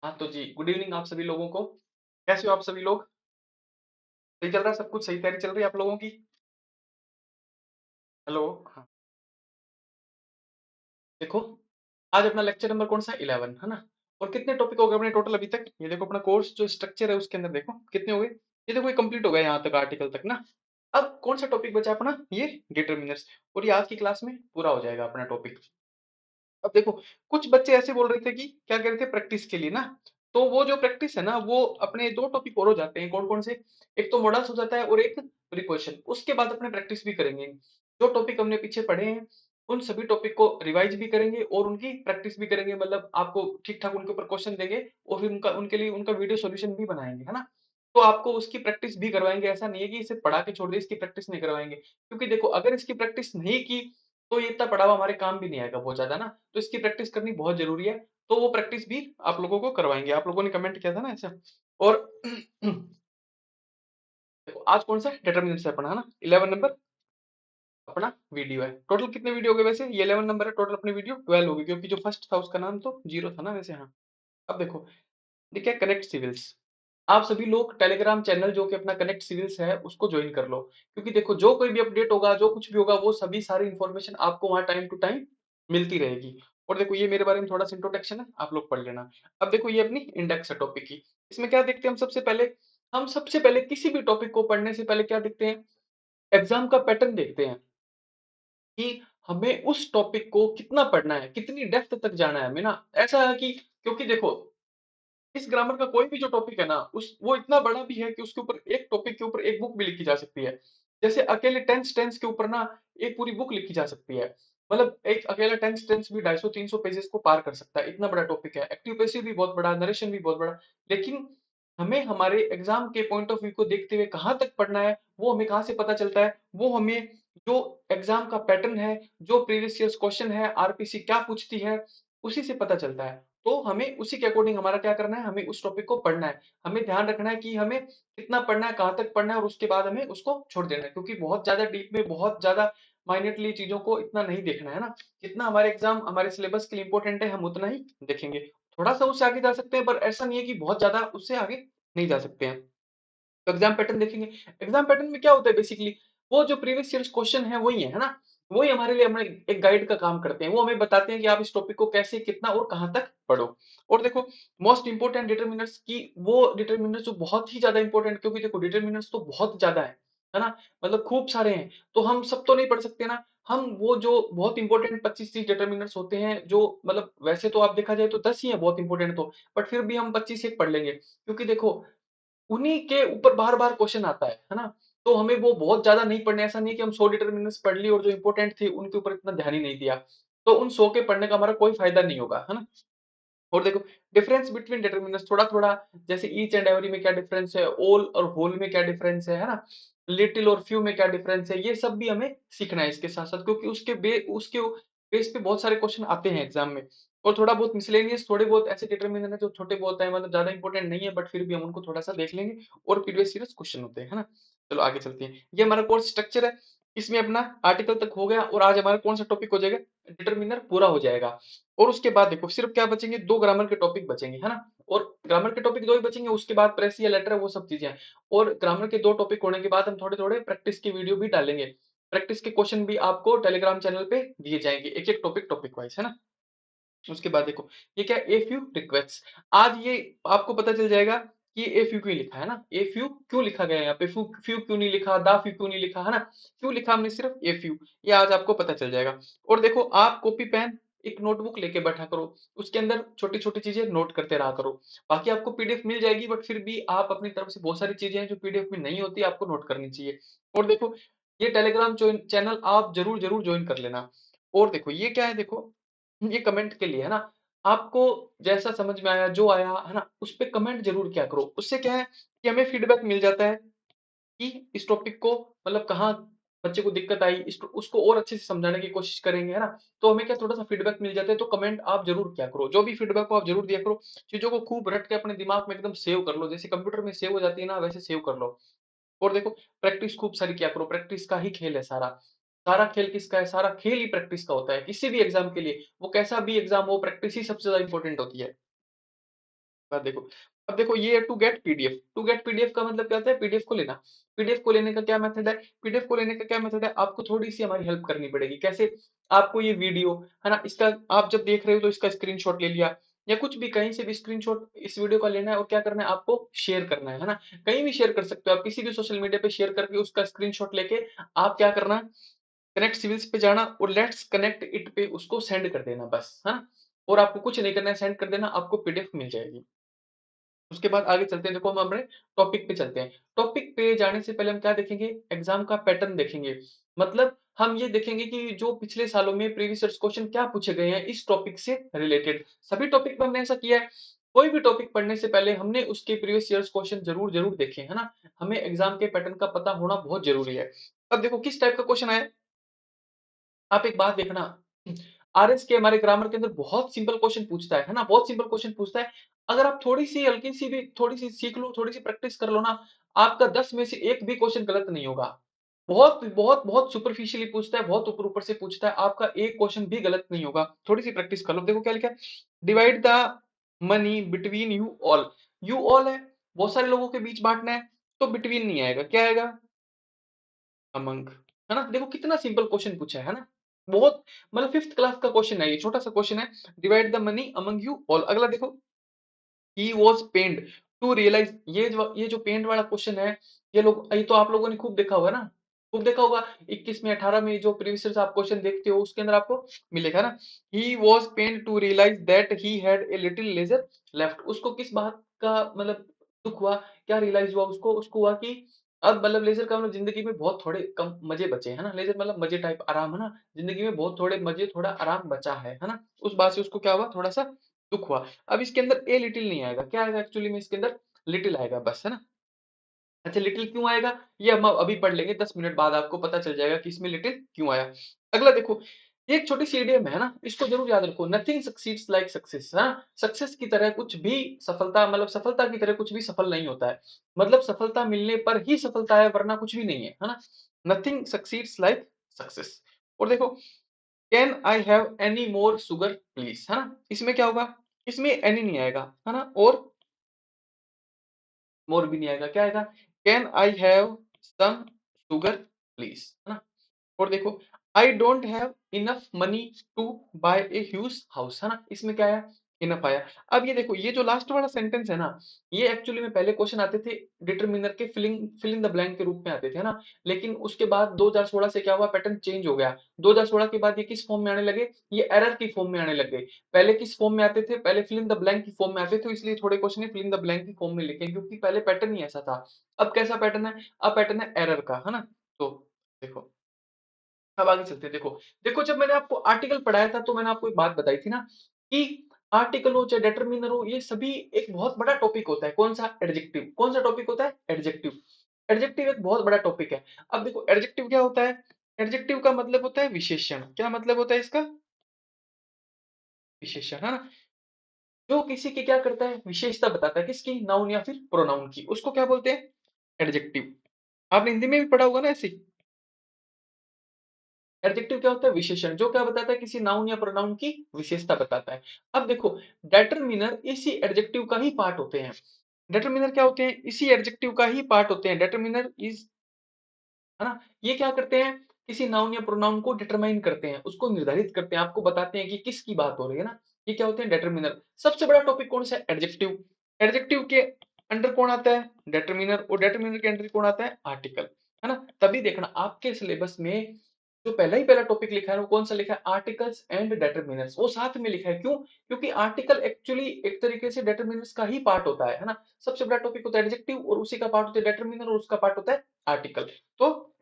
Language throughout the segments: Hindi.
हाँ, तो जी, गुड इवनिंग आप सभी लोगों को। कैसे हो आप सभी लोग? सही चल रहा है सब कुछ, सही तैयारी चल रही है आप लोगों की? हेलो? हाँ, देखो, आज अपना लेक्चर नंबर कौन-सा 11 है ना? और कितने टॉपिक हो गए अपने टोटल अभी तक? ये देखो अपना कोर्स जो स्ट्रक्चर है उसके अंदर देखो, कितने हो गए? ये देखो ये कंप्लीट हो गया यहाँ तक आर्टिकल तक ना। अब कौन-सा टॉपिक बचा अपना? ये डिटरमिनर्स और ये आज की क्लास में पूरा हो जाएगा अपना टॉपिक। अब देखो कुछ बच्चे ऐसे बोल रहे थे कि क्या कह रहे थे प्रैक्टिस के लिए ना, तो वो जो प्रैक्टिस है ना वो अपने दो टॉपिक और हो जाते हैं कौन कौन से, एक तो मॉडल्स हो जाता है और एक प्रिपरेशन, उसके बाद अपने प्रैक्टिस भी करेंगे। जो टॉपिक हमने पीछे पढ़े हैं उन सभी टॉपिक को रिवाइज भी करेंगे और उनकी प्रैक्टिस भी करेंगे, मतलब आपको ठीक ठाक उनके ऊपर क्वेश्चन देंगे और फिर उनका उनके लिए उनका वीडियो सॉल्यूशन भी बनाएंगे, है ना। तो आपको उसकी प्रैक्टिस भी करवाएंगे, ऐसा नहीं है कि इसे पढ़ा के छोड़ दिया इसकी प्रैक्टिस नहीं करवाएंगे, क्योंकि देखो अगर इसकी प्रैक्टिस नहीं की तो ये इतना पढ़ा हुआ हमारे काम भी नहीं आएगा बहुत ज़्यादा ना, तो इसकी प्रैक्टिस करनी बहुत ज़रूरी है। तो वो प्रैक्टिस भी आप लोगों को करवाएँगे। आप लोगों ने कमेंट किया था ना ऐसा। और देखो आज कौन-सा डिटरमिनेंट्स है अपना, है ना? 11 नंबर अपना वीडियो है। टोटल कितने वीडियो हो गए वैसे? ये 11 नंबर है टोटल अपनी वीडियो 12 होगी क्योंकि जो फर्स्ट था उसका नाम तो 0 था ना वैसे, हाँ। अब देखो, ये क्या कनेक्ट सिविल्स। आप सभी लोग टेलीग्राम चैनल जो कि अपना कनेक्ट सिविल्स है उसको ज्वाइन कर लो, क्योंकि देखो जो कोई भी अपडेट होगा, जो कुछ भी होगा वो सभी सारी इन्फॉर्मेशन आपको वहाँ टाइम टू टाइम मिलती रहेगी। और देखो ये मेरे बारे में थोड़ा सा इंट्रोडक्शन है, आप लोग पढ़ लेना। अब देखो ये अपनी इंडेक्स है टॉपिक की। इसमें क्या देखते हैं हम सबसे पहले किसी भी टॉपिक को पढ़ने से पहले क्या देखते हैं? एग्जाम का पैटर्न देखते हैं कि हमें उस टॉपिक को कितना पढ़ना है, कितनी डेप्थ तक जाना है हमें ना। ऐसा है कि क्योंकि देखो इस ग्रामर का कोई भी जो टॉपिक है ना उस वो इतना बड़ा भी है कि उसके ऊपर एक टॉपिक के ऊपर एक बुक भी लिखी जा सकती है। जैसे अकेले टेंस टेंस के ऊपर ना एक पूरी बुक लिखी जा सकती है। मतलब एक अकेला टेंस टेंस भी 250-300 पेजेस को पार कर सकता है, इतना बड़ा टॉपिक है। एक्टिव पैसिव भी बहुत बड़ा, नरेशन भी बहुत बड़ा। लेकिन हमें हमारे एग्जाम के पॉइंट ऑफ व्यू को देखते हुए कहाँ तक पढ़ना है वो हमें कहाँ से पता चलता है? वो हमें जो एग्जाम का पैटर्न है, जो प्रीवियस ईयर्स क्वेश्चन है, आरपीसी क्या पूछती है, उसी से पता चलता है। तो हमें उसी के अकॉर्डिंग हमारा क्या करना है, हमें उस टॉपिक को पढ़ना है। हमें ध्यान रखना है कि हमें कितना पढ़ना है, कहाँ तक पढ़ना है और उसके बाद हमें उसको छोड़ देना है, क्योंकि बहुत ज़्यादा डीप में, बहुत ज़्यादा माइन्यूटली चीज़ों को इतना नहीं देखना है ना। जितना हमारे एग्ज़ाम हमारे सिलेबस के लिए इम्पोर्टेंट है, हम उतना ही देखेंगे। थोड़ा-सा उससे आगे जा सकते हैं, पर ऐसा नहीं है कि बहुत ज़्यादा उससे आगे नहीं जा सकते हैं। तो एग्जाम पैटर्न देखेंगे। एग्जाम पैटर्न में क्या होता है बेसिकली, वो जो प्रीवियस ईयर्स क्वेश्चन है वही है ना। वही हमारे लिए हमें एक गाइड का काम करते हैं, वो हमें बताते हैं कि आप इस टॉपिक को कैसे, कितना और कहाँ तक पढ़ो। और देखो मोस्ट इंपोर्टेंट डिटर्मिनर्स की वो डिटर्मिनर्स जो बहुत ही ज्यादा इंपॉर्टेंट, क्योंकि देखो डिटर्मिनर्स तो बहुत ज्यादा है ना, मतलब खूब सारे हैं, तो हम सब तो नहीं पढ़ सकते ना। हम वो जो बहुत इंपॉर्टेंट 25-30 डिटर्मिनर्स होते हैं, जो मतलब वैसे तो आप देखा जाए तो 10 ही है बहुत इंपॉर्टेंट तो, बट फिर भी हम 25 एक पढ़ लेंगे, क्योंकि देखो उन्हीं के ऊपर बार-बार क्वेश्चन आता है ना? तो हमें वो बहुत ज़्यादा नहीं पढ़ने, ऐसा नहीं है कि हम 100 डिटरमिनर्स पढ़ लिए और जो इम्पोर्टेंट थे उनके ऊपर इतना ध्यान ही नहीं दिया। तो उन 100 के पढ़ने का हमारा कोई फ़ायदा नहीं होगा, है ना? और देखो डिफरेंस बिटवीन डिटरमिनर्स थोड़ा-थोड़ा, जैसे ईच एंड एवरी में क्या डिफरेंस है, ऑल और होल में क्या डिफरेंस है ना? लिटिल और फ्यू में क्या डिफरेंस है, ये सब भी हमें सीखना है इसके साथ-साथ, क्योंकि उसके बेस पे बहुत सारे क्वेश्चन आते हैं एग्ज़ाम में। और थोड़ा बहुत मिसलेनियस, थोड़े बहुत ऐसे डिटरमिनर हैं जो छोटे बहुत हैं, मतलब ज़्यादा इंपॉर्टेंट नहीं है, बट फिर भी हम उनको थोड़ा-सा देख लेंगे और प्रीवियस सीरीज़ क्वेश्चन होते हैं, है ना? चलो आगे चलते हैं। ये हमारा कोर्स स्ट्रक्चर है। इसमें अपना आर्टिकल तक हो गया और आज हमारा कौन-सा टॉपिक हो जाएगा? डिटरमिनर पूरा हो जाएगा। और उसके बाद देखो सिर्फ क्या बचेंगे, 2 ग्रामर के टॉपिक बचेंगे, है ना? और ग्रामर के टॉपिक 2 ही बचेंगे, उसके बाद प्रेस या लेटर है वो सब चीज़ें हैं। और ग्रामर के 2 टॉपिक होने के बाद हम थोड़े-थोड़े प्रैक्टिस की वीडियो भी डालेंगे। प्रैक्टिस के क्वेश्चन भी आपको टेलीग्राम चैनल पे दिए जाएँगे, एक-एक टॉपिक टॉपिक वाइज़, है ना? उसके बाद देखो ये क्या है, एफ्यू रिक्वेस्ट। आज ये आपको पता चल जाएगा कि एफ्यू क्यों लिखा है ना, एफ्यू क्यों लिखा गया है यहाँ पे, फ्यू फ्यू क्यों नहीं लिखा, दा फ्यू क्यों नहीं लिखा, है ना? क्यों लिखा हमने सिर्फ एफ्यू, ये आज आपको पता चल जाएगा। और देखो आप कॉपी पेन एक नोटबुक लेके बैठा करो, उसके अंदर छोटी छोटी चीजें नोट करते रहा करो। बाकी आपको पीडीएफ मिल जाएगी, बट फिर भी आप अपनी तरफ से बहुत सारी चीजें हैं जो पीडीएफ में नहीं होती, आपको नोट करनी चाहिए। और देखो ये टेलीग्राम चैनल आप जरूर जरूर ज्वाइन कर लेना। और देखो ये क्या है, देखो ये कमेंट के लिए है ना। आपको जैसा समझ में आया, जो आया है ना, उस पे कमेंट जरूर किया करो। उससे क्या है कि हमें फीडबैक मिल जाता है कि इस टॉपिक को मतलब कहाँ बच्चे को दिक्कत आई, उसको और अच्छे से समझाने की कोशिश करेंगे, है ना। तो हमें क्या थोड़ा सा फीडबैक मिल जाता है, तो कमेंट आप जरूर किया करो, जो भी फीडबैक हो आप जरूर दिया करो। चीजों को खूब रट के अपने दिमाग में एकदम सेव कर लो, जैसे कंप्यूटर में सेव हो जाती है ना, वैसे सेव कर लो। और देखो प्रैक्टिस खूब सारी किया करो, प्रैक्टिस का ही खेल है सारा। सारा खेल किसका है? सारा खेल ही प्रैक्टिस का होता है, किसी भी एग्जाम के लिए, वो कैसा भी एग्जाम हो, प्रैक्टिस ही सबसे ज्यादा इंपॉर्टेंट होती है। बात देखो, अब देखो ये है टू गेट पीडीएफ का मतलब क्या होता है? पीडीएफ को लेना। पीडीएफ को लेने का क्या मेथड है? पीडीएफ को लेने का क्या मेथड है? आपको थोड़ी-सी हमारी हेल्प करनी पड़ेगी। कैसे? आपको ये वीडियो, है ना? इसका आप जब देख रहे हो तो इसका स्क्रीनशॉट ले लिया या कुछ भी कहीं से भी स्क्रीनशॉट इस वीडियो का लेना है और क्या करना है? आपको शेयर करना है ना? कहीं भी शेयर कर सकते हो आप, किसी भी सोशल मीडिया पे शेयर करके उसका स्क्रीनशॉट लेके आप क्या करना? कनेक्ट सिविल्स पे जाना और लेट्स कनेक्ट इट पे उसको सेंड कर देना बस, है ना? और आपको कुछ नहीं करना है, सेंड कर देना, आपको पीडीएफ मिल जाएगी। उसके बाद आगे चलते हैं, देखो हम अपने टॉपिक पे चलते हैं। टॉपिक पे जाने से पहले हम क्या देखेंगे? एग्जाम का पैटर्न देखेंगे। मतलब हम ये देखेंगे कि जो पिछले सालों में प्रीवियस ईयर्स क्वेश्चन क्या पूछे गए हैं इस टॉपिक से रिलेटेड। सभी टॉपिक पे हमने ऐसा किया है। कोई भी टॉपिक पढ़ने से पहले हमने उसके प्रीवियस ईयर्स क्वेश्चन जरूर जरूर देखे, है ना? हमें एग्जाम के पैटर्न का पता होना बहुत जरूरी है। अब देखो किस टाइप का क्वेश्चन आया। आप एक बात देखना, आरएस के हमारे ग्रामर के अंदर बहुत सिंपल क्वेश्चन पूछता है ना? बहुत सिंपल क्वेश्चन पूछता है। अगर आप थोड़ी-सी हल्की-सी भी थोड़ी-सी सीख लो, थोड़ी-सी प्रैक्टिस कर लो ना, आपका 10 में से 1 भी क्वेश्चन गलत नहीं होगा। बहुत बहुत बहुत सुपरफिशियली पूछता है, बहुत ऊपर-ऊपर से पूछता है, आपका एक क्वेश्चन भी गलत नहीं होगा। थोड़ी-सी प्रैक्टिस कर लो। देखो क्या लिखा है? Divide the money between you all. You all है, बहुत सारे लोगों के बीच बाँटना है, तो बिटवीन नहीं आएगा, क्या आएगा? अमंग, है ना? देखो कितना सिंपल क्वेश्चन पूछा है ना? बहुत मतलब 5th क्लास का क्वेश्चन है ये, छोटा सा क्वेश्चन है। Divide the money among you all. अगला देखो, ही वाज पेन्ड टू रियलाइज। ये जो पेन्ड वाला क्वेश्चन है, ये तो आप लोगों ने खूब देखा होगा ना? खूब देखा होगा। 21 में 18 में जो प्रीवियस ईयर आप क्वेश्चन देखते हो उसके अंदर आपको मिलेगा ना। He was pained to realise that he had a little leisure left. उसको किस बात का मतलब दुख हुआ? क्या रियलाइज हुआ उसको? उसको हुआ कि अब मतलब लेजर का मतलब जिंदगी में बहुत थोड़े कम मजे बचे, है ना? लेजर मतलब मजे टाइप आराम, है ना? जिंदगी में बहुत थोड़े मजे, थोड़ा आराम बचा है ना? उस बात से उसको क्या हुआ? थोड़ा सा दुख हुआ। अब इसके अंदर ए लिटिल नहीं आएगा, क्या आएगा एक्चुअली में इसके अंदर? लिटिल आएगा बस, है ना? अच्छा लिटिल क्यों आएगा? ये हम अभी पढ़ लेंगे, 10 मिनट बाद आपको पता चल जाएगा कि इसमें लिटिल क्यों आया। अगला देखो, ये एक छोटी सी इडियम है ना, इसको जरूर याद रखो। नथिंग सक्सीड्स लाइक सक्सेस, हाँ? सक्सेस की तरह कुछ भी सफलता, मतलब सफलता की तरह कुछ भी सफल नहीं होता है। मतलब सफलता मिलने पर ही सफलता है, वरना कुछ भी नहीं है ना? Nothing succeeds like success. और देखो, can I have any more sugar please, है ना? इसमें क्या होगा? इसमें एनी नहीं आएगा, है ना? और मोर भी नहीं आएगा, क्या आएगा? Can I have some sugar please, है ना? और देखो, I don't have enough money to buy a huge house, है ना? इसमें क्या आया? इनफ आया। अब ये देखो, ये जो लास्ट वाला सेंटेंस है ना, ये एक्चुअली में पहले क्वेश्चन आते थे डिटरमिनर के फिल इन द ब्लैंक के रूप में आते थे, है ना? लेकिन उसके बाद 2016 से क्या हुआ? पैटर्न चेंज हो गया। 2016 के बाद ये किस फॉर्म में आने लगे? ये एरर की फॉर्म में आने लग गए। पहले किस फॉर्म में आते थे? पहले फिल इन द ब्लैंक की फॉर्म में आते थे, इसलिए थोड़े question fill in the blank की फॉर्म में लिखे, क्योंकि पहले पैटर्न ही ऐसा था। अब कैसा पैटर्न है? अब पैटर्न है एरर का, है ना? तो देखो, अब आगे चलते हैं। देखो, देखो जब मैंने आपको आर्टिकल पढ़ाया था तो मैंने आपको एक बात बताई थी ना कि आर्टिकल हो चाहे डिटरमिनर हो, ये सभी एक बहुत बड़ा टॉपिक होता है। कौन सा? एडजेक्टिव। कौन सा टॉपिक होता है? एडजेक्टिव। एडजेक्टिव एक बहुत बड़ा टॉपिक है। अब देखो एडजेक्टिव क्या होता है? एडजेक्टिव का मतलब होता है विशेषण। क्या मतलब होता है इसका? विशेषण, है ना? जो किसी की क्या करता है? विशेषता बताता है, किसकी? नाउन या फिर प्रोनाउन की, उसको क्या बोलते हैं? एडजेक्टिव। आपने हिंदी में भी पढ़ा होगा ना ऐसे। एडजेक्टिव क्या होता है? विशेषण, जो क्या बताता है? किसी नाउन या प्रोनाउन की विशेषता बताता है। अब देखो, डेटरमिनर इसी एडजेक्टिव का ही पार्ट होते हैं। डेटरमिनर क्या होते हैं? इसी एडजेक्टिव का ही पार्ट होते हैं। डेटरमिनर इज, है ना? ये क्या करते हैं? किसी नाउन या प्रोनाउन को डिटरमाइन करते हैं, उसको निर्धारित करते हैं, आपको बताते हैं कि किसकी बात हो रही है ना। ये क्या होते हैं? डिटरमिनर। सबसे बड़ा टॉपिक कौन सा है? एडजेक्टिव। एडजेक्टिव के अंडर कौन आता है? डिटरमिनर। और डिटरमिनर के अंडर कौन आता है? आर्टिकल, है ना? तभी देखना आपके सिलेबस में जो पहला ही पहला टॉपिक लिखा है वो कौन सा लिखा है? आर्टिकल्स एंड डिटरमिनर्स, वो साथ में लिखा है। क्यों? क्योंकि आर्टिकल एक्चुअली एक तरीके से डिटरमिनर्स का ही पार्ट होता है ना? सबसे बड़ा टॉपिक होता है एडजेक्टिव और उसी का पार्ट होता है डिटरमिनर और उसका पार्ट होता है आर्टिकल। तो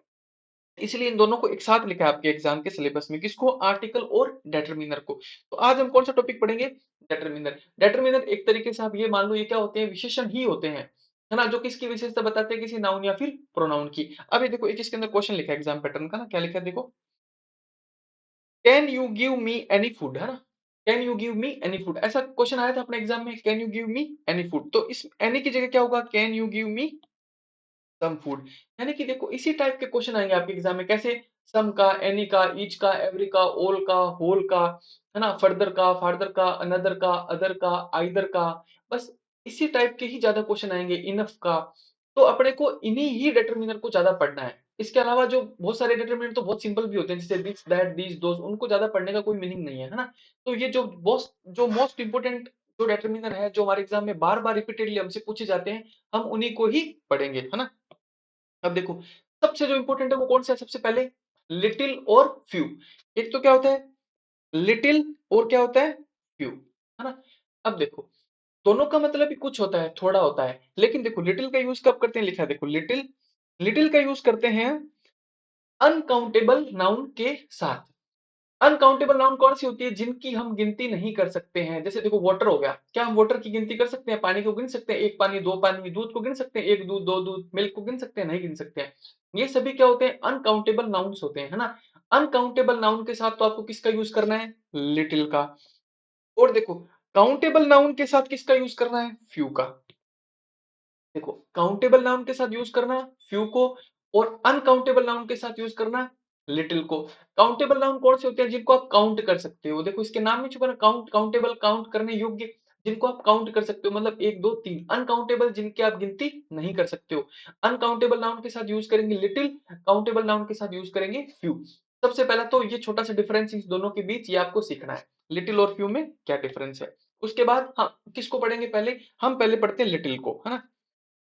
इसलिए इन दोनों को एक साथ लिखा है आपके एग्जाम के सिलेबस में, किसको? आर्टिकल और डिटरमिनर को। तो आज हम कौन सा टॉपिक पढ़ेंगे? डिटरमिनर। डिटरमिनर एक तरीके से आप ये मान लो, ये क्या होते हैं? विशेषण ही होते हैं, है ना? जो किसकी विशेषता बताते हैं? किसी नाउन या फिर प्रोनाउन की। अब ये देखो, एक इसके अंदर क्वेश्चन लिखा है एग्जाम पैटर्न का ना, क्या लिखा है देखो, can you give me any food, है ना? Can you give me any food, ऐसा क्वेश्चन आया था अपने एग्जाम में। Can you give me any food, तो इस एनी की जगह क्या होगा? Can you give me some food. यानी कि देखो इसी टाइप के क्वेश्चन आएंगे आपके एग्जाम में। कैसे? सम का, एनी का, ईच का, एवरी का, ऑल का, होल का, है ना? फर्दर का, फार्दर का, अनदर का, अदर का, आइदर का। बस इसी टाइप के ही ज्यादा क्वेश्चन आएंगे, इनफ का। तो अपने को इन्हीं ही डिटर्मिनर को ज्यादा पढ़ना है। इसके अलावा जो बहुत सारे डिटर्मिनर तो बहुत सिंपल भी होते हैं, जैसे दिस दैट दिस दोस, उनको ज्यादा पढ़ने का कोई मीनिंग नहीं है ना। तो ये जो मोस्ट इंपोर्टेंट जो डिटर्मिनर है, जो हमारे एग्जाम में बार बार रिपीटेडली हमसे पूछे जाते हैं, हम उन्हीं को ही पढ़ेंगे, है ना। अब देखो, सबसे जो इंपॉर्टेंट है वो कौन सा है, सबसे पहले लिटिल और फ्यू। एक तो क्या होता है लिटिल, और क्या होता है फ्यू, है ना। अब देखो, दोनों का मतलब ही कुछ होता है, थोड़ा होता है, लेकिन देखो लिटिल का यूज कब करते हैं, लिखा है देखो, लिटिल लिटिल का यूज करते हैं अनकाउंटेबल नाउन के साथ। अनकाउंटेबल नाउन कौन सी होती है, जिनकी हम गिनती नहीं कर सकते हैं। जैसे देखो वाटर हो गया, क्या हम वाटर की गिनती कर सकते हैं, पानी को गिन सकते हैं, एक पानी दो पानी, दूध को गिन सकते हैं, एक दूध दो दूध, मिल्क को गिन सकते हैं, नहीं गिन सकते हैं। ये सभी क्या होते हैं, अनकाउंटेबल नाउन्स होते हैं, है ना। अनकाउंटेबल नाउन के साथ तो आपको किसका यूज करना है, लिटिल का। और देखो, काउंटेबल नाउन के साथ किसका यूज करना है, फ्यू का। देखो, काउंटेबल नाउन के साथ यूज करना फ्यू को, और अनकाउंटेबल नाउन के साथ यूज करना लिटिल को। काउंटेबल नाउन कौन से होते हैं, जिनको आप काउंट कर सकते हो। देखो इसके नाम में छुपा ना, काउंट, काउंटेबल, काउंट करने योग्य, जिनको आप काउंट कर सकते हो, मतलब एक दो तीन। अनकाउंटेबल, जिनकी आप गिनती नहीं कर सकते हो। अनकाउंटेबल नाउन के साथ यूज करेंगे लिटिल, काउंटेबल नाउन के साथ यूज करेंगे फ्यू। सबसे पहला तो ये छोटा सा डिफरेंस इस दोनों के बीच, ये आपको सीखना है, लिटिल और फ्यू में क्या डिफरेंस है। उसके बाद हम किसको पढ़ेंगे, पहले हम पहले पढ़ते हैं लिटिल को, है ना।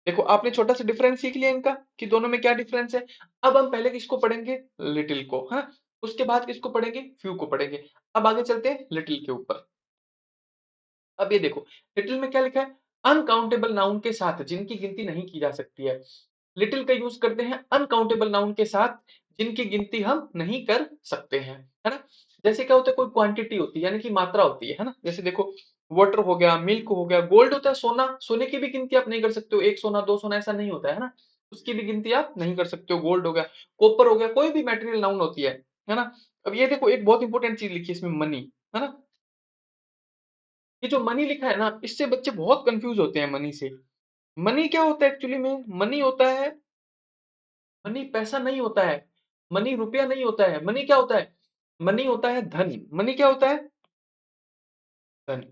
देखो आपने छोटा सा डिफरेंस सीख लिया इनका, कि दोनों में क्या डिफरेंस है। अब हम पहले किसको पढ़ेंगे, लिटिल को, हाँ। उसके बाद किसको पढ़ेंगे, फ्यू को पढ़ेंगे। अब आगे चलते हैं लिटिल के ऊपर। अब ये देखो, लिटिल में क्या लिखा है, अनकाउंटेबल नाउन के साथ जिनकी गिनती नहीं की जा सकती है। लिटिल का यूज करते हैं अनकाउंटेबल नाउन के साथ जिनकी गिनती हम नहीं कर सकते हैं, है ना। जैसे क्या होता है, कोई क्वांटिटी होती है, यानी कि मात्रा होती है ना। जैसे देखो, वाटर हो गया, मिल्क हो गया, गोल्ड होता है, सोना, सोने की भी गिनती आप नहीं कर सकते हो, एक सोना दो सोना ऐसा नहीं होता है ना। उसकी भी गिनती आप नहीं कर सकते हो, गोल्ड हो गया, कॉपर हो गया, कोई भी मेटेरियल नाउन होती है ना। अब ये देखो, एक बहुत इंपॉर्टेंट चीज लिखी है इसमें, मनी, है ना। ये जो मनी लिखा है ना, इससे बच्चे बहुत कंफ्यूज होते हैं मनी से। मनी क्या होता है एक्चुअली में, मनी होता है, मनी पैसा नहीं होता है, मनी रुपया नहीं होता है। मनी क्या होता है, मनी होता है धन। मनी क्या होता है, धन।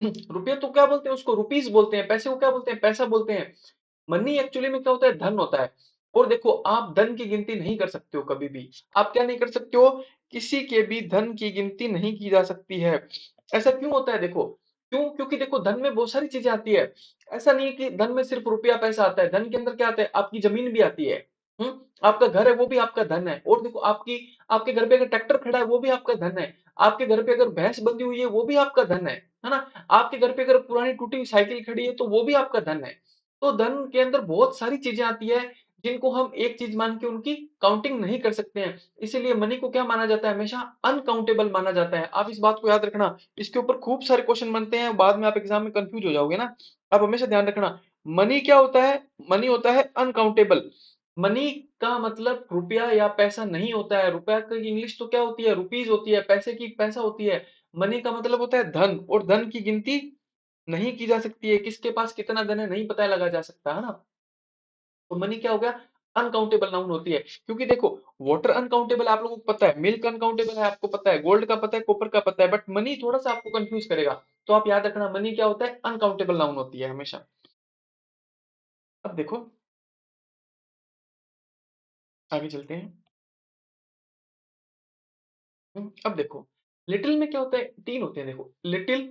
रुपया तो क्या बोलते हैं उसको, रुपीस बोलते हैं। पैसे को क्या बोलते हैं, पैसा बोलते हैं। मनी एक्चुअली में क्या होता है, धन होता है। और देखो, आप धन की गिनती नहीं कर सकते हो कभी भी। आप क्या नहीं कर सकते हो, किसी के भी धन की गिनती नहीं की जा सकती है। ऐसा क्यों होता है, देखो क्यों, क्योंकि देखो धन में बहुत सारी चीजें आती है। ऐसा नहीं है कि धन में सिर्फ रुपया पैसा आता है, धन के अंदर क्या आता है, आपकी जमीन भी आती है। हम्म, आपका घर है वो भी आपका धन है। और देखो, आपकी आपके घर पे अगर ट्रैक्टर खड़ा है वो भी आपका धन है। आपके घर पे अगर भैंस बंधी हुई है वो भी आपका धन है ना। आपके घर पे अगर पुरानी टूटी हुई साइकिल खड़ी है तो वो भी आपका धन है। तो धन के अंदर बहुत सारी चीजें आती है, जिनको हम एक चीज मान के उनकी काउंटिंग नहीं कर सकते हैं। इसीलिए मनी को क्या माना जाता है, हमेशा अनकाउंटेबल माना जाता है। आप इस बात को याद रखना, इसके ऊपर खूब सारे क्वेश्चन बनते हैं, बाद में आप एग्जाम में कंफ्यूज हो जाओगे ना। आप हमेशा ध्यान रखना, मनी क्या होता है, मनी होता है अनकाउंटेबल। मनी का मतलब रुपया या पैसा नहीं होता है। रुपया की इंग्लिश तो क्या होती है, रुपीज होती है, पैसे की पैसा होती है। मनी का मतलब होता है धन, और धन की गिनती नहीं की जा सकती है। किसके पास कितना धन है नहीं पता लगा जा सकता, है ना। तो मनी क्या हो गया, अनकाउंटेबल नाउन होती है। क्योंकि देखो, वाटर अनकाउंटेबल आप लोगों को पता है, मिल्क अनकाउंटेबल है आपको पता है, गोल्ड का पता है, कॉपर का पता है, बट मनी थोड़ा सा आपको कंफ्यूज करेगा। तो आप याद रखना, मनी क्या होता है, अनकाउंटेबल नाउन होती है हमेशा। अब देखो, आगे चलते हैं। अब देखो, लिटिल में क्या होता है, तीन होते हैं। देखो, लिटिल,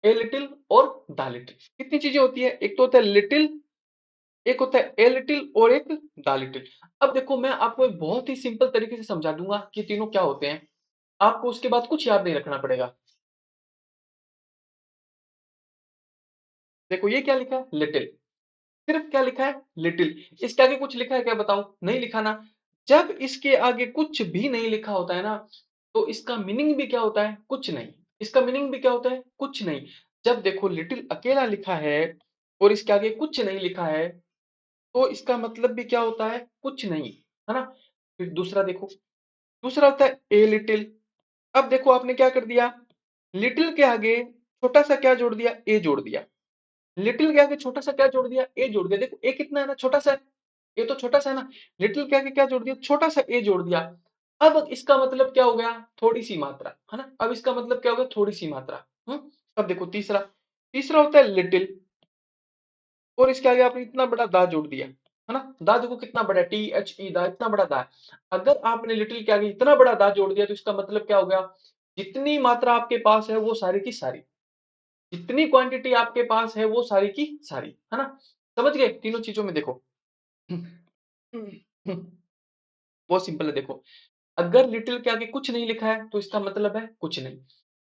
ए लिटिल और द लिटिल। कितनी चीजें होती है, एक तो होता है लिटिल, एक होता है ए लिटिल, और एक द लिटिल। अब देखो, मैं आपको एक बहुत ही सिंपल तरीके से समझा दूंगा कि तीनों क्या होते हैं। आपको उसके बाद कुछ याद नहीं रखना पड़ेगा। देखो, ये क्या लिखा है, लिटिल, सिर्फ क्या लिखा है, लिटिल। इसके आगे कुछ लिखा है क्या, बताओ, नहीं लिखा ना। जब इसके आगे कुछ भी नहीं लिखा होता है ना, तो इसका मीनिंग भी क्या होता है, कुछ नहीं। इसका मीनिंग भी क्या होता है, कुछ नहीं। जब देखो लिटिल अकेला लिखा है और इसके आगे कुछ नहीं लिखा है, तो इसका मतलब भी क्या होता है, कुछ नहीं, है ना। फिर दूसरा देखो, दूसरा होता है ए लिटिल। अब देखो, आपने क्या कर दिया, लिटिल के आगे छोटा सा क्या जोड़ दिया, ए जोड़ दिया। लिटिल के आगे छोटा सा क्या जोड़ दिया, ए जोड़ दिया। देखो, ए कितना है ना, छोटा सा है, ए तो छोटा सा है ना। लिटिल के आगे क्या जोड़ दिया, छोटा सा ए जोड़ दिया। अब इसका मतलब क्या हो गया, थोड़ी सी मात्रा, है ना। अब इसका मतलब क्या हो गया, थोड़ी सी मात्रा। अब देखो तीसरा, तीसरा होता है लिटिल। और इसके आगे आपने इतना बड़ा दा जोड़ दिया, है ना? दा देखो कितना बड़ा है, THE दा, इतना बड़ा दा है। अगर आपने लिटिल के आगे इतना बड़ा दा जोड़ दिया तो इसका मतलब क्या हो गया? जितनी मात्रा आपके पास है वो सारी की सारी, जितनी क्वांटिटी आपके पास है वो सारी की सारी, है ना? समझ गए तीनों चीजों में? देखो बहुत सिंपल है। देखो, अगर लिटिल के आगे कुछ नहीं लिखा है तो इसका मतलब है कुछ नहीं।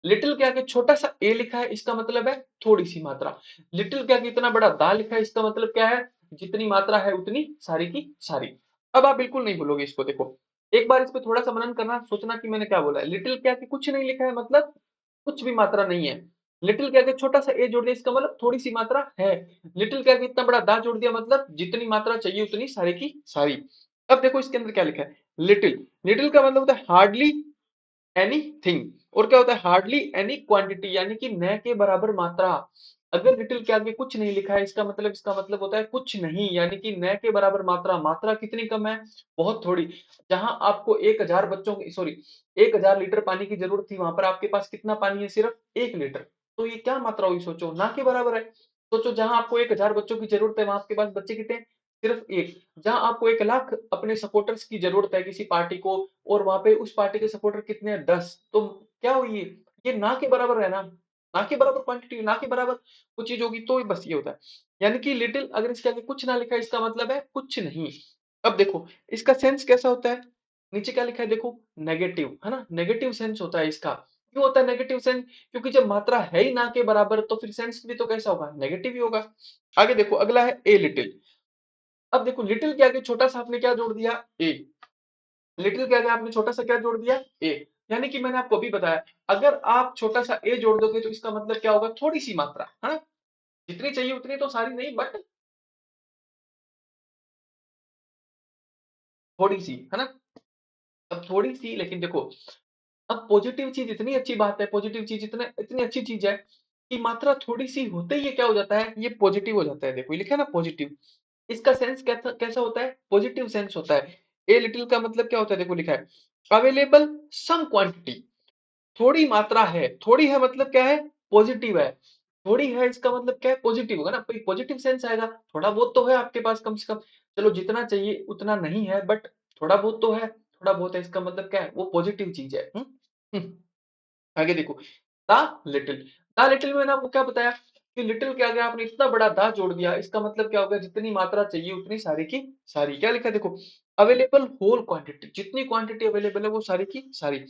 लिटिल के आगे छोटा सा ए लिखा है, इसका मतलब है थोड़ी सी मात्रा। लिटिल के आगे इतना बड़ा दा लिखा है, इसका मतलब क्या है? जितनी मात्रा है उतनी सारी की सारी। अब आप बिल्कुल नहीं भूलोगे इसको। देखो, एक बार इस पे थोड़ा सा मनन करना, सोचना कि मैंने क्या बोला है। लिटिल के आगे कुछ नहीं लिखा है मतलब कुछ भी मात्रा नहीं है। लिटिल के आगे छोटा सा ए जोड़ दिया, इसका मतलब थोड़ी सी मात्रा है। लिटिल के आगे इतना बड़ा दा जोड़ दिया, मतलब जितनी मात्रा चाहिए उतनी सारी की सारी। अब देखो इसके अंदर क्या लिखा है, लिटिल। लिटिल का मतलब होता है हार्डली एनीथिंग, और क्या होता है? हार्डली एनी क्वांटिटी, यानी कि न के बराबर मात्रा। अगर लिटिल के आगे कुछ नहीं लिखा है, इसका मतलब होता है कुछ नहीं, यानी कि न के बराबर मात्रा। मात्रा कितनी कम है? बहुत थोड़ी। जहां आपको 1000 बच्चों की, सॉरी, 1000 लीटर पानी की जरूरत थी, वहां पर आपके पास कितना पानी है? सिर्फ 1 लीटर। तो ये क्या मात्रा हुई? सोचो, ना के बराबर है। सोचो, जहां आपको 1000 बच्चों की जरूरत है, वहां आपके पास बच्चे कितने? सिर्फ एक। जहां आपको 1 लाख अपने सपोर्टर्स की जरूरत है किसी पार्टी को, और वहां पे उस पार्टी के सपोर्टर कितने हैं? 10। तो क्या हुई ये ना के बराबर है ना? ना के बराबर क्वांटिटी, ना के बराबर कुछ चीज होगी तो बस ये होता है। यानी कि लिटिल अगर इसके आगे कुछ ना लिखा है, इसका मतलब है कुछ नहीं। अब देखो इसका सेंस कैसा होता है। नीचे क्या लिखा है देखो, नेगेटिव, है ना? नेगेटिव सेंस होता है इसका। क्यों होता है नेगेटिव सेंस? क्योंकि जब मात्रा है ही ना के बराबर, तो फिर सेंस भी तो कैसा होगा? नेगेटिव ही होगा। आगे देखो, अगला है ए लिटिल। अब देखो, लिटिल के आगे छोटा सा आपने क्या जोड़ दिया? ए। लिटिल के आगे आपने छोटा सा क्या जोड़ दिया? ए। यानी कि मैंने आपको अभी बताया, अगर आप छोटा सा ए जोड़ दोगे तो इसका मतलब क्या होगा? थोड़ी सी मात्रा, है ना? जितनी चाहिए उतनी, तो सारी नहीं, बट थोड़ी सी, है ना? अब थोड़ी सी, लेकिन देखो, अब पॉजिटिव चीज इतनी अच्छी बात है, पॉजिटिव चीज इतने इतनी अच्छी चीज है कि मात्रा थोड़ी सी होते ही ये क्या हो जाता है? ये पॉजिटिव हो जाता है। देखो ये लिखा है ना, पॉजिटिव। इसका सेंस कैसा कैसा होता है? पॉजिटिव सेंस होता है। ए लिटिल का मतलब क्या होता है? देखो लिखा है, अवेलेबल सम क्वांटिटी। थोड़ी मात्रा है, थोड़ी है मतलब क्या है? पॉजिटिव है। थोड़ी है इसका मतलब क्या है? पॉजिटिव होगा ना, कोई पॉजिटिव सेंस आएगा। थोड़ा बहुत तो है आपके पास कम से कम। चलो जितना चाहिए उतना नहीं है, बट थोड़ा बहुत तो है। थोड़ा बहुत है, इसका मतलब क्या है? वो पॉजिटिव चीज है। आगे देखो, द लिटिल। द लिटिल में मैंने आपको क्या बताया कि लिटिल के आगे आपने इतना बड़ा दा जोड़ दिया, इसका मतलब क्या होगा? जितनी मात्रा चाहिए उतनी सारी की सारी। क्या लिखा है देखो, अवेलेबल होल क्वांटिटी। जितनी क्वांटिटी अवेलेबल है वो सारी की सारी।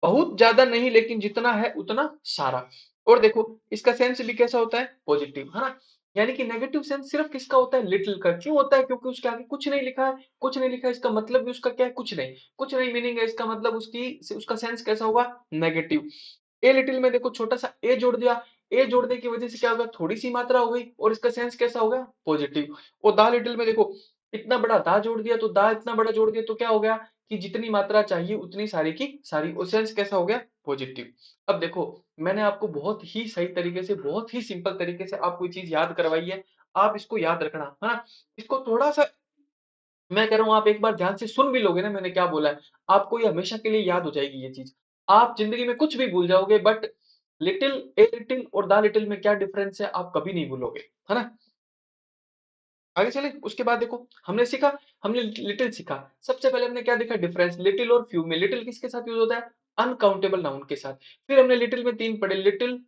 बहुत ज्यादा नहीं, लेकिन जितना है उतना सारा। और देखो इसका सेंस भी कैसा होता है? पॉजिटिव, है ना? यानी कि नेगेटिव सेंस सिर्फ किसका होता है? लिटिल का। क्यों होता है? क्योंकि उसके आगे कुछ नहीं लिखा है। कुछ नहीं लिखा है, इसका मतलब भी उसका क्या है? कुछ नहीं। कुछ नहीं मीनिंग है, इसका मतलब उसका सेंस कैसा होगा? नेगेटिव। ए लिटिल में देखो छोटा सा ए जोड़ दिया। ए जोड़ने की वजह से क्या होगा? थोड़ी सी मात्रा हो गई, और इसका सेंस कैसा होगा? पॉजिटिव। और दा लिटिल में देखो, इतना बड़ा दा जोड़ दिया, तो दा इतना बड़ा जोड़ दिया तो क्या हो गया? कि जितनी मात्रा चाहिए उतनी सारी की सारी। और सेंस कैसा हो गया? पॉजिटिव। अब देखो, मैंने आपको बहुत ही सही तरीके से, बहुत ही सिंपल तरीके से आपको ये चीज याद करवाई है। आप इसको याद रखना, है ना? इसको थोड़ा सा, मैं कह रहा हूँ, आप एक बार ध्यान से सुन भी लोगे ना मैंने क्या बोला है, आपको ये हमेशा के लिए याद हो जाएगी ये चीज। आप जिंदगी में कुछ भी भूल जाओगे, बट लिटिल, ए लिटिल और द लिटिल में क्या डिफरेंस है आप कभी नहीं भूलोगे, है ना? आगे चले, उसके बाद देखो, हमने सीखा, हमने लिटिल सीखा। सबसे पहले हमने क्या देखा डिफरेंस लिटिल और फ्यू में? लिटिल किसके साथ यूज होता है? अनकाउंटेबल नाउन के साथ। फिर हमने लिटिल में 3 पढ़े, लिटिल,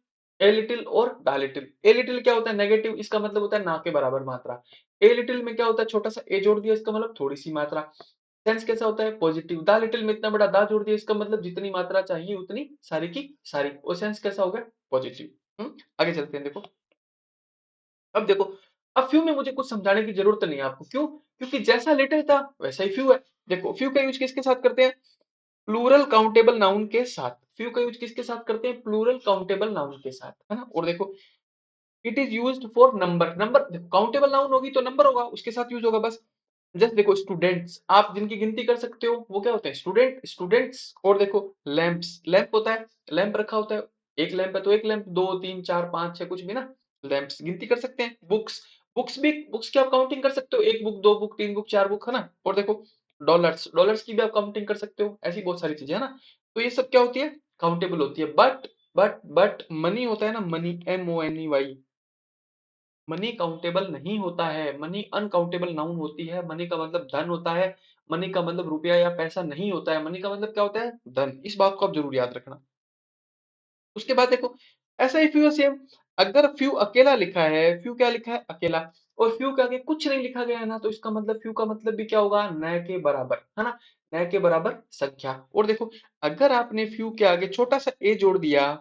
ए लिटिल और द लिटिल। ए लिटिल क्या होता है? नेगेटिव, इसका मतलब होता है ना के बराबर मात्रा। ए लिटिल में क्या होता है? छोटा सा ए जोड़ दिया, इसका मतलब थोड़ी सी मात्रा। सेंस कैसा होता है? पॉजिटिव। द लिटिल में इतना बड़ा दा जोड़ दिया, इसका मतलब जितनी मात्रा चाहिए उतनी सारी की सारी। और सेंस कैसा होगा? पॉजिटिव। आगे चलते हैं। देखो, अब देखो, अब फ्यू में मुझे कुछ समझाने की जरूरत नहीं है आपको। क्यों? क्योंकि जैसा लिटिल था वैसा ही फ्यू है। देखो, फ्यू का यूज किसके साथ करते हैं? प्लूरल काउंटेबल नाउन के साथ। फ्यू का यूज किसके साथ करते हैं? प्लूरल काउंटेबल नाउन के साथ, है ना? और देखो, it is used for number. Number countable noun होगी तो नंबर होगा, उसके साथ यूज होगा बस। जस्ट देखो, स्टूडेंट्स, आप जिनकी गिनती कर सकते हो वो क्या होते हैं? Student, students. और देखो, लैंप्स, लैंप होता है, लैंप रखा होता है। एक लैंप है तो एक लैंप, दो तीन चार पांच छह, कुछ भी ना, लैंप्स गिनती कर सकते हैं। बुक्स, बुक्स भी, बुक्स की आप काउंटिंग कर सकते हो, एक बुक, दो बुक, तीन बुक, चार बुक, है ना? और देखो, डॉलर्स, डॉलर्स की भी आप काउंटिंग कर सकते हो। ऐसी बहुत सारी चीजें है ना। तो ये सब क्या होती है? काउंटेबल होती है। बट मनी होता है ना, मनी, MONEY, मनी काउंटेबल नहीं होता है, मनी अनकाउंटेबल नाउन होती है, मनी का मतलब धन होता है, मनी का मतलब रुपया या पैसा नहीं होता है, मनी का मतलब क्या होता है, धन। इस बात को आप जरूर याद रखना। उसके बाद देखो, ऐसा ही फ्यू सेम, अगर फ्यू अकेला लिखा है, फ्यू क्या लिखा है, अकेला, और फ्यू के आगे कुछ नहीं लिखा गया है ना, तो इसका मतलब फ्यू का मतलब भी क्या होगा, न के बराबर, है ना, न के बराबर संख्या। और देखो, अगर आपने फ्यू के आगे छोटा सा ए जोड़ दिया,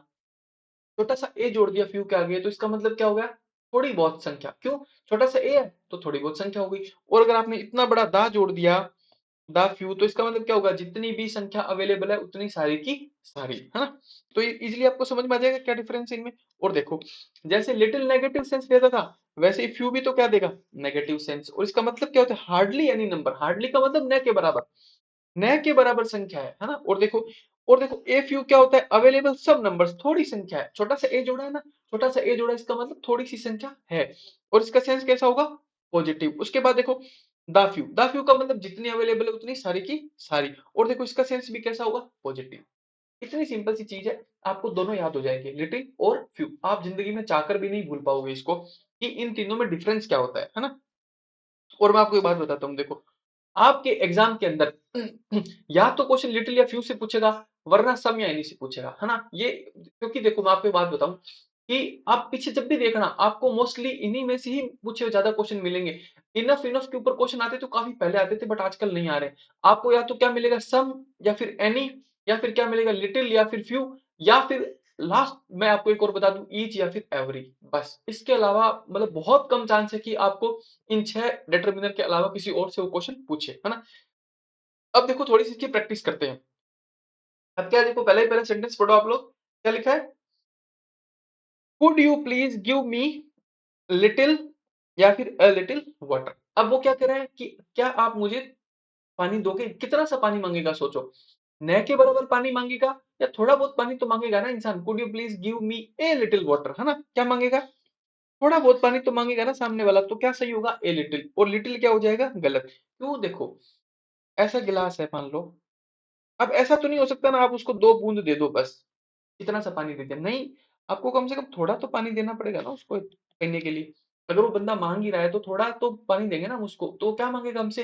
छोटा सा ए जोड़ दिया फ्यू के आगे, तो इसका मतलब क्या हो गया, थोड़ी बहुत संख्या। क्यों, छोटा सा ए है तो थोड़ी बहुत संख्या हो गई। और अगर आपने इतना बड़ा दा जोड़ दिया, द फ्यू, तो इसका मतलब क्या होगा, जितनी भी संख्या अवेलेबल है उतनी सारी की सारी, है ना। तो इजीली आपको समझ में आ जाएगा क्या डिफरेंस है इनमें। और देखो, जैसे लिटिल नेगेटिव सेंस देता था, वैसे ही फ्यू भी तो क्या देगा, नेगेटिव सेंस। और इसका मतलब क्या होता है, हार्डली एनी नंबर, हार्डली का मतलब न के बराबर, न के बराबर संख्या है ना। और देखो, और देखो ए फ्यू क्या होता है, अवेलेबल सब नंबर्स, थोड़ी संख्या है, छोटा सा ए जोड़ा है ना, छोटा सा ए जोड़ा, इसका मतलब थोड़ी सी संख्या है। और इसका सेंस कैसा होगा, पॉजिटिव। उसके बाद देखो, द फ्यू का मतलब जितनी अवेलेबल है उतनी सारी की सारी। और देखो इसका सेंस भी कैसा होगा, पॉजिटिव। इतनी सिंपल सी चीज है, आपको दोनों याद हो जाएंगे, लिटिल और फ्यू। आप जिंदगी में चाहकर भी नहीं भूल पाओगे इसको, कि इन तीनों में डिफरेंस क्या होता है ना। और मैं आपको एक बात बताता हूँ, देखो, आपके एग्जाम के अंदर या तो क्वेश्चन लिटिल या फ्यू से पूछेगा, वरना सम या एनी से पूछेगा, है ना। ये क्योंकि देखो, मैं आपको एक बात बताऊं, कि आप पीछे जब भी देखना, आपको मोस्टली इन्हीं में से ही पूछे हुए ज्यादा क्वेश्चन मिलेंगे। इनफ इनफ के ऊपर क्वेश्चन आते तो काफी पहले आते थे, बट आजकल नहीं आ रहे। आपको या तो क्या मिलेगा, सम, या फिर एनी, या फिर क्या मिलेगा, लिटिल, या फिर फ्यू, या फिर लास्ट मैं आपको एक और बता दूं, ईच या फिर एवरी। बस इसके अलावा मतलब बहुत कम चांस है कि आपको इन 6 डिटरमिनर के अलावा किसी और से वो क्वेश्चन पूछे, है ना। अब देखो, थोड़ी सी इसकी प्रैक्टिस करते हैं। अब क्या है, देखो, पहले ही पहले सेंटेंस पढ़ो आप लोग, क्या लिखा है, could you please give me little, या फिर अ लिटिल वाटर। अब वो क्या कह रहा है कि क्या आप मुझे पानी दोगे, कितना सा पानी मांगेगा, सोचो, न के बराबर पानी मांगेगा, या थोड़ा बहुत पानी तो मांगेगा ना इंसान। Could you please give me a little water, है ना, क्या मांगेगा, थोड़ा बहुत पानी तो मांगेगा ना सामने वाला। तो क्या सही होगा, ए लिटिल। और लिटिल क्या हो जाएगा, गलत। क्यों, देखो, ऐसा गिलास है मान लो, अब ऐसा तो नहीं हो सकता ना आप उसको 2 बूंद दे दो बस, इतना सा पानी दे दिया, नहीं, आपको कम से कम थोड़ा तो पानी देना पड़ेगा ना उसको पीने के लिए। अगर वो बंदा मांग ही रहा है तो थोड़ा तो पानी देंगे ना हम उसको। तो क्या मांगेगा हमसे,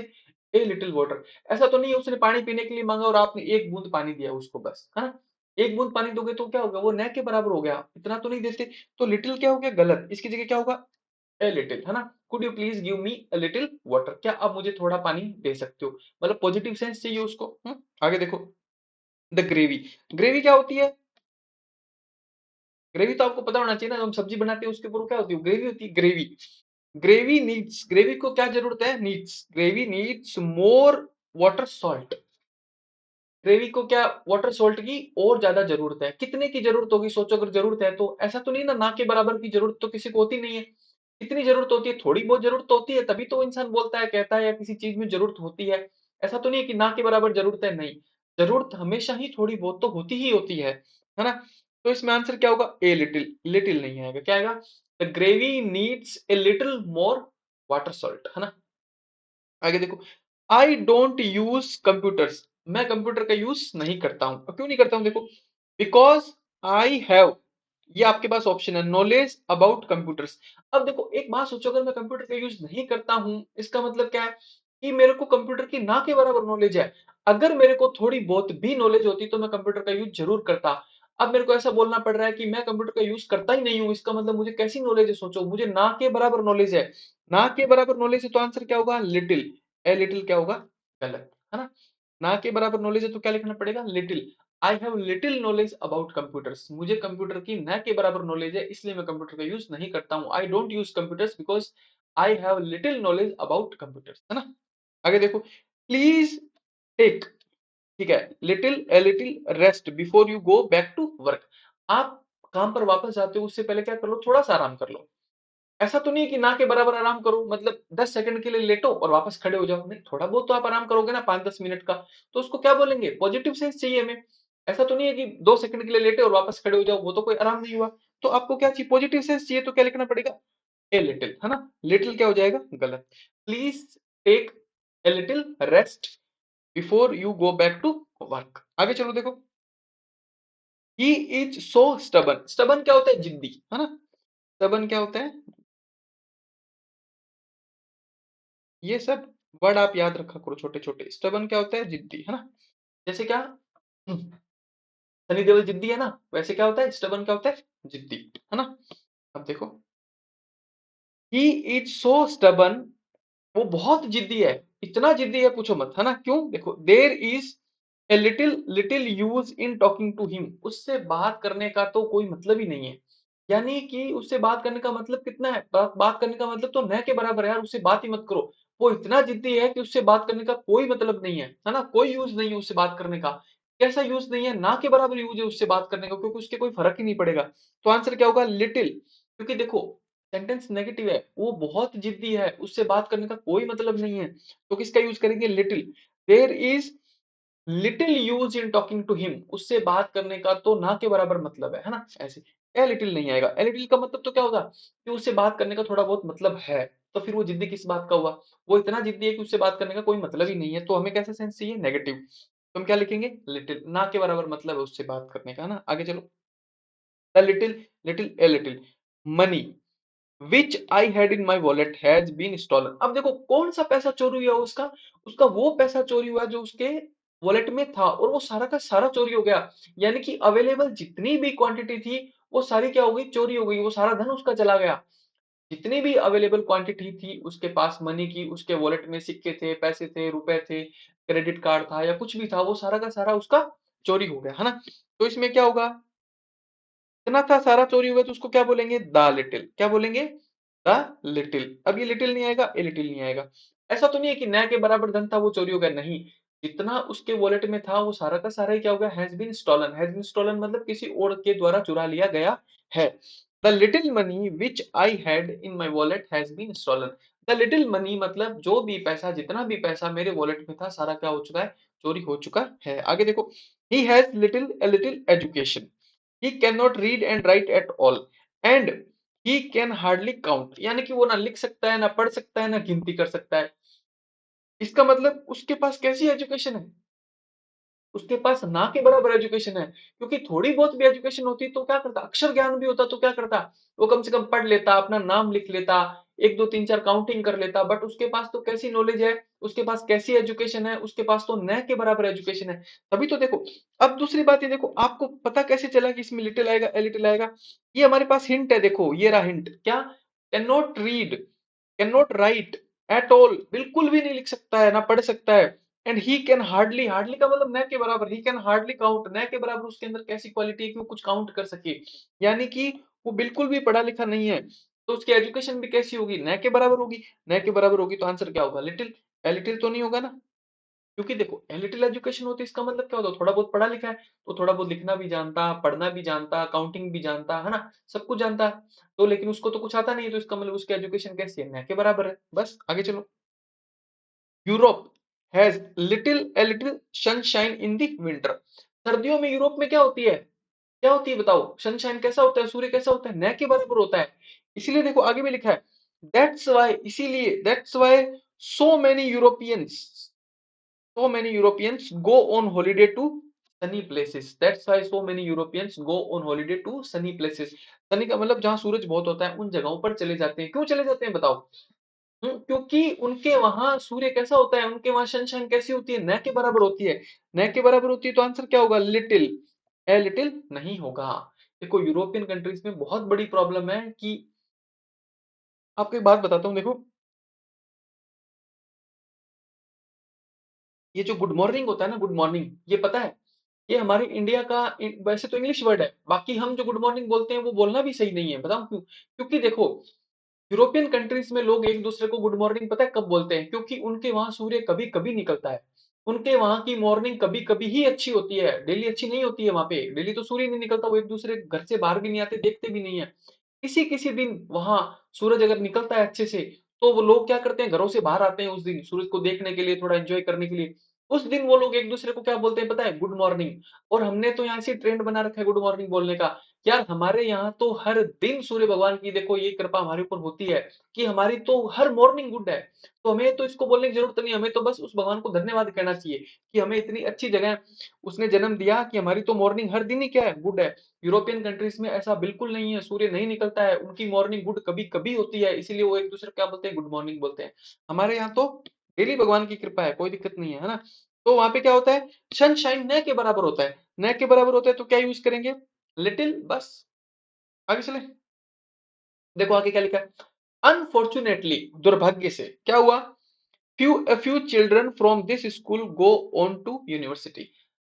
ए लिटिल वाटर। ऐसा तो नहीं है उसने पानी पीने के लिए मांगा और आपने 1 बूंद पानी दिया उसको बस, है ना। 1 बूंद पानी दोगे तो क्या होगा, वो न के बराबर हो गया, इतना तो नहीं देते। तो लिटिल क्या हो गया, गलत। इसकी जगह क्या होगा, ए लिटिल, है ना। Could you please give me a little water, क्या आप मुझे थोड़ा पानी दे सकते हो, मतलब पॉजिटिव सेंस चाहिए उसको। आगे देखो, द ग्रेवी, ग्रेवी क्या होती है, ग्रेवी तो आपको पता होना चाहिए ना, हम सब्जी बनाते हैं उसके ऊपर क्या होती है, ग्रेवी होती है, ग्रेवी। ग्रेवी नीड्स, ग्रेवी को क्या जरूरत है, needs, gravy needs more water salt. Gravy को क्या, वाटर सॉल्ट की और ज्यादा जरूरत है। कितने की जरूरत होगी, सोचो, अगर जरूरत है तो ऐसा तो नहीं ना के बराबर की जरूरत तो किसी को होती नहीं है। कितनी जरूरत होती है, थोड़ी बहुत जरूरत तो होती है, तभी तो इंसान बोलता है, कहता है, या किसी चीज में जरूरत होती है। ऐसा तो नहीं है कि ना के बराबर जरूरत है, नहीं, जरूरत हमेशा ही थोड़ी बहुत तो होती ही होती है ना। तो इसमें आंसर क्या होगा, ए लिटिल, लिटिल नहीं आएगा, क्या आएगा, the gravy needs a little more water salt, है ना। आगे देखो, आई डोंट यूज कंप्यूटर्स, मैं कंप्यूटर का यूज नहीं करता हूं। क्यों नहीं करता हूं, देखो, बिकॉज आई हैव, ये आपके पास ऑप्शन है, नॉलेज अबाउट कंप्यूटर्स। अब देखो एक बात सोचो, अगर मैं कंप्यूटर का यूज नहीं करता हूं, इसका मतलब क्या है, कि मेरे को कंप्यूटर की ना के बराबर नॉलेज है। अगर मेरे को थोड़ी बहुत भी नॉलेज होती तो मैं कंप्यूटर का यूज जरूर करता। अब मेरे को ऐसा बोलना पड़ रहा है कि मैं कंप्यूटर का यूज करता ही नहीं हूं, इसका मतलब मुझे कैसी नॉलेज है, सोचो, मुझे ना के बराबर नॉलेज है। ना के बराबर नॉलेज है तो आंसर क्या होगा, लिटिल। ए लिटिल क्या होगा, गलत, है ना। ना के बराबर नॉलेज है तो क्या लिखना पड़ेगा, little. I have little knowledge about computers, मुझे कंप्यूटर की न के बराबर नॉलेज है, इसलिए मैं कंप्यूटर का यूज नहीं करता हूं। I don't use computers because I have little knowledge about computers, है ना। आगे देखो, प्लीज टेक, ठीक है, little a little rest before you go back to work. आप काम पर वापस जाते हो उससे पहले क्या कर लो, थोड़ा सा आराम कर लो। ऐसा तो नहीं है कि ना के बराबर आराम करो, मतलब 10 सेकंड के लिए लेटो और वापस खड़े हो जाओ, नहीं, थोड़ा बहुत तो आप आराम करोगे ना, 5-10 मिनट का। तो उसको क्या बोलेंगे, पॉजिटिव सेंस चाहिए हमें। ऐसा तो नहीं है कि 2 सेकंड के लिए लेटे और वापस खड़े हो जाओ, वो तो कोई आराम नहीं हुआ। तो आपको क्या चाहिए, पॉजिटिव सेंस चाहिए, तो क्या लिखना पड़ेगा, ए लिटिल, है ना। लिटिल क्या हो जाएगा, गलत। Please take a little rest before you go back to work. आगे चलो देखो, he is so stubborn, stubborn क्या होता है, जिद्दी, है ना। स्टबन क्या होता है, ये सब वर्ड आप याद रखा करो छोटे छोटे। स्टबन क्या होता है? जिद्दी, है ना? जैसे क्या, सनी देओल जिद्दी है ना, वैसे क्या होता है? स्टबन क्या होता है? जिद्दी, है ना? अब देखो, ही इज सो स्टबन, वो बहुत जिद्दी है, इतना जिद्दी है पूछो मत, है ना? क्यों? देखो, there is a little little use in talking to him, उससे बात करने का तो कोई मतलब ही नहीं है। यानी कि उससे बात करने का मतलब कितना है? बात करने का मतलब तो न के बराबर है यार, उससे बात ही मत करो। वो इतना जिद्दी है कि उससे बात करने का कोई मतलब नहीं है ना? कोई यूज नहीं है उससे बात करने का। कैसा यूज नहीं है? ना के बराबर यूज है उससे बात करने का, क्योंकि उसके कोई फर्क ही नहीं पड़ेगा। तो आंसर क्या होगा? लिटिल। क्योंकि देखो, सेंटेंस नेगेटिव है, वो बहुत जिद्दी है, उससे बात करने का कोई मतलब नहीं है, तो किसका यूज करेंगे? Little. There is little use in talking to him, उससे बात करने का तो ना के बराबर मतलब है ना? ऐसे ए लिटिल नहीं आएगा। ए लिटिल का मतलब तो क्या होगा? कि उससे बात करने का थोड़ा बहुत मतलब है। तो फिर वो जिद्दी किस बात का हुआ? वो इतना जिद्दी है कि उससे बात करने का कोई मतलब ही नहीं है, तो हमें कैसा सेंस चाहिए? नेगेटिव। तो हम क्या लिखेंगे? लिटिल, ना के बराबर मतलब है उससे बात करने का, है ना? आगे चलो। a little little a little money which I had in my wallet has been stolen। अब देखो, कौन सा पैसा चोरी हुआ उसका? उसका वो पैसा चोरी हुआ जो उसके वॉलेट में था, और वो सारा का सारा चोरी हो गया। यानी कि अवेलेबल जितनी भी क्वांटिटी थी, वो सारी क्या हो गई? चोरी हो गई। वो सारा धन उसका चला गया। जितनी भी अवेलेबल क्वांटिटी थी उसके पास मनी की, उसके वॉलेट में सिक्के थे, पैसे थे, रुपए थे, क्रेडिट कार्ड था या कुछ भी था, वो सारा का सारा उसका चोरी हो गया, है ना? तो इसमें क्या होगा? इतना था सारा चोरी हुआ, तो उसको क्या बोलेंगे? The little. क्या बोलेंगे? The little. अब ये लिटिल नहीं आएगा, ए लिटिल नहीं आएगा। ऐसा तो नहीं है कि न के बराबर धन था वो चोरी हो गया, नहीं। जितना उसके वॉलेट में था वो सारा का सारा ही क्या हो गया? Has been stolen. Has been stolen मतलब किसी और के द्वारा चुरा लिया गया है। The little money which I had in my wallet has been stolen. The little money मतलब जो भी पैसा, जितना भी पैसा मेरे वॉलेट में था, सारा क्या हो चुका है? चोरी हो चुका है। आगे देखो, he has little a little education, he cannot read and write at all and he can hardly count। यानी कि वो ना लिख सकता है, ना पढ़ सकता है, ना गिनती कर सकता है। इसका मतलब उसके पास कैसी एजुकेशन है? उसके पास ना के बराबर एजुकेशन है। क्योंकि थोड़ी बहुत भी एजुकेशन होती तो क्या करता? अक्षर ज्ञान भी होता तो क्या करता? वो कम से कम पढ़ लेता, अपना नाम लिख लेता, एक दो तीन चार काउंटिंग कर लेता। बट उसके पास तो कैसी नॉलेज है? उसके पास कैसी एजुकेशन है? उसके पास तो न के बराबर एजुकेशन है। तभी तो देखो। अब दूसरी बात ये देखो, आपको पता कैसे चला कि इसमें लिटिल आएगा, ए लिटिल आएगा? ये हमारे पास हिंट है, देखो ये रहा हिंट। क्या? Can not read, can not right at all, बिल्कुल भी नहीं लिख सकता है, ना पढ़ सकता है। And he can hardly, hardly का मतलब न के बराबर, ही कैन हार्डली काउंट, न के बराबर उसके अंदर कैसी क्वालिटी है कि वो कुछ काउंट कर सके? यानी कि वो बिल्कुल भी पढ़ा लिखा नहीं है। तो उसकी एजुकेशन भी कैसी होगी? न के बराबर होगी। न के बराबर होगी तो आंसर क्या होगा? लिटिल। ए लिटिल तो नहीं होगा ना? क्योंकि देखो, ए लिटिल एजुकेशन होती है, इसका मतलब क्या होता? थोड़ा बहुत पढ़ा लिखा है, तो थोड़ा बहुत लिखना भी जानता, पढ़ना भी जानता, काउंटिंग भी जानता, है ना? सब कुछ जानता है। तो लेकिन उसको तो कुछ आता नहीं है, तो इसका मतलब उसकी एजुकेशन कैसी है? न के बराबर है। बस आगे चलो। Europe has little a little sunshine in the winter. सर्दियों में यूरोप में क्या होती है? क्या होती है बताओ? सनशाइन कैसा होता है? सूर्य कैसा होता है? न के बराबर होता है। इसीलिए देखो आगे भी लिखा है, दैट्स वाई, इसीलिए that's why so many Europeans, so many Europeans go on holiday to sunny places। That's why so many Europeans go on holiday to sunny places। sunny का मतलब जहाँ सूरज बहुत होता है, उन जगहों पर चले जाते हैं। क्यों चले जाते हैं बताओ? क्योंकि उनके वहां सूर्य कैसा होता है, उनके वहां सनशाइन कैसी होती है? न के बराबर होती है। न के बराबर होती है तो आंसर क्या होगा? लिटिल। ए लिटिल नहीं होगा। देखो, यूरोपियन कंट्रीज में बहुत बड़ी प्रॉब्लम है कि, आपको एक बात बताता हूँ, देखो, ये जो गुड मॉर्निंग होता है ना, गुड मॉर्निंग, ये पता है, ये हमारे इंडिया का वैसे तो इंग्लिश वर्ड है, बाकी हम जो गुड मॉर्निंग बोलते हैं वो बोलना भी सही नहीं है। बताऊं क्यों? क्योंकि देखो, यूरोपियन कंट्रीज में लोग एक दूसरे को गुड मॉर्निंग पता है कब बोलते हैं? क्योंकि उनके वहां सूर्य कभी कभी निकलता है। उनके वहां की मॉर्निंग कभी कभी ही अच्छी होती है, डेली अच्छी नहीं होती है। वहां पे डेली तो सूर्य नहीं निकलता, वो एक दूसरे घर से बाहर भी नहीं आते, देखते भी नहीं है। किसी किसी दिन वहां सूरज अगर निकलता है अच्छे से, तो वो लोग क्या करते हैं? घरों से बाहर आते हैं उस दिन सूरज को देखने के लिए, थोड़ा एंजॉय करने के लिए। उस दिन वो लोग एक दूसरे को क्या बोलते हैं पता है? Good morning. और हमने तो यहाँ से ट्रेंड बना रखा है गुड मॉर्निंग बोलने का, यार हमारे यहाँ तो हर दिन सूर्य भगवान की देखो ये कृपा हमारे ऊपर होती है कि हमारी तो हर मॉर्निंग गुड है। तो हमें तो इसको बोलने की जरूरत नहीं, हमें तो बस उस भगवान को धन्यवाद कहना चाहिए कि हमें इतनी अच्छी जगह उसने जन्म दिया कि हमारी तो मॉर्निंग हर दिन ही क्या है, गुड है। यूरोपियन कंट्रीज में ऐसा बिल्कुल नहीं है, सूर्य नहीं निकलता है, उनकी मॉर्निंग गुड कभी कभी होती है, इसीलिए वो एक दूसरे को क्या बोलते हैं, गुड मॉर्निंग बोलते हैं। हमारे यहाँ तो डेली भगवान की कृपा है, कोई दिक्कत नहीं है ना। तो वहां पे क्या होता है, सनशाइन न के बराबर होता है, न के बराबर होता है तो क्या यूज करेंगे, लिटिल, बस। आगे चले, देखो आगे क्या लिखा है, अनफॉर्चुनेटली, दुर्भाग्य से क्या हुआ, few children from this school go on to university।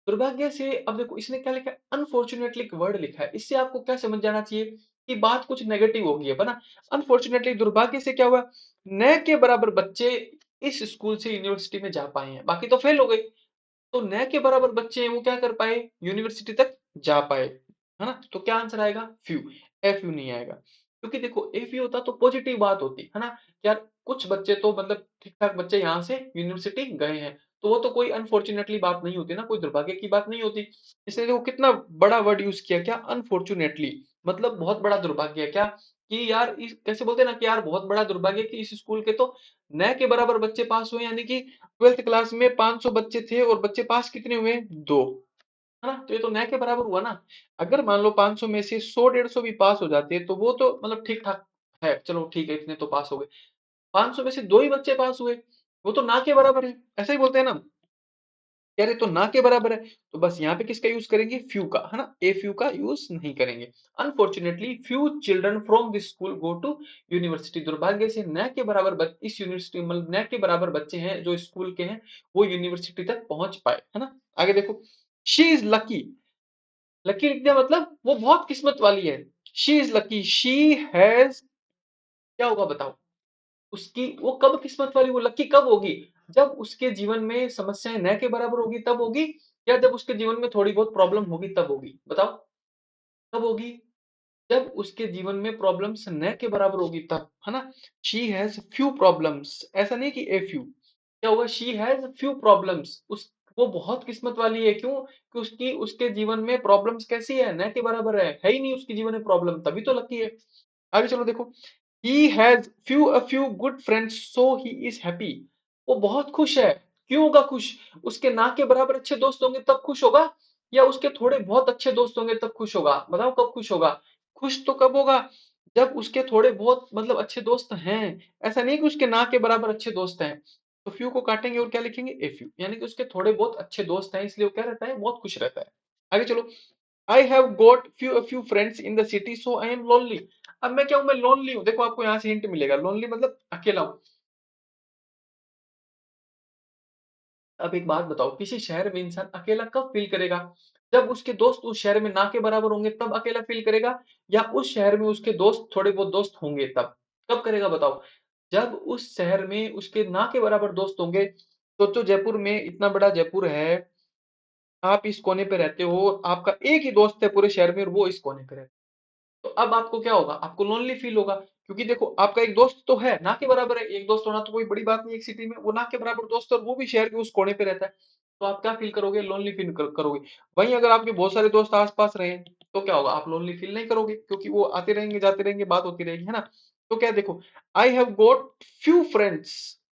दुर्भाग्य से, अब देखो इसने क्या लिखा है, अनफॉर्चुनेटली वर्ड लिखा है, इससे आपको क्या समझ जाना चाहिए कि बात कुछ नेगेटिव होगी है ना। अनफॉर्चुनेटली, दुर्भाग्य से क्या हुआ, न के बराबर बच्चे इस स्कूल से यूनिवर्सिटी में जा पाए हैं, बाकी तो फेल हो गए। तो न के बराबर बच्चे हैं वो क्या कर पाए, यूनिवर्सिटी तक जा पाए, है ना। तो क्या आंसर आएगा, फ्यू, एफ यू नहीं आएगा, क्योंकि देखो एफ यू होता तो पॉजिटिव बात होती है ना, यार कुछ बच्चे तो मतलब ठीक ठाक बच्चे यहाँ से यूनिवर्सिटी गए हैं, तो वो तो कोई अनफॉर्चुनेटली बात नहीं होती ना, कोई दुर्भाग्य की बात नहीं होती। इसने देखो कितना बड़ा वर्ड यूज किया, क्या, अनफॉर्चुनेटली, मतलब बहुत बड़ा दुर्भाग्य है क्या, कि यार इस कैसे बोलते हैं ना कि यार बहुत बड़ा दुर्भाग्य कि इस स्कूल के तो न के बराबर बच्चे पास हुए, यानी कि ट्वेल्थ क्लास में 500 बच्चे थे और बच्चे पास कितने हुए, दो, है ना। तो ये तो न के बराबर हुआ ना। अगर मान लो 500 में से 100 150 भी पास हो जाते तो वो तो मतलब ठीक ठाक है, चलो ठीक है इतने तो पास हो गए। 500 में से दो ही बच्चे पास हुए, वो तो ना के बराबर है, ऐसा ही बोलते हैं ना, यार ये तो ना के बराबर है। तो बस यहाँ पे किसका यूज करेंगे, फ्यू का, है ना, ए फ्यू का यूज नहीं करेंगे। Unfortunately few children from this school go to university, दुर्भाग्य से न के बराबर इस यूनिवर्सिटी मतलब न के बराबर बच्चे हैं जो स्कूल के हैं, वो यूनिवर्सिटी तक पहुंच पाए, है ना। आगे देखो, शी इज लकी, लकी लिख दिया मतलब वो बहुत किस्मत वाली है। She is lucky, she has, क्या होगा बताओ, उसकी वो कब किस्मत वाली, वो लकी कब होगी, जब उसके जीवन में समस्याएं न के बराबर होगी तब होगी, या जब उसके जीवन में थोड़ी बहुत प्रॉब्लम होगी तब होगी, बताओ कब होगी, जब उसके जीवन में प्रॉब्लम्स न के बराबर होगी तब, है ना। शी हैज फ्यू प्रॉब्लम्स, ऐसा नहीं कि ए फ्यू, क्या होगा, शी हैज फ्यू प्रॉब्लम्स, उस वो बहुत किस्मत वाली है, क्यों कि उसकी उसके जीवन में प्रॉब्लम्स कैसी है, न के बराबर है ही नहीं उसके जीवन में प्रॉब्लम, तभी तो लकी है। आगे चलो देखो, he has few good friends so he is happy, वो बहुत खुश है, क्यों होगा खुश, उसके ना के बराबर अच्छे दोस्त होंगे तब खुश होगा, या उसके थोड़े बहुत अच्छे दोस्त होंगे तब खुश होगा, बताओ कब खुश होगा, खुश तो कब होगा, जब उसके थोड़े बहुत मतलब अच्छे दोस्त हैं, ऐसा नहीं कि उसके ना के बराबर अच्छे दोस्त हैं। तो फ्यू को काटेंगे और क्या लिखेंगे, ए फ्यू, यानी कि उसके थोड़े बहुत अच्छे दोस्त हैं इसलिए वो क्या रहता है, बहुत खुश रहता है। आगे चलो, I have got few friends in the city so I am lonely, अब मैं क्या हूं, मैं लोनली हूं, देखो आपको यहां से हिंट मिलेगा, लोनली मतलब अकेला हूं। अब एक बात बताओ, किसी शहर में इंसान अकेला कब फील करेगा, जब उसके दोस्त उस शहर में ना के बराबर होंगे तब अकेला फील करेगा, या उस शहर में उसके दोस्त थोड़े बहुत दोस्त होंगे तब, कब करेगा बताओ, जब उस शहर में उसके ना के बराबर दोस्त होंगे। सोचो जयपुर में, इतना बड़ा जयपुर है, आप इस कोने पे रहते हो, आपका एक ही दोस्त है पूरे शहर में और वो इस कोने पे रहता है, तो अब आपको क्या होगा, आपको लोनली फील होगा, क्योंकि देखो आपका एक दोस्त तो है, ना के बराबर है, एक दोस्त होना तो कोई बड़ी बात नहीं, एक सिटी में वो ना के बराबर दोस्त है और वो भी शहर के उस कोने पे रहता है, तो आप क्या फील करोगे, लोनली फील करोगे। वहीं अगर आपके बहुत सारे दोस्त आसपास रहे तो क्या होगा, आप लोनली फील नहीं करोगे, क्योंकि वो आते रहेंगे जाते रहेंगे, बात होती रहेगी, है ना। तो क्या देखो, I have got few friends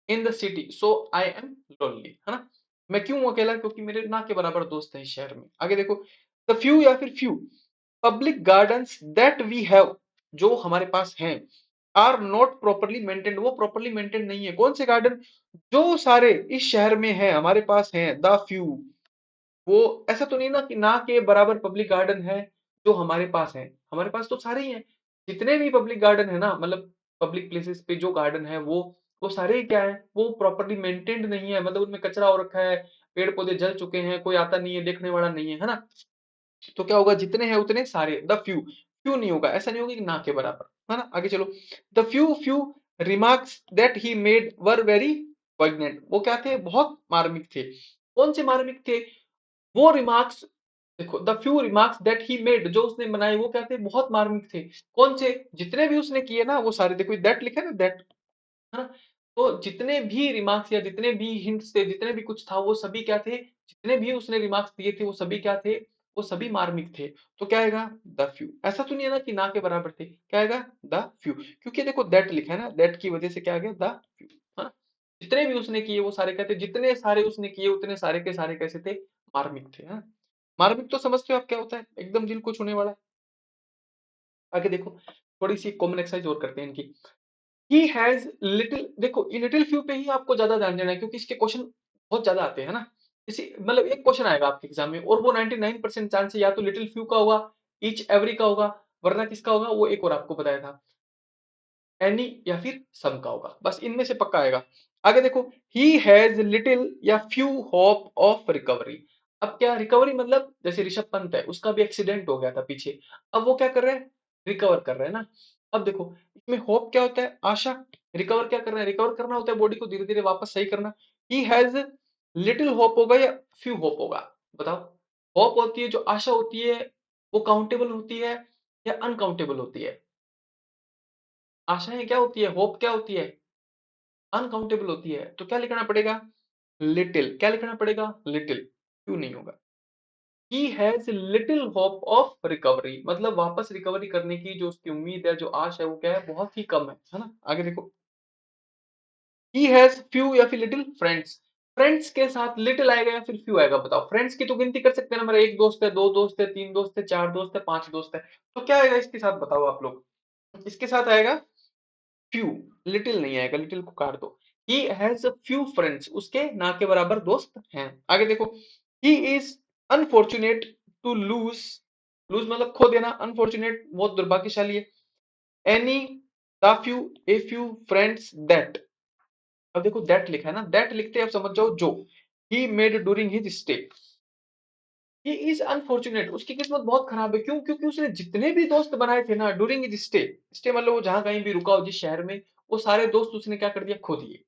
in the city so I am lonely, है ना। मैं क्यों हूं अकेला, क्योंकि मेरे ना के बराबर दोस्त हैं इस शहर में। आगे देखो, द फ्यू या फिर few public gardens that we have, जो हमारे पास हैं, आर नॉट प्रॉपरली मेंटेन्ड, वो प्रॉपरली मेंटेन नहीं है, कौन से गार्डन, जो सारे इस शहर में है हमारे पास हैं, द फ्यू, वो ऐसा तो नहीं ना कि ना के बराबर पब्लिक गार्डन है जो हमारे पास है, हमारे पास तो सारे ही हैं, जितने भी पब्लिक गार्डन है ना, मतलब पब्लिक प्लेसेस पे जो गार्डन है वो सारे ही क्या है, वो प्रॉपरली मेंटेन्ड नहीं है, मतलब उनमें कचरा हो रखा है, पेड़ पौधे जल चुके हैं, कोई आता नहीं है, देखने वाला नहीं है, है ना। तो क्या होगा, जितने हैं उतने सारे, द फ्यू, फ्यू नहीं होगा, ऐसा नहीं होगा कि ना के बराबर, है ना। आगे चलो, the few remarks that he made were very poignant, वो क्या थे, बहुत मार्मिक थे, कौन से मार्मिक थे, वो रिमार्क्स, देखो the few remarks that he made, जो उसने बनाए वो क्या थे, बहुत मार्मिक थे, कौन से, जितने भी उसने किए ना वो सारे, देखो दैट लिखा है ना, दैट, है ना। तो जितने भी रिमार्क्स या जितने भी हिंट्स थे, जितने भी कुछ था, वो सभी क्या थे, जितने भी उसने रिमार्क्स दिए थे वो सभी क्या थे, वो सभी मार्मिक थे। तो क्या आएगा? The few. ऐसा तो नहीं है ना कि ना के बराबर थे, क्या आएगा? The few. क्योंकि देखो दैट लिखा है ना, दैट की वजह से क्या आ गया? द फ्यू, है ना। जितने भी उसने किए वो सारे कहते, जितने सारे उसने किए उतने सारे के सारे कैसे थे? मार्मिक थे, है ना। मार्मिक तो समझते हो आप क्या होता है? एकदम दिल को छूने वाला। आगे देखो, थोड़ी सी कॉमन एक्सरसाइज और करते हैं इनकी। ही हैज लिटिल, देखो ये लिटिल फ्यू पे ही आपको ज्यादा ध्यान देना है क्योंकि इसके क्वेश्चन बहुत ज्यादा आते हैं ना। इसी मतलब एक क्वेश्चन आएगा आपके एग्जाम में और वो 99% चांस है या तो लिटिल फ्यू का होगा, ईच एवरी का होगा, वरना किसका होगा वो एक और आपको बताया था, एनी या फिर सम का होगा। बस इनमें से पक्का आएगा। आगे देखो, ही हैज लिटिल या फ्यू होप ऑफ रिकवरी। अब क्या रिकवरी मतलब, जैसे ऋषभ पंत है उसका भी एक्सीडेंट हो गया था पीछे, अब वो क्या कर रहे हैं? रिकवर कर रहे हैं ना। अब देखो इसमें होप क्या होता है? आशा। रिकवर क्या करना है? रिकवर करना होता है, बॉडी को धीरे धीरे वापस सही करना। ही हैज लिटिल होप होगा या फ्यू होप होगा? बताओ। होप होती है जो आशा होती है, वो काउंटेबल होती है या अनकाउंटेबल होती है? आशाएं क्या होती है, होप क्या होती है? अनकाउंटेबल होती है। तो क्या लिखना पड़ेगा? लिटिल। क्या लिखना पड़ेगा? लिटिल। क्यों नहीं होगा? He has little hope of recovery, मतलब वापस रिकवरी करने की जो उसकी उम्मीद है, जो आश है, वो क्या है? बहुत ही कम है ना। आगे देखो, ही हैज फ्यू या फिर लिटिल फ्रेंड्स। फ्रेंड्स के साथ लिटिल आएगा या फिर फ्यू आएगा? बताओ। फ्रेंड्स की तो गिनती कर सकते हैं ना, मेरा एक दोस्त है, दो दोस्त है, तीन दोस्त है, चार दोस्त है, पांच दोस्त है। तो क्या आएगा इसके साथ? बताओ आप लोग। इसके साथ आएगा फ्यू। लिटिल नहीं आएगा, लिटिल को काट दो। ही हैज फ्यू फ्रेंड्स, उसके ना के बराबर दोस्त हैं। आगे देखो, he is unfortunate to lose. Lose मतलब खो देना, अनफॉर्चुनेट बहुत दुर्भाग्यशाली है। Any, the few, a few friends that. अब देखो दैट लिखा है ना, दैट लिखते हैं आप समझ जाओ जो। He made during his stay. He is unfortunate, उसकी किस्मत बहुत खराब है। क्यों? क्योंकि उसने जितने भी दोस्त बनाए थे ना ड्यूरिंग हिज स्टे, स्टे मतलब वो जहां कहीं भी रुका हो जिस शहर में, वो सारे दोस्त उसने क्या कर दिया? खो दिए।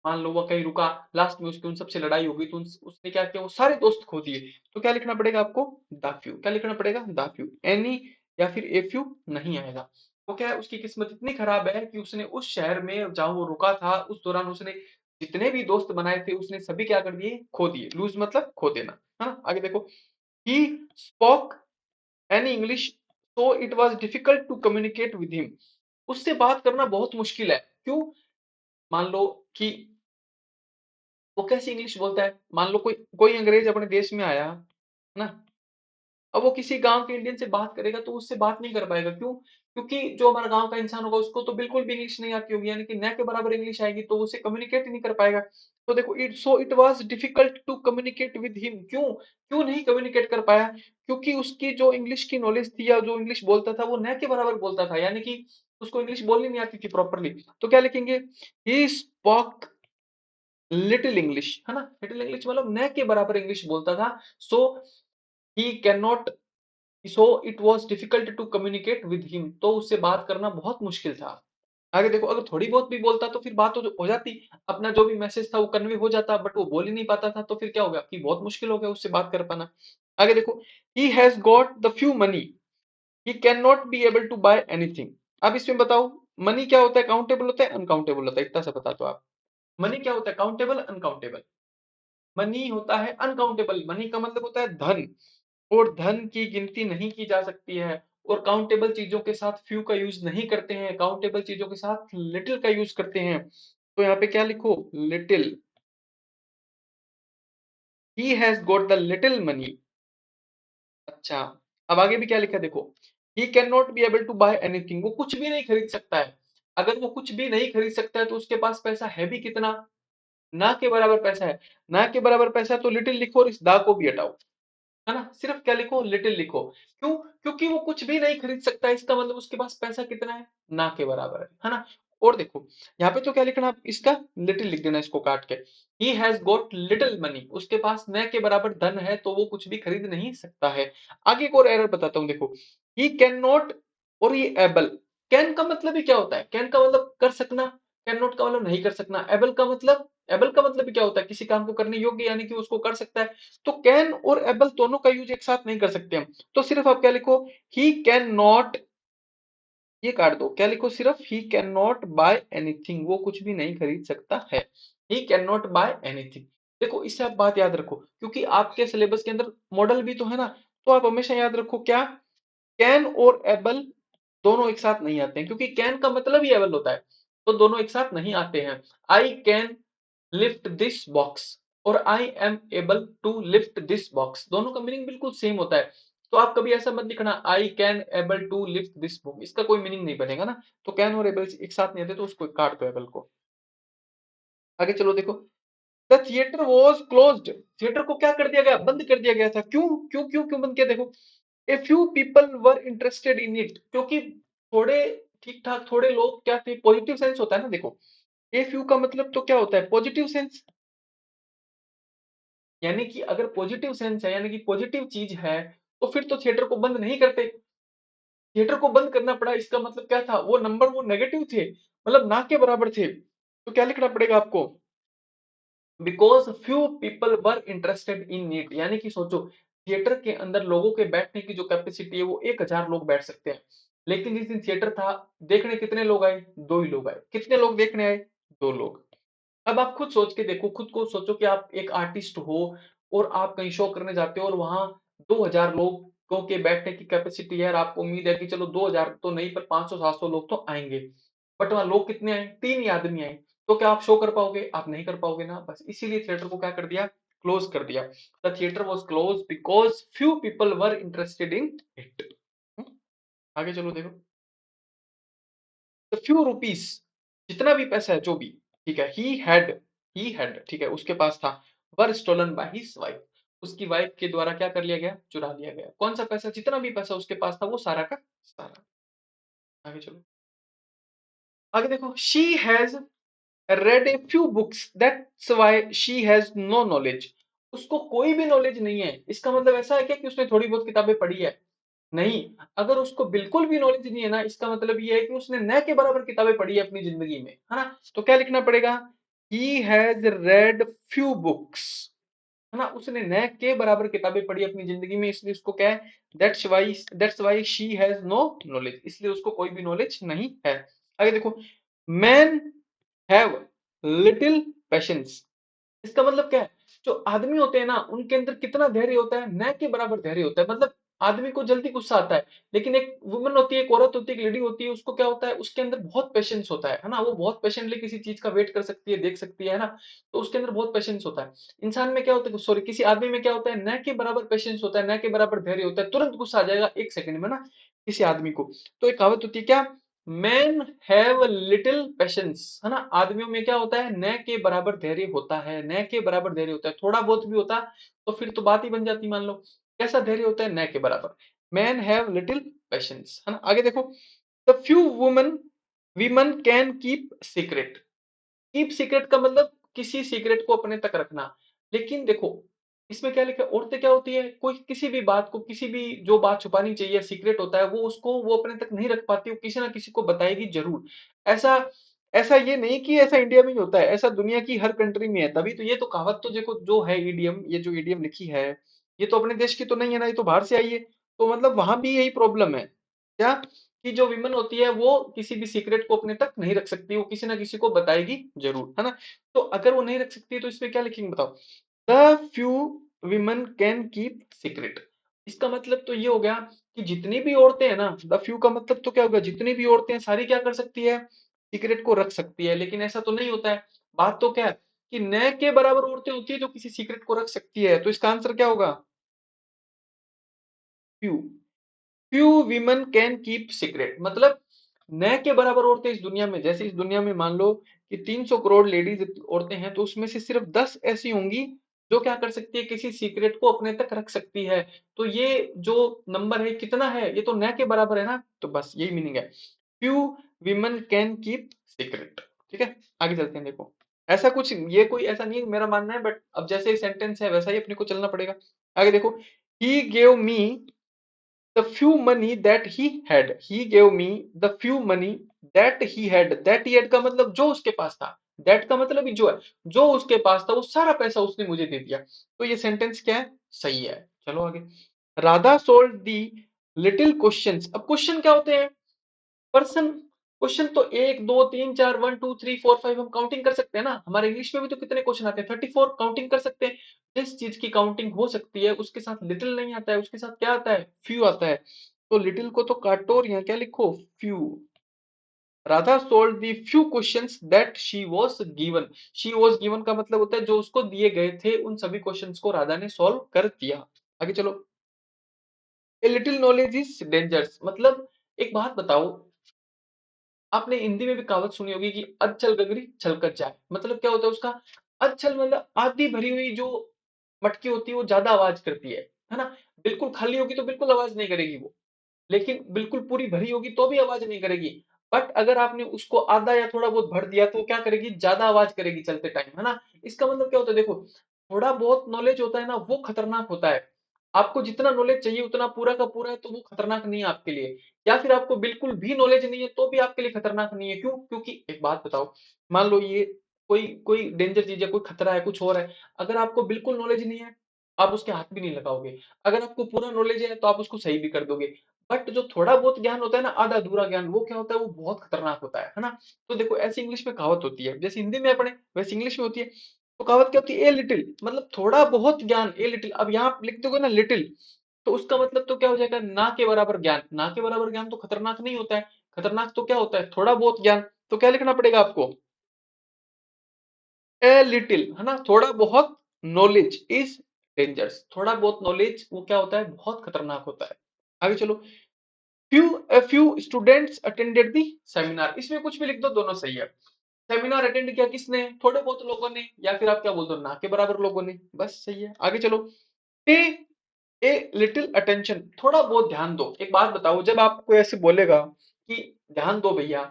मान लो वो कहीं रुका, लास्ट में उसकी उन सबसे लड़ाई हो गई तो उसने क्या किया? वो सारे दोस्त खो दिए। तो क्या लिखना पड़ेगा आपको? The few. क्या लिखना पड़ेगा? The few. एनी या फिर ए फ्यू नहीं आएगा। वो क्या है? उसकी किस्मत इतनी खराब है कि उसने उस शहर में जहां वो रुका था उस दौरान उसने जितने भी दोस्त बनाए थे उसने सभी क्या कर दिए? खो दिए। लूज मतलब खो देना, है ना। आगे देखो, he spoke any English so it was difficult to communicate with him। उससे बात करना बहुत मुश्किल है। क्यों? मान लो कि वो कैसी इंग्लिश बोलता है। मान लो कोई कोई अंग्रेज अपने देश में आया, है ना। अब वो किसी गांव के इंडियन से बात करेगा तो उससे बात नहीं कर पाएगा। क्यों? क्योंकि जो हमारा गांव का इंसान होगा उसको तो बिल्कुल भी इंग्लिश नहीं आती होगी, यानी कि न के बराबर इंग्लिश आएगी, तो उससे कम्युनिकेट ही नहीं कर पाएगा। तो देखो, it was difficult to communicate with him. क्यों? क्यों नहीं कम्युनिकेट कर पाया? क्योंकि उसकी जो इंग्लिश की नॉलेज थी या जो इंग्लिश बोलता था वो न के बराबर बोलता था, यानी कि उसको इंग्लिश बोलनी नहीं आती थी प्रॉपरली। तो क्या लिखेंगे? ही स्पोक लिटिल इंग्लिश, है ना। लिटिल इंग्लिश मतलब न के बराबर इंग्लिश बोलता था। So he can not, so it was difficult to communicate with him, तो उससे बात करना बहुत मुश्किल था। आगे देखो, अगर थोड़ी बहुत भी बोलता तो फिर बात हो जाती, अपना जो भी मैसेज था वो कन्वे हो जाता, बट वो बोल ही नहीं पाता था तो फिर क्या हो गया कि बहुत मुश्किल हो गया उससे बात कर पाना। आगे देखो, he has got the few money, he can not be able to buy anything. अब इसमें बताओ, मनी क्या होता है? काउंटेबल होता है, अनकाउंटेबल होता है? इतना सा बता दो आप। मनी क्या होता है? Countable, uncountable? मनी होता है अनकाउंटेबल। मनी का मतलब होता है धन, और धन की गिनती नहीं की जा सकती है। और काउंटेबल चीजों के साथ फ्यू का यूज नहीं करते हैं, काउंटेबल चीजों के साथ लिटिल का यूज करते हैं। तो यहाँ पे क्या लिखो? Little. He has got the little money. अच्छा, अब आगे भी क्या लिखा है देखो, he can not be able to buy anything, वो कुछ भी नहीं खरीद सकता है। अगर वो कुछ भी नहीं खरीद सकता है तो उसके पास पैसा है भी कितना? ना के बराबर पैसा है। ना के बराबर पैसा है तो लिटिल लिखो और इस दा को भी हटाओ, है ना। सिर्फ क्या लिखो? लिटिल लिखो। क्यों? क्योंकि वो कुछ भी नहीं खरीद सकता, इसका मतलब उसके पास पैसा कितना है? ना के बराबर है ना। और देखो यहाँ पे तो क्या लिखना, इसका लिटिल लिख देना इसको काट के। ही हैज गॉट लिटिल मनी, उसके पास न के बराबर धन है तो वो कुछ भी खरीद नहीं सकता है। आगे एक और एरर बताता हूँ देखो, ही कैन नॉट और ये एबल। कैन का मतलब ही क्या होता है? कैन का मतलब कर सकना, कैन नॉट का मतलब नहीं कर सकना, एबल का मतलब, एबल का मतलब भी क्या होता है? किसी काम को करने योग्य, यानी कि उसको कर सकता है। तो कैन और एबल दोनों का यूज एक साथ नहीं कर सकते हम। तो सिर्फ आप क्या लिखो? ही कैन नॉट, ये काट दो। क्या लिखो? सिर्फ he can not buy anything, वो कुछ भी नहीं खरीद सकता है। He can not buy anything. देखो इससे आप बात याद रखो, क्योंकि आपके सिलेबस के अंदर मॉडल भी तो है ना, तो आप हमेशा याद रखो क्या, कैन और एबल दोनों एक साथ नहीं आते हैं, क्योंकि कैन का मतलब ही एबल होता है, तो दोनों एक साथ नहीं आते हैं। I can lift this box और I am able to lift this box, दोनों का मीनिंग बिल्कुल सेम होता है। तो आप कभी ऐसा मत लिखना I can able to lift this book, इसका कोई मीनिंग नहीं बनेगा ना। तो कैन और एबल एक साथ नहीं आते, तो उसको काट दो एबल को। आगे चलो देखो, the theatre was closed, theatre को क्या कर दिया गया, बंद कर दिया गया था। क्यों क्यों क्यों क्यों बंद किया, देखो a few people were interested in it, क्योंकि थोड़े, ठीक ठाक थोड़े लोग क्या थे, पॉजिटिव सेंस होता है ना, देखो ए फ्यू का मतलब तो क्या होता है, पॉजिटिव सेंस, यानी कि अगर पॉजिटिव सेंस है यानी कि पॉजिटिव चीज है, तो फिर तो थिएटर को बंद नहीं करते। थिएटर को बंद करना पड़ा, इसका मतलब क्या था, वो नंबर वो नेगेटिव थे, मतलब ना के बराबर थे, तो क्या लिखना पड़ेगा आपको, because few people were interested in it, यानी कि सोचो थिएटर के अंदर लोगों के बैठने की जो कैपेसिटी है वो 1000 लोग बैठ सकते हैं, लेकिन जिस दिन थिएटर था, देखने कितने लोग आए, दो ही लोग आए। कितने लोग देखने आए, दो लोग। अब आप खुद सोच के देखो, खुद को सोचो कि आप एक आर्टिस्ट हो और आप कहीं शो करने जाते हो और वहां 2000 लोगों के बैठने की कैपेसिटी है, और आपको उम्मीद है कि चलो 2000 तो नहीं पर 500-700 लोग तो आएंगे, बट वहां लोग कितने आए, 3 ही आदमी आए, तो क्या आप शो कर पाओगे, आप नहीं कर पाओगे ना। बस इसीलिए थिएटर को क्या कर दिया, क्लोज कर दिया। The theatre was close because few people were interested in it. आगे चलो देखो, द फ्यू रुपीस, जितना भी पैसा है जो भी, ठीक है, ही हैड ठीक है, उसके पास था, वर स्टोलन बाय हिज वाइफ, उसकी वाइफ के द्वारा क्या कर लिया गया, चुरा लिया गया। कौन सा पैसा, जितना भी पैसा उसके पास था वो सारा का सारा। आगे चलो, आगे देखो, she has read a few books that's why she has no knowledge, उसको कोई भी नॉलेज नहीं है, इसका मतलब ऐसा है क्या कि उसने थोड़ी बहुत किताबें पढ़ी है, नहीं। अगर उसको बिल्कुल भी नॉलेज नहीं है ना, इसका मतलब ये है कि उसने न के बराबर किताबें पढ़ी है अपनी जिंदगी में, है ना। तो क्या लिखना पड़ेगा, he has red few books, है ना, उसने न के बराबर किताबें पढ़ी अपनी जिंदगी में, इसलिए उसको क्या है, that's why she has no knowledge, इसलिए उसको कोई भी नॉलेज नहीं है। आगे देखो, मैन हैव लिटिल पेशेंस, इसका मतलब क्या है, जो आदमी होते हैं ना उनके अंदर कितना धैर्य होता है, न के बराबर धैर्य होता है। मतलब आदमी को जल्दी गुस्सा आता है, लेकिन एक वुमन होती है, एक औरत होती है, एक लेडी होती है, उसको क्या होता है, उसके अंदर बहुत पेशेंस होता है ना, वो बहुत पेशेंटली किसी चीज का वेट कर सकती है, देख सकती है ना, तो उसके अंदर बहुत पेशेंस होता है। इंसान में क्या होता है, सॉरी, किसी आदमी में क्या होता है, न के बराबर पेशेंस होता है, न के बराबर धैर्य होता है, तुरंत गुस्सा आ जाएगा 1 सेकंड में ना किसी आदमी को। तो एक कहावत होती है क्या, मैन हैव लिटिल पेशेंस, है ना, आदमियों में क्या होता है, न के बराबर धैर्य होता है, न के बराबर धैर्य होता है, थोड़ा बहुत भी होता तो फिर तो बात ही बन जाती, मान लो। कैसा धैर्य होता है, न के बराबर, मैन हैव लिटिल पेशेंस, है ना। आगे देखो, the few women women can keep secret, keep secret का मतलब किसी सीक्रेट को अपने तक रखना, लेकिन देखो इसमें क्या लिखा है, औरतें क्या होती है, कोई किसी भी बात को, किसी भी जो बात छुपानी चाहिए, सीक्रेट होता है, वो उसको वो अपने तक नहीं रख पाती, वो किसी ना किसी को बताएगी जरूर। ऐसा ऐसा ये नहीं कि ऐसा इंडिया में ही होता है, ऐसा दुनिया की हर कंट्री में है। तभी तो ये तो कहावत तो देखो जो है ईडीएम, ये जो ईडीएम लिखी है, ये तो अपने देश की तो नहीं है ना, ये तो बाहर से आई है। तो मतलब वहां भी यही प्रॉब्लम है क्या, कि जो विमेन होती है वो किसी भी सीक्रेट को अपने तक नहीं रख सकती, वो किसी ना किसी को बताएगी जरूर, है ना। तो अगर वो नहीं रख सकती तो इसमें क्या लिखेंगे बताओ, the few women can keep secret, इसका मतलब तो ये हो गया कि जितनी भी औरतें हैं ना, द फ्यू का मतलब तो क्या होगा, जितनी भी औरतें हैं सारी क्या कर सकती है, सीक्रेट को रख सकती है, लेकिन ऐसा तो नहीं होता है। बात तो क्या है कि न के बराबर औरतें होती है जो किसी सीक्रेट को रख सकती है, तो इसका आंसर क्या होगा, few. Few women can keep secret, मतलब न के बराबर औरतें इस दुनिया में, जैसे इस दुनिया में मान लो कि 300 करोड़ लेडीज औरतें हैं, तो उसमें से सिर्फ 10 ऐसी होंगी जो क्या कर सकती है, किसी सीक्रेट को अपने तक रख सकती है। तो ये जो नंबर है कितना है, ये तो न के बराबर है ना, तो बस यही मीनिंग है, few women can keep secret. ठीक है, आगे चलते हैं, देखो ऐसा कुछ, ये कोई ऐसा नहीं है मेरा मानना है, बट अब जैसे सेंटेंस है वैसा ही अपने को चलना पड़ेगा। आगे देखो, he gave me the few money that he gave me the few money that he had का मतलब जो उसके पास था, that का मतलब ही जो है, जो उसके पास था वो सारा पैसा उसने मुझे दे दिया। तो ये सेंटेंस क्या है, सही है। चलो आगे, राधा सोल्ड दी लिटिल क्वेश्चंस, अब क्वेश्चन क्या होते हैं, पर्सन, क्वेश्चन तो 1 2 3 4 1 2 3 4 5 हम काउंटिंग कर सकते हैं ना। हमारे इंग्लिश में भी तो कितने क्वेश्चन आते हैं, 34 काउंटिंग कर सकते हैं। जिस चीज की काउंटिंग हो सकती है उसके साथ लिटिल नहीं आता है, उसके साथ क्या आता है, फ्यू आता है। तो लिटिल को तो काटो और यहाँ क्या लिखो, few. Radha solve the few questions that she was given. She was given का मतलब होता है जो उसको दिए गए थे उन सभी क्वेश्चंस को राधा ने सॉल्व कर दिया। आगे चलो। A little knowledge is dangerous, मतलब एक बात बताओ, आपने हिंदी में भी कहावत सुनी होगी कि अधचल गगरी छलकत जाए। मतलब क्या होता है उसका, अधचल मतलब आधी भरी हुई जो मटकी होती है वो ज्यादा आवाज करती है ना। बिल्कुल खाली होगी तो बिल्कुल आवाज नहीं करेगी वो, लेकिन बिल्कुल पूरी भरी होगी तो भी आवाज नहीं करेगी। बट अगर आपने उसको आधा या थोड़ा बहुत भर दिया तो क्या करेगी, ज्यादा आवाज करेगी चलते टाइम, है ना। इसका मतलब क्या होता है, देखो थोड़ा बहुत नॉलेज होता है ना वो खतरनाक होता है। आपको जितना नॉलेज चाहिए उतना पूरा का पूरा है तो वो खतरनाक नहीं है आपके लिए। या फिर आपको बिल्कुल भी नॉलेज नहीं है तो भी आपके लिए खतरनाक नहीं है। क्यों? क्योंकि एक बात बताओ, मान लो ये कोई कोई डेंजर चीज है, कोई खतरा है, कुछ और है, अगर आपको बिल्कुल नॉलेज नहीं है आप उसके हाथ भी नहीं लगाओगे। अगर आपको पूरा नॉलेज है तो आप उसको सही भी कर दोगे। बट जो थोड़ा बहुत ज्ञान होता है ना, आधा अधूरा ज्ञान, वो क्या होता है, वो बहुत खतरनाक होता है ना। तो देखो ऐसी इंग्लिश में कहावत होती है, जैसे हिंदी में अपने वैसे इंग्लिश में होती है। तो कहावत क्या होती है, ए लिटिल मतलब थोड़ा बहुत ज्ञान, ए लिटिल। अब यहाँ आप लिख दोगे ना लिटिल, तो उसका मतलब तो क्या हो जाएगा, ना के बराबर ज्ञान। ना के बराबर ज्ञान तो खतरनाक नहीं होता है। खतरनाक तो क्या होता है, थोड़ा बहुत ज्ञान। तो क्या लिखना पड़ेगा आपको, ए लिटिल, है ना, थोड़ा बहुत नॉलेज इज डेंजरस। थोड़ा बहुत नॉलेज वो क्या होता है, बहुत खतरनाक होता है। आगे चलो। फ्यू स्टूडेंट्स अटेंडेड दी सेमिनार, इसमें कुछ भी लिख दो दोनों सही है। सेमिनार अटेंड किया किसने, थोड़े बहुत लोगों ने, या फिर आप क्या बोल दो, ना के बराबर लोगों ने, बस सही है। आगे चलो। पे ए लिटिल अटेंशन, थोड़ा बहुत ध्यान दो। एक बात बताओ, जब आपको ऐसे बोलेगा कि ध्यान दो भैया,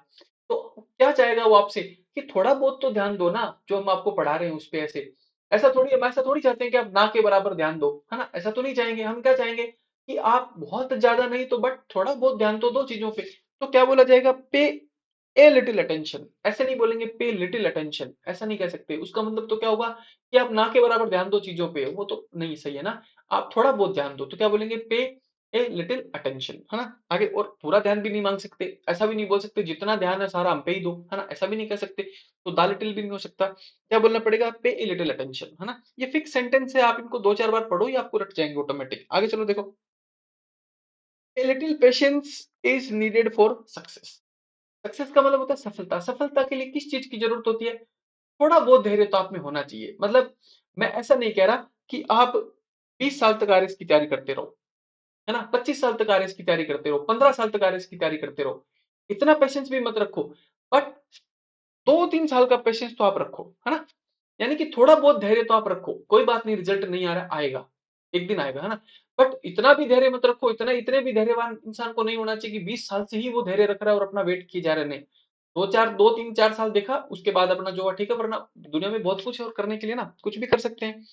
तो क्या चाहेगा वो आपसे कि थोड़ा बहुत तो ध्यान दो ना, जो हम आपको पढ़ा रहे हैं उस पे। ऐसे ऐसा थोड़ी, हम ऐसा थोड़ी चाहते हैं कि आप ना के बराबर ध्यान दो, है ना, ऐसा तो नहीं चाहेंगे। हम क्या चाहेंगे कि आप बहुत ज्यादा नहीं तो बट थोड़ा बहुत ध्यान तो दो चीजों पे। तो क्या बोला जाएगा, पे ए लिटिल अटेंशन। ऐसे नहीं बोलेंगे पे लिटिल अटेंशन, ऐसा नहीं कह सकते। उसका मतलब तो क्या होगा कि आप ना के बराबर ध्यान दो चीजों पे, वो तो नहीं सही है ना। आप थोड़ा बहुत ध्यान दो, तो क्या बोलेंगे, पे ए लिटिल अटेंशन, है ना। आगे, और पूरा ध्यान भी नहीं मांग सकते, ऐसा भी नहीं बोल सकते जितना ध्यान है सारा हम पे ही दो, है ना, ऐसा भी नहीं कह सकते। तो दा लिटिल भी नहीं हो सकता। क्या बोलना पड़ेगा, पे ए लिटिल अटेंशन, है ना। ये फिक्स सेंटेंस है, आप इनको 2 4 बार पढ़ो, ये आपको रट जाएंगे ऑटोमेटिक। आगे चलो देखो। A little patience is needed for success. Success का मतलब होता है सफलता। सफलता के लिए किस चीज की जरूरत होती है, थोड़ा बहुत धैर्य तो आप में होना चाहिए। मतलब मैं ऐसा नहीं कह रहा कि आप 20 साल तक आरएस की तैयारी करते रहो, है ना, 25 साल तक आरएस की तैयारी करते रहो, 15 साल तक आरएस की तैयारी करते रहो। इतना पेशेंस भी मत रखो। बट 2 3 साल का पेशेंस तो आप रखो, है ना। यानी कि थोड़ा बहुत धैर्य तो आप रखो, कोई बात नहीं, रिजल्ट नहीं आ रहा, आएगा, एक दिन आएगा, है ना। बट इतना भी धैर्य मत रखो, इतने भी धैर्यवान इंसान को नहीं होना चाहिए कि 20 साल से ही वो धैर्य रख रहा है और अपना वेट किए जा रहे हैं। 2 3 4 साल देखा, उसके बाद अपना जो हुआ ठीक है, वरना दुनिया में बहुत कुछ है और करने के लिए ना, कुछ भी कर सकते हैं।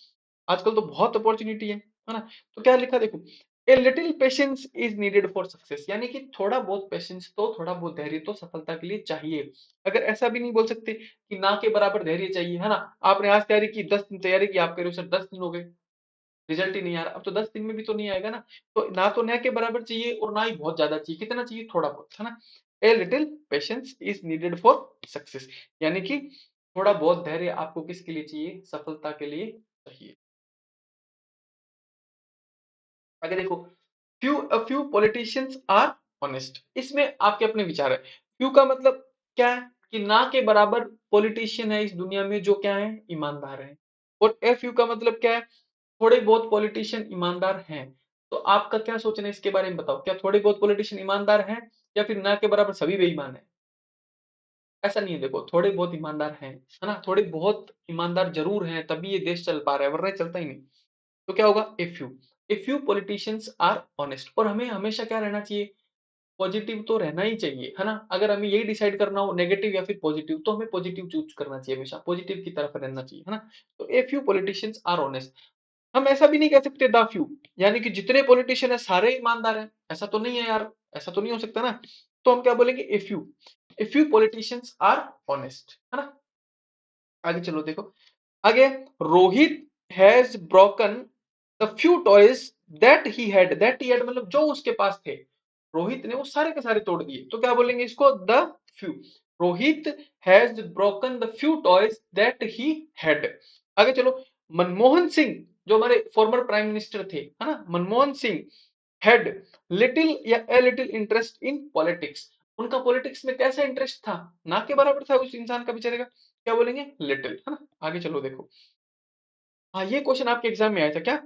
आजकल तो बहुत अपॉर्चुनिटी है ना। तो क्या लिखा देखो, a little patience is needed for success, यानी कि थोड़ा बहुत पेशेंस तो, थोड़ा बहुत धैर्य तो सफलता के लिए चाहिए। अगर ऐसा भी नहीं बोल सकते कि ना के बराबर धैर्य चाहिए, है ना। आपने आज तैयारी की, 10 दिन तैयारी की, आप कह रहे हो सर 10 दिन हो गए, रिजल्ट ही नहीं आ रहा। अब तो 10 दिन में भी तो नहीं आएगा ना। तो ना तो न के बराबर चाहिए और ना ही बहुत ज्यादा चाहिए, कितना चाहिए, थोड़ा बहुत, है ना। A little patience is needed for success, यानी कि थोड़ा बहुत धैर्य आपको किसके लिए चाहिए, सफलता के लिए चाहिए। आगे देखो। फ्यू पॉलिटिशियंस आर ऑनेस्ट, इसमें आपके अपने विचार है। फ्यू का मतलब क्या है कि ना के बराबर पॉलिटिशियन है इस दुनिया में जो क्या है, ईमानदार है। और ए फ्यू का मतलब क्या है, थोड़े बहुत पॉलिटिशियन ईमानदार हैं। तो आपका क्या सोचना है इसके बारे में बताओ, क्या थोड़े बहुत पॉलिटिशियन ईमानदार हैं या फिर ना के बराबर सभी बेईमान है। ऐसा नहीं है, देखो थोड़े बहुत ईमानदार हैं, है ना, थोड़े बहुत ईमानदार जरूर हैं तभी ये देश चल पा रहा है, वरना ये चलता ही नहीं। तो क्या होगा, a few politicians are honest. और हमें हमेशा क्या रहना चाहिए, पॉजिटिव तो रहना ही चाहिए, है ना। अगर हमें यही डिसाइड करना हो नेगेटिव या फिर पॉजिटिव, तो हमें पॉजिटिव चूज करना चाहिए, हमेशा पॉजिटिव की तरफ रहना चाहिए, है ना। तो a few politicians are honest. हम ऐसा भी नहीं कह सकते द फ्यू, यानी कि जितने पॉलिटिशियन है सारे ईमानदार हैं, ऐसा तो नहीं है यार, ऐसा तो नहीं हो सकता ना। तो हम क्या बोलेंगे, a few politicians are honest, है ना। आगे चलो देखो। आगे, Rohit has broken the few toys that he had मतलब जो उसके पास थे, रोहित ने वो सारे के सारे तोड़ दिए। तो क्या बोलेंगे इसको, the few. Rohit has broken the few toys that he had. आगे चलो. मनमोहन सिंह जो हमारे फॉर्मर प्राइम मिनिस्टर थे, है ना, मनमोहन सिंह हैड लिटिल या a little interest in politics. उनका पॉलिटिक्स में कैसा इंटरेस्ट था? ना के बराबर था उस इंसान का बेचारे का. क्या बोलेंगे? लिटिल, है ना. आगे चलो देखो. हाँ, ये क्वेश्चन आपके एग्जाम में आया था क्या?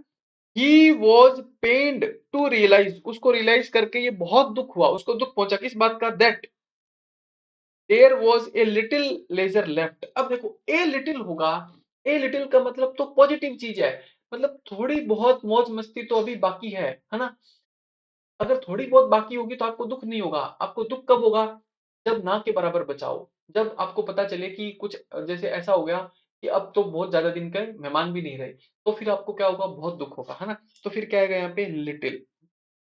He was pained to realise. उसको रियलाइज करके ये बहुत दुख हुआ, उसको दुख पहुंचा किस बात का? That there was a little leisure left. अब देखो, ए लिटिल होगा, ए लिटिल का मतलब तो पॉजिटिव चीज है, मतलब थोड़ी बहुत मौज मस्ती तो अभी बाकी है ना. अगर थोड़ी बहुत बाकी होगी तो आपको दुख नहीं होगा. आपको दुख कब होगा? जब ना के बराबर बचाओ. जब आपको पता चले कि कुछ जैसे ऐसा हो गया कि अब तो बहुत ज्यादा दिन के मेहमान भी नहीं रहे, तो फिर आपको क्या होगा? बहुत दुख होगा, है ना. तो फिर क्या आएगा यहाँ पे? लिटिल.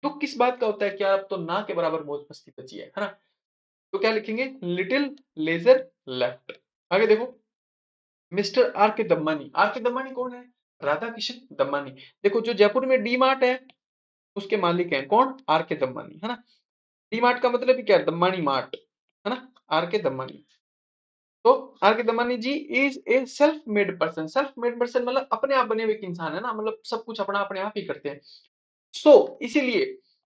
दुख किस बात का होता है? क्या अब तो ना के बराबर मौज मस्ती बची है ना. तो क्या लिखेंगे? Little leisure left. आगे देखो. Mister are K Dammani. Are K Dammani कौन है? राधा किशन दम्मानी. देखो, जो जयपुर में डी मार्ट है उसके मालिक हैं कौन? आर के दम्मानी, है ना. डी मार्ट का मतलब ही क्या है? दम्मानी मार्ट, है ना. Are K Dammani. तो R K Damani ji is a self made person. Self made person मतलब अपने आप बने हुए एक इंसान है ना, मतलब सब कुछ अपना अपने आप ही करते हैं. सो इसीलिए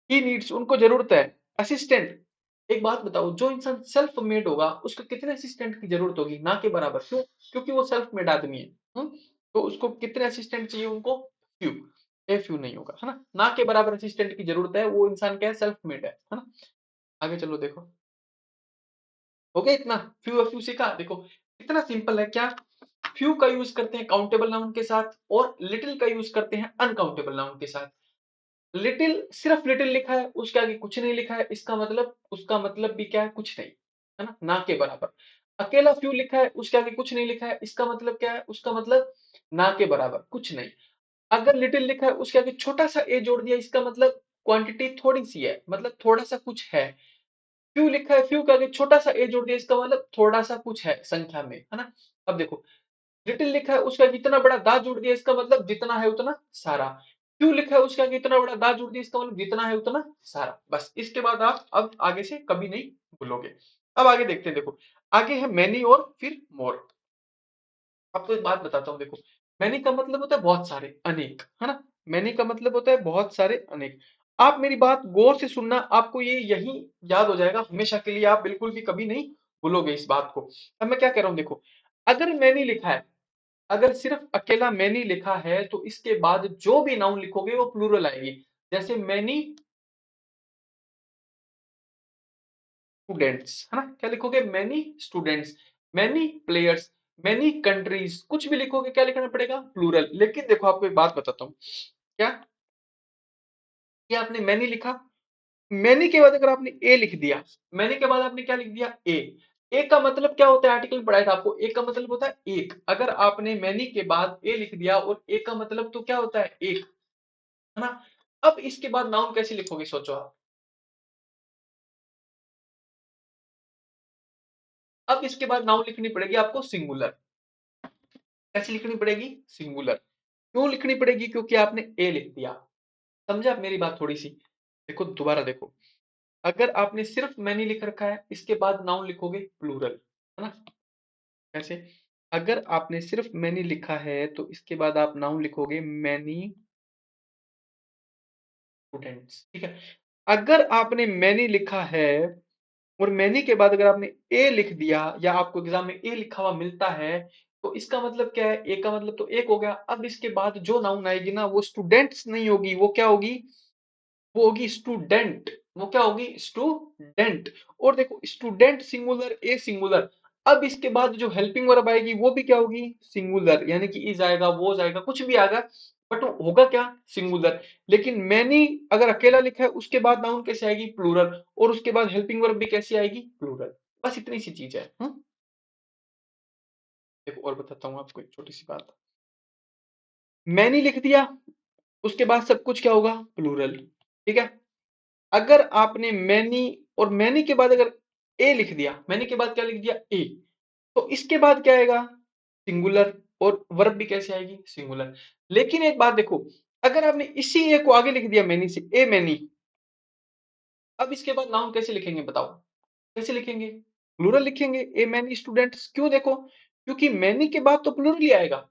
ही नीड्स, उनको जरूरत है असिस्टेंट. एक बात बताओ, जो इंसान सेल्फ मेड होगा उसको कितने असिस्टेंट की जरूरत होगी? ना के बराबर. क्यों? क्योंकि वो सेल्फ मेड आदमी है. तो उसको कितने असिस्टेंट चाहिए? उनको फ्यू. ए फ्यू नहीं होगा, है ना. ना के बराबर असिस्टेंट की जरूरत है. वो इंसान क्या है? सेल्फ मेड है ना. आगे चलो देखो. हो गया इतना? फ्यू और फ्यू सीखा. देखो इतना सिंपल है. क्या? फ्यू का यूज करते हैं काउंटेबल नाउन के साथ और लिटिल का यूज करते हैं अनकाउंटेबल नाउन के साथ. लिटिल, सिर्फ लिटिल लिखा है, उसके आगे कुछ नहीं लिखा है, इसका मतलब, उसका मतलब भी क्या है? कुछ नहीं, है ना के बराबर. अकेला फ्यू लिखा है, उसके आगे कुछ नहीं लिखा है, इसका मतलब क्या है? उसका मतलब ना के बराबर कुछ नहीं. अगर लिटिल लिखा है, उसके आगे छोटा सा ए जोड़ दिया, इसका मतलब क्वांटिटी थोड़ी सी है, मतलब थोड़ा सा कुछ है. फ्यू लिखा है, फ्यू के आगे छोटा सा ए जोड़ दिया, इसका मतलब थोड़ा सा कुछ है संख्या में, है ना. अब देखो, लिटिल लिखा है, उसका जितना बड़ा दा जुड़ दिया, इसका मतलब जितना है उतना सारा. क्यों लिखा है, उसका आगे इतना बड़ा दा जुड़ दिया, इसका मतलब जितना है उतना सारा. बस इसके बाद आप अब आगे से कभी नहीं भूलोगे. अब आगे देखते हैं. देखो आगे है मैनी और फिर मोर. आपको एक बात बताता हूँ. देखो, मैनी का मतलब होता है बहुत सारे, अनेक, है ना. मैनी का मतलब होता है बहुत सारे, अनेक. आप मेरी बात गौर से सुनना, आपको ये यही याद हो जाएगा हमेशा के लिए. आप बिल्कुल भी कभी नहीं भूलोगे इस बात को. अब मैं क्या कह रहा हूँ? देखो, अगर मैनी लिखा है, अगर सिर्फ अकेला मैनी लिखा है, तो इसके बाद जो भी नाउन लिखोगे वो प्लूरल आएगी. जैसे मैनी स्टूडेंट्स, है ना. क्या लिखोगे? Many students, many players, many countries. कुछ भी लिखोगे क्या लिखना पड़ेगा? प्लूरल. लेकिन देखो आपको एक बात बताता हूँ. क्या? ये आपने मैनी लिखा, मैनी के बाद अगर आपने ए लिख दिया, मैनी के बाद आपने क्या लिख दिया? ए. ए का मतलब क्या होता है? आर्टिकल में पढ़ाया था आपको. ए का मतलब होता है एक. अगर आपने मैनी के बाद ए लिख दिया, और ए का मतलब तो क्या होता है? एक, है ना. अब इसके बाद नाउन कैसे लिखोगे? सोचो आप. अब इसके बाद नाउन लिखनी पड़ेगी आपको सिंगुलर. कैसे लिखनी पड़ेगी? सिंगुलर. क्यों लिखनी पड़ेगी? क्योंकि आपने ए लिख दिया. समझे आप मेरी बात थोड़ी सी? देखो दोबारा देखो. अगर आपने सिर्फ मैनी लिख रखा है, इसके बाद नाउन लिखोगे प्लूरल, है ना. कैसे? अगर आपने सिर्फ मैनी लिखा है, तो इसके बाद आप नाउन लिखोगे मैनी स्टूडेंट्स. ठीक है. अगर आपने मैनी लिखा है और मैनी के बाद अगर आपने ए लिख दिया, या आपको एग्जाम में ए लिखा हुआ मिलता है, तो इसका मतलब क्या है? ए का मतलब तो एक हो गया. अब इसके बाद जो नाउन आएगी ना, वो स्टूडेंट्स नहीं होगी, वो क्या होगी? वो होगी स्टूडेंट. वो क्या होगी? स्टूडेंट. और देखो, स्टूडेंट सिंगुलर, ए सिंगुलर. अब इसके बाद जो हेल्पिंग वर्ब आएगी वो भी क्या होगी? सिंगुलर. यानी कि इज आएगा, वो जाएगा, कुछ भी आएगा, बट होगा क्या? सिंगुलर. लेकिन मैनी अगर अकेला लिखा है, उसके बाद नाउन कैसे आएगी? प्लूरल. और उसके बाद हेल्पिंग वर्ब भी कैसी आएगी? प्लूरल. बस इतनी सी चीज है. देखो और बताता हूँ आपको एक छोटी सी बात. मैनी लिख दिया, उसके बाद सब कुछ क्या होगा? प्लूरल. ठीक है. अगर आपने मैनी और मैनी के बाद अगर ए लिख दिया, मैनी के बाद क्या लिख दिया? ए. तो इसके बाद क्या आएगा? सिंगुलर. और वर्ब भी कैसे आएगी? सिंगुलर. लेकिन एक बात देखो, अगर आपने इसी ए को आगे लिख दिया मैनी से, ए मैनी, अब इसके बाद नाउन कैसे लिखेंगे? बताओ कैसे लिखेंगे? प्लूरल लिखेंगे, ए मैनी स्टूडेंट्स। क्यों? देखो, क्योंकि मैनी के बाद तो प्लूरल ही आएगा।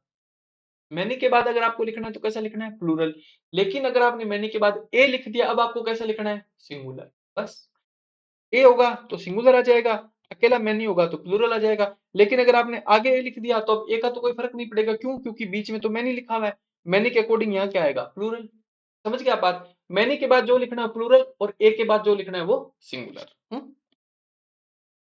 मैनी के बाद अगर आपको लिखना है तो कैसा लिखना है? प्लूरल। लेकिन अगर आपने मैनी के बाद ए लिख दिया, अब आपको कैसा लिखना है? सिंगुलर। बस, ए होगा तो सिंगुलर आ जाएगा, अकेला मैनी होगा तो प्लूरल आ जाएगा। लेकिन अगर आपने आगे ए लिख दिया तो अब ए का तो कोई फर्क नहीं पड़ेगा। क्यों? क्योंकि बीच में तो मैनी लिखा हुआ है। मैनी के अकॉर्डिंग यहाँ क्या आएगा? प्लूरल। समझ गया आप बात? मैनी के बाद जो लिखना है प्लूरल, और ए के बाद जो लिखना है वो सिंगुलर।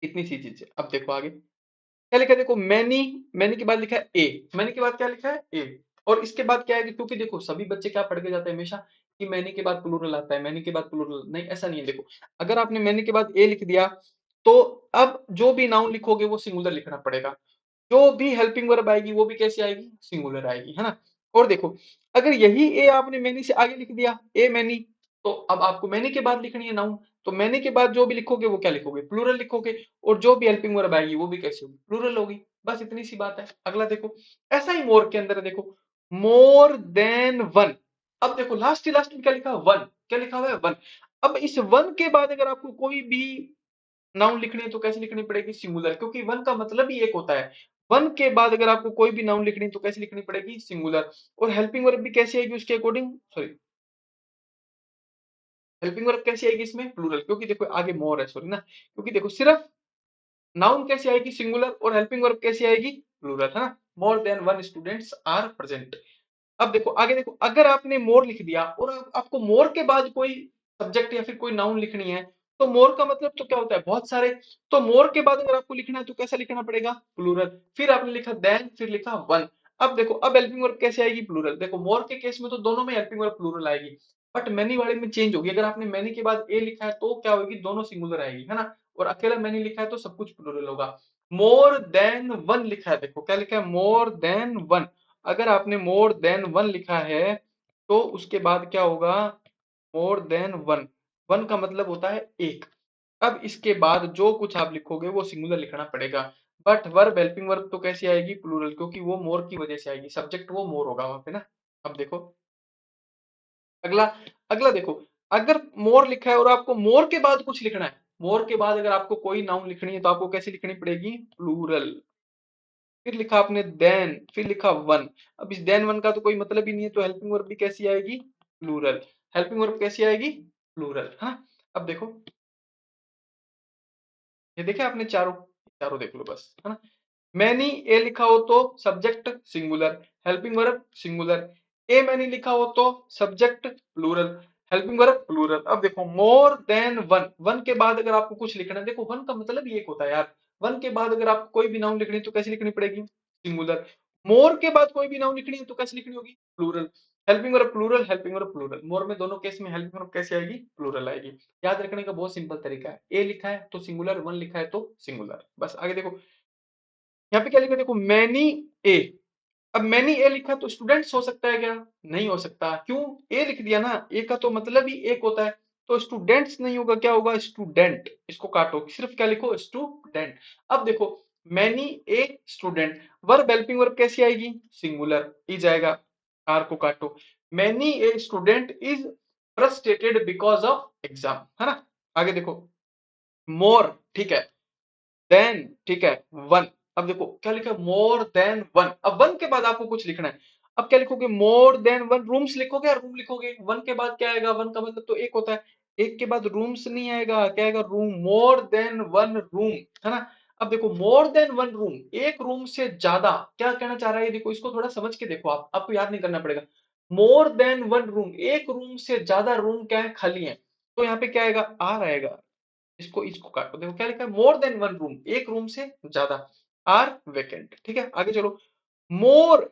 इतनी सी चीज है। अब देखो आगे क्या लिखा है, देखो मैनी, मैनी के बाद लिखा है ए, मैनी के बाद क्या लिखा है? ए। और इसके बाद क्या है, क्योंकि देखो सभी बच्चे क्या पढ़ के जाते हैं हमेशा कि मैनी के बाद प्लूरल आता है, मैनी के बाद प्लूरल। नहीं, ऐसा नहीं है। देखो, अगर आपने मैनी के बाद ए लिख दिया तो अब जो भी नाउन लिखोगे वो सिंगुलर लिखना पड़ेगा। जो भी हेल्पिंग वर्ब आएगी वो भी कैसी आएगी? सिंगुलर आएगी, है ना। और देखो, अगर यही ए आपने मैनी से आगे लिख दिया, ए मैनी, तो अब आपको मैनी के बाद लिखनी है नाउन, तो मैनी के बाद जो भी लिखोगे वो क्या लिखोगे? प्लूरल लिखोगे। और जो भी हेल्पिंग वर्ब आएगी वो भी कैसी होगी? प्लूरल होगी। बस इतनी सी बात है। अगला देखो, ऐसा ही मोर के अंदर है, देखो मोर देन वन। अब देखो लास्ट ही लास्ट में क्या लिखा है? वन। क्या लिखा हुआ है? वन। अब इस वन के बाद अगर आपको कोई भी नाउन लिखनी है तो कैसे लिखनी पड़ेगी? सिंगुलर, क्योंकि वन का मतलब ही एक होता है। वन के बाद अगर आपको कोई भी नाउन लिखनी है तो कैसे लिखनी पड़ेगी? सिंगुलर। और हेल्पिंग वर्ब भी कैसी आएगी उसके अकॉर्डिंग? सॉरी, हेल्पिंग वर्ब कैसी आएगी इसमें? प्लूरल, क्योंकि देखो आगे मोर है, सॉरी ना, क्योंकि देखो सिर्फ नाउन कैसी आएगी? सिंगुलर, और हेल्पिंग वर्ब कैसी आएगी? प्लूरल, है ना। More than one students are present. अब देखो आगे, देखो अगर आपने मोर लिख दिया और आपको मोर के बाद कोई सब्जेक्ट या फिर कोई नाउन लिखनी है, तो मोर का मतलब तो क्या होता है? बहुत सारे। तो मोर के बाद अगर आपको लिखना है तो कैसा लिखना पड़ेगा? प्लूरल। फिर आपने लिखा देन, फिर लिखा वन। अब देखो, अब हेल्पिंग वर्ब कैसे आएगी? प्लूरल। देखो मोर के केस में तो दोनों में हेल्पिंग वर्ब प्लूरल आएगी, बट मैनी वाले में चेंज होगी। अगर आपने मैनी के बाद ए लिखा है तो क्या होगी? दोनों सिंगुलर आएगी, है ना। और अकेला मैनी लिखा है तो सब कुछ प्लूरल होगा। मोर देन वन लिखा है, देखो क्या लिखा है? मोर देन वन। अगर आपने मोर देन वन लिखा है तो उसके बाद क्या होगा? मोर देन वन। वन का मतलब होता है एक। अब इसके बाद जो कुछ आप लिखोगे वो सिंगुलर लिखना पड़ेगा। बट वर्ब, हेल्पिंग वर्ब तो कैसी आएगी? प्लूरल, क्योंकि वो मोर की वजह से आएगी। सब्जेक्ट वो मोर होगा वहां पे ना। अब देखो अगला, अगला देखो, अगर मोर लिखा है और आपको मोर के बाद कुछ लिखना है, मोर के बाद अगर आपको कोई नाउन लिखनी है तो आपको कैसी लिखनी पड़ेगी? प्लूरल। फिर लिखा आपने देन, फिर लिखा वन। अब इस देन वन का तो कोई मतलब ही नहीं है, तो हेल्पिंग वर्ब भी कैसी आएगी? प्लूरल। हेल्पिंग वर्ब कैसी आएगी? प्लूरल, हाँ। अब देखो, ये देखे आपने चारों, चारों देख लो बस, है ना। मैनी ए लिखा हो तो subject singular, helping verb singular. A many लिखा हो तो subject plural, helping verb plural. अब देखो मोर देन वन, वन के बाद अगर आपको कुछ लिखना है, देखो वन का मतलब ही एक होता है यार। वन के बाद अगर आपको कोई भी नाउन लिखनी है तो कैसे लिखनी पड़ेगी? सिंगुलर। मोर के बाद कोई भी नाउन लिखनी है तो कैसे लिखनी होगी? Plural. Helping verb plural, helping verb plural. More में दोनों केस में हेल्पिंग वर्ब कैसे आएगी? प्लूरल आएगी। याद रखने का बहुत सिंपल तरीका है। ए लिखा है तो सिंगुलर, वन लिखा है तो सिंगुलर। बस आगे देखो, यहाँ पे क्या लिखा है? देखो मैनी ए। अब मैनी ए लिखा तो स्टूडेंट्स हो सकता है क्या? नहीं हो सकता। क्यों? ए लिख दिया ना, ए का तो मतलब ही एक होता है। तो स्टूडेंट्स नहीं होगा, क्या होगा? स्टूडेंट। इसको काटो, सिर्फ क्या लिखो? स्टूडेंट। अब देखो, many a student, verb helping verb कैसी आएगी? सिंगुलर ही जाएगा। आर को काटो। Many a student is frustrated because of exam, है ना। आगे देखो, मोर, ठीक है, देन, ठीक है, वन। अब देखो क्या लिखा है? मोर देन वन। अब वन के बाद आपको कुछ लिखना है। अब क्या लिखोगे? मोर देन वन रूम्स लिखोगे या रूम लिखोगे? वन के बाद क्या आएगा? वन का मतलब तो एक होता है। एक के बाद रूम्स नहीं आएगा, क्या आएगा? रूम। मोर देन वन रूम, है ना। अब देखो मोर देन वन रूम, एक रूम से ज्यादा, क्या कहना चाह रहा है? देखो इसको थोड़ा समझ के देखो, आप आपको याद नहीं करना पड़ेगा। मोर देन वन रूम, एक रूम से ज्यादा रूम क्या है? खाली है। तो यहाँ पे क्या आएगा? आर आएगा। इसको इसको काटो, देखो क्या लिखा है? मोर देन वन रूम, एक रूम से ज्यादा। आर वेकेंट, ठीक है। आगे चलो, मोर,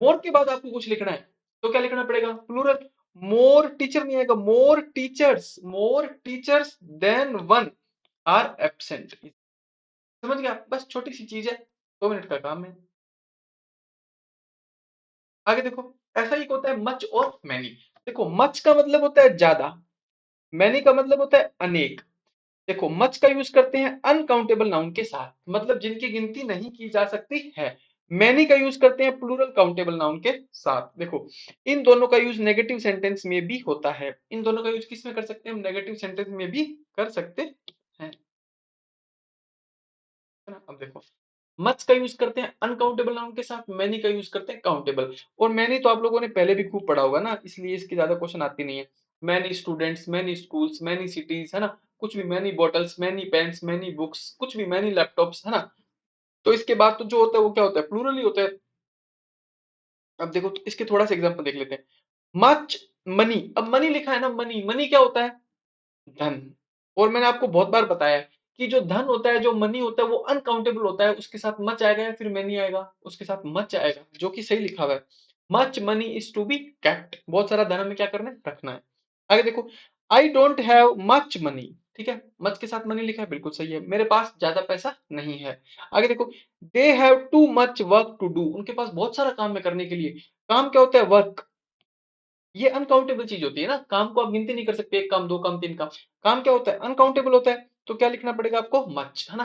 मोर के बाद आपको कुछ लिखना है तो क्या लिखना पड़ेगा? प्लूरल। मोर टीचर नहीं आएगा, more teachers, more teachers than one are absent. समझ गया? बस छोटी सी चीज है, 2 मिनट का काम है। आगे देखो, ऐसा ही होता है मच और मैनी। देखो मच का मतलब होता है ज्यादा, मैनी का मतलब होता है अनेक। देखो मच का यूज करते हैं अनकाउंटेबल नाउन के साथ, मतलब जिनकी गिनती नहीं की जा सकती है। मैनी का यूज करते हैं प्लूरल काउंटेबल नाउन के साथ। देखो इन दोनों का यूज नेगेटिव सेंटेंस में भी होता है। इन दोनों का यूज किस में कर सकते हैं? हम नेगेटिव सेंटेंस में भी कर सकते हैं। है ना। अब देखो, मच का यूज करते हैं अनकाउंटेबल नाउन के साथ, मैनी का यूज करते हैं काउंटेबल। और मैनी तो आप लोगों ने पहले भी खूब पढ़ा होगा ना, इसलिए इसकी ज्यादा क्वेश्चन आती नहीं है। Many students, many schools, many cities, है ना, कुछ भी, many bottles, many pens, many books, कुछ भी, मैनी लैपटॉप्स, है ना। तो इसके बाद तो जो होता है वो क्या होता है, प्लूरल ही होता है। अब देखो, तो इसके थोड़ा सा एग्जांपल देख लेते हैं। मच मनी, अब मनी लिखा है ना, मनी, मनी क्या होता है, धन। और मैंने आपको बहुत बार बताया है कि जो धन होता है, जो मनी होता है, वो अनकाउंटेबल होता है। उसके साथ मच आएगा या फिर मनी आएगा, उसके साथ मच आएगा, जो कि सही लिखा हुआ है। Much money is to be kept, बहुत सारा धन हमें क्या करना है, रखना है। आगे देखो, I don't have much money, ठीक है, मच के साथ मनी लिखा है, बिल्कुल सही है, मेरे पास ज्यादा पैसा नहीं है। आगे देखो, they have too much work to do, उनके पास बहुत सारा काम है करने के लिए। काम क्या होता है, वर्क। ये अनकाउंटेबल चीज होती है ना, काम को आप गिनती नहीं कर सकते, एक काम, दो काम, तीन काम। काम क्या होता है, अनकाउंटेबल होता है। तो क्या लिखना पड़ेगा आपको, मच, है ना।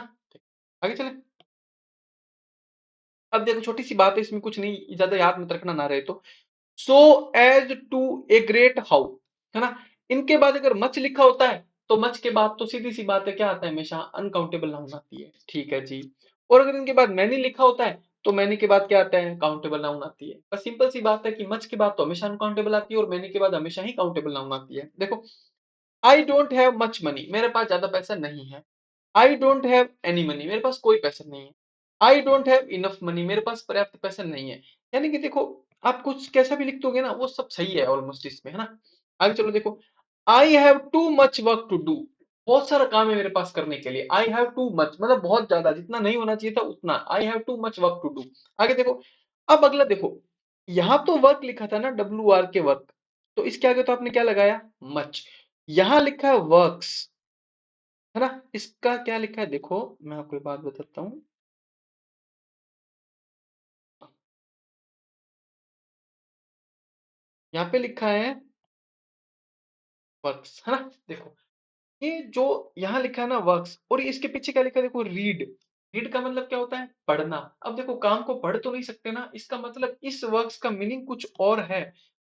आगे चले। अब देखो, छोटी सी बात है, इसमें कुछ नहीं, ज्यादा याद मत रखना ना रहे तो। So as to a great how, है ना। इनके बाद अगर मच लिखा होता है, तो मच के बाद तो सीधी सी बात है, क्या आता है, हमेशा अनकाउंटेबल नाउन आती है, ठीक है जी। और अगर इनके बाद मैनी लिखा होता है, तो मैनी के बाद क्या आता है, काउंटेबल नाउन आती है। बस सिंपल सी बात है कि मच के बाद तो हमेशा अनकाउंटेबल आती है, और मैनी के बाद हमेशा ही काउंटेबल नाउन आती है। देखो, I don't have much money, मेरे पास ज्यादा पैसा नहीं है। आई डोंट हैव एनी मनी, मेरे पास कोई पैसा नहीं है। आई डोंट हैव इनफ मनी, मेरे पास पर्याप्त पैसा नहीं है। यानी कि देखो, आप कुछ कैसा भी लिख दोगे ना, वो सब सही है ऑलमोस्ट इसमें, है ना। आगे चलो, देखो, I have too much work to do, बहुत सारा काम है मेरे पास करने के लिए। आई हैव टू मच मतलब बहुत ज्यादा, जितना नहीं होना चाहिए था उतना। I have too much work to do. आगे देखो, अब अगला देखो, यहां तो वर्क लिखा था ना, डब्ल्यू आर के वर्क, तो इसके आगे तो आपने क्या लगाया, मच। यहां लिखा है वर्क्स, है ना। इसका क्या लिखा है, देखो मैं आपको एक बात बताता हूं। यहाँ पे लिखा है वर्क्स, है ना। देखो, ये जो यहाँ लिखा है ना वर्क्स, और ये इसके पीछे क्या लिखा है, देखो, रीड। रीड का मतलब क्या होता है, पढ़ना। अब देखो, काम को पढ़ तो नहीं सकते ना, इसका मतलब इस वर्क्स का मीनिंग कुछ और है।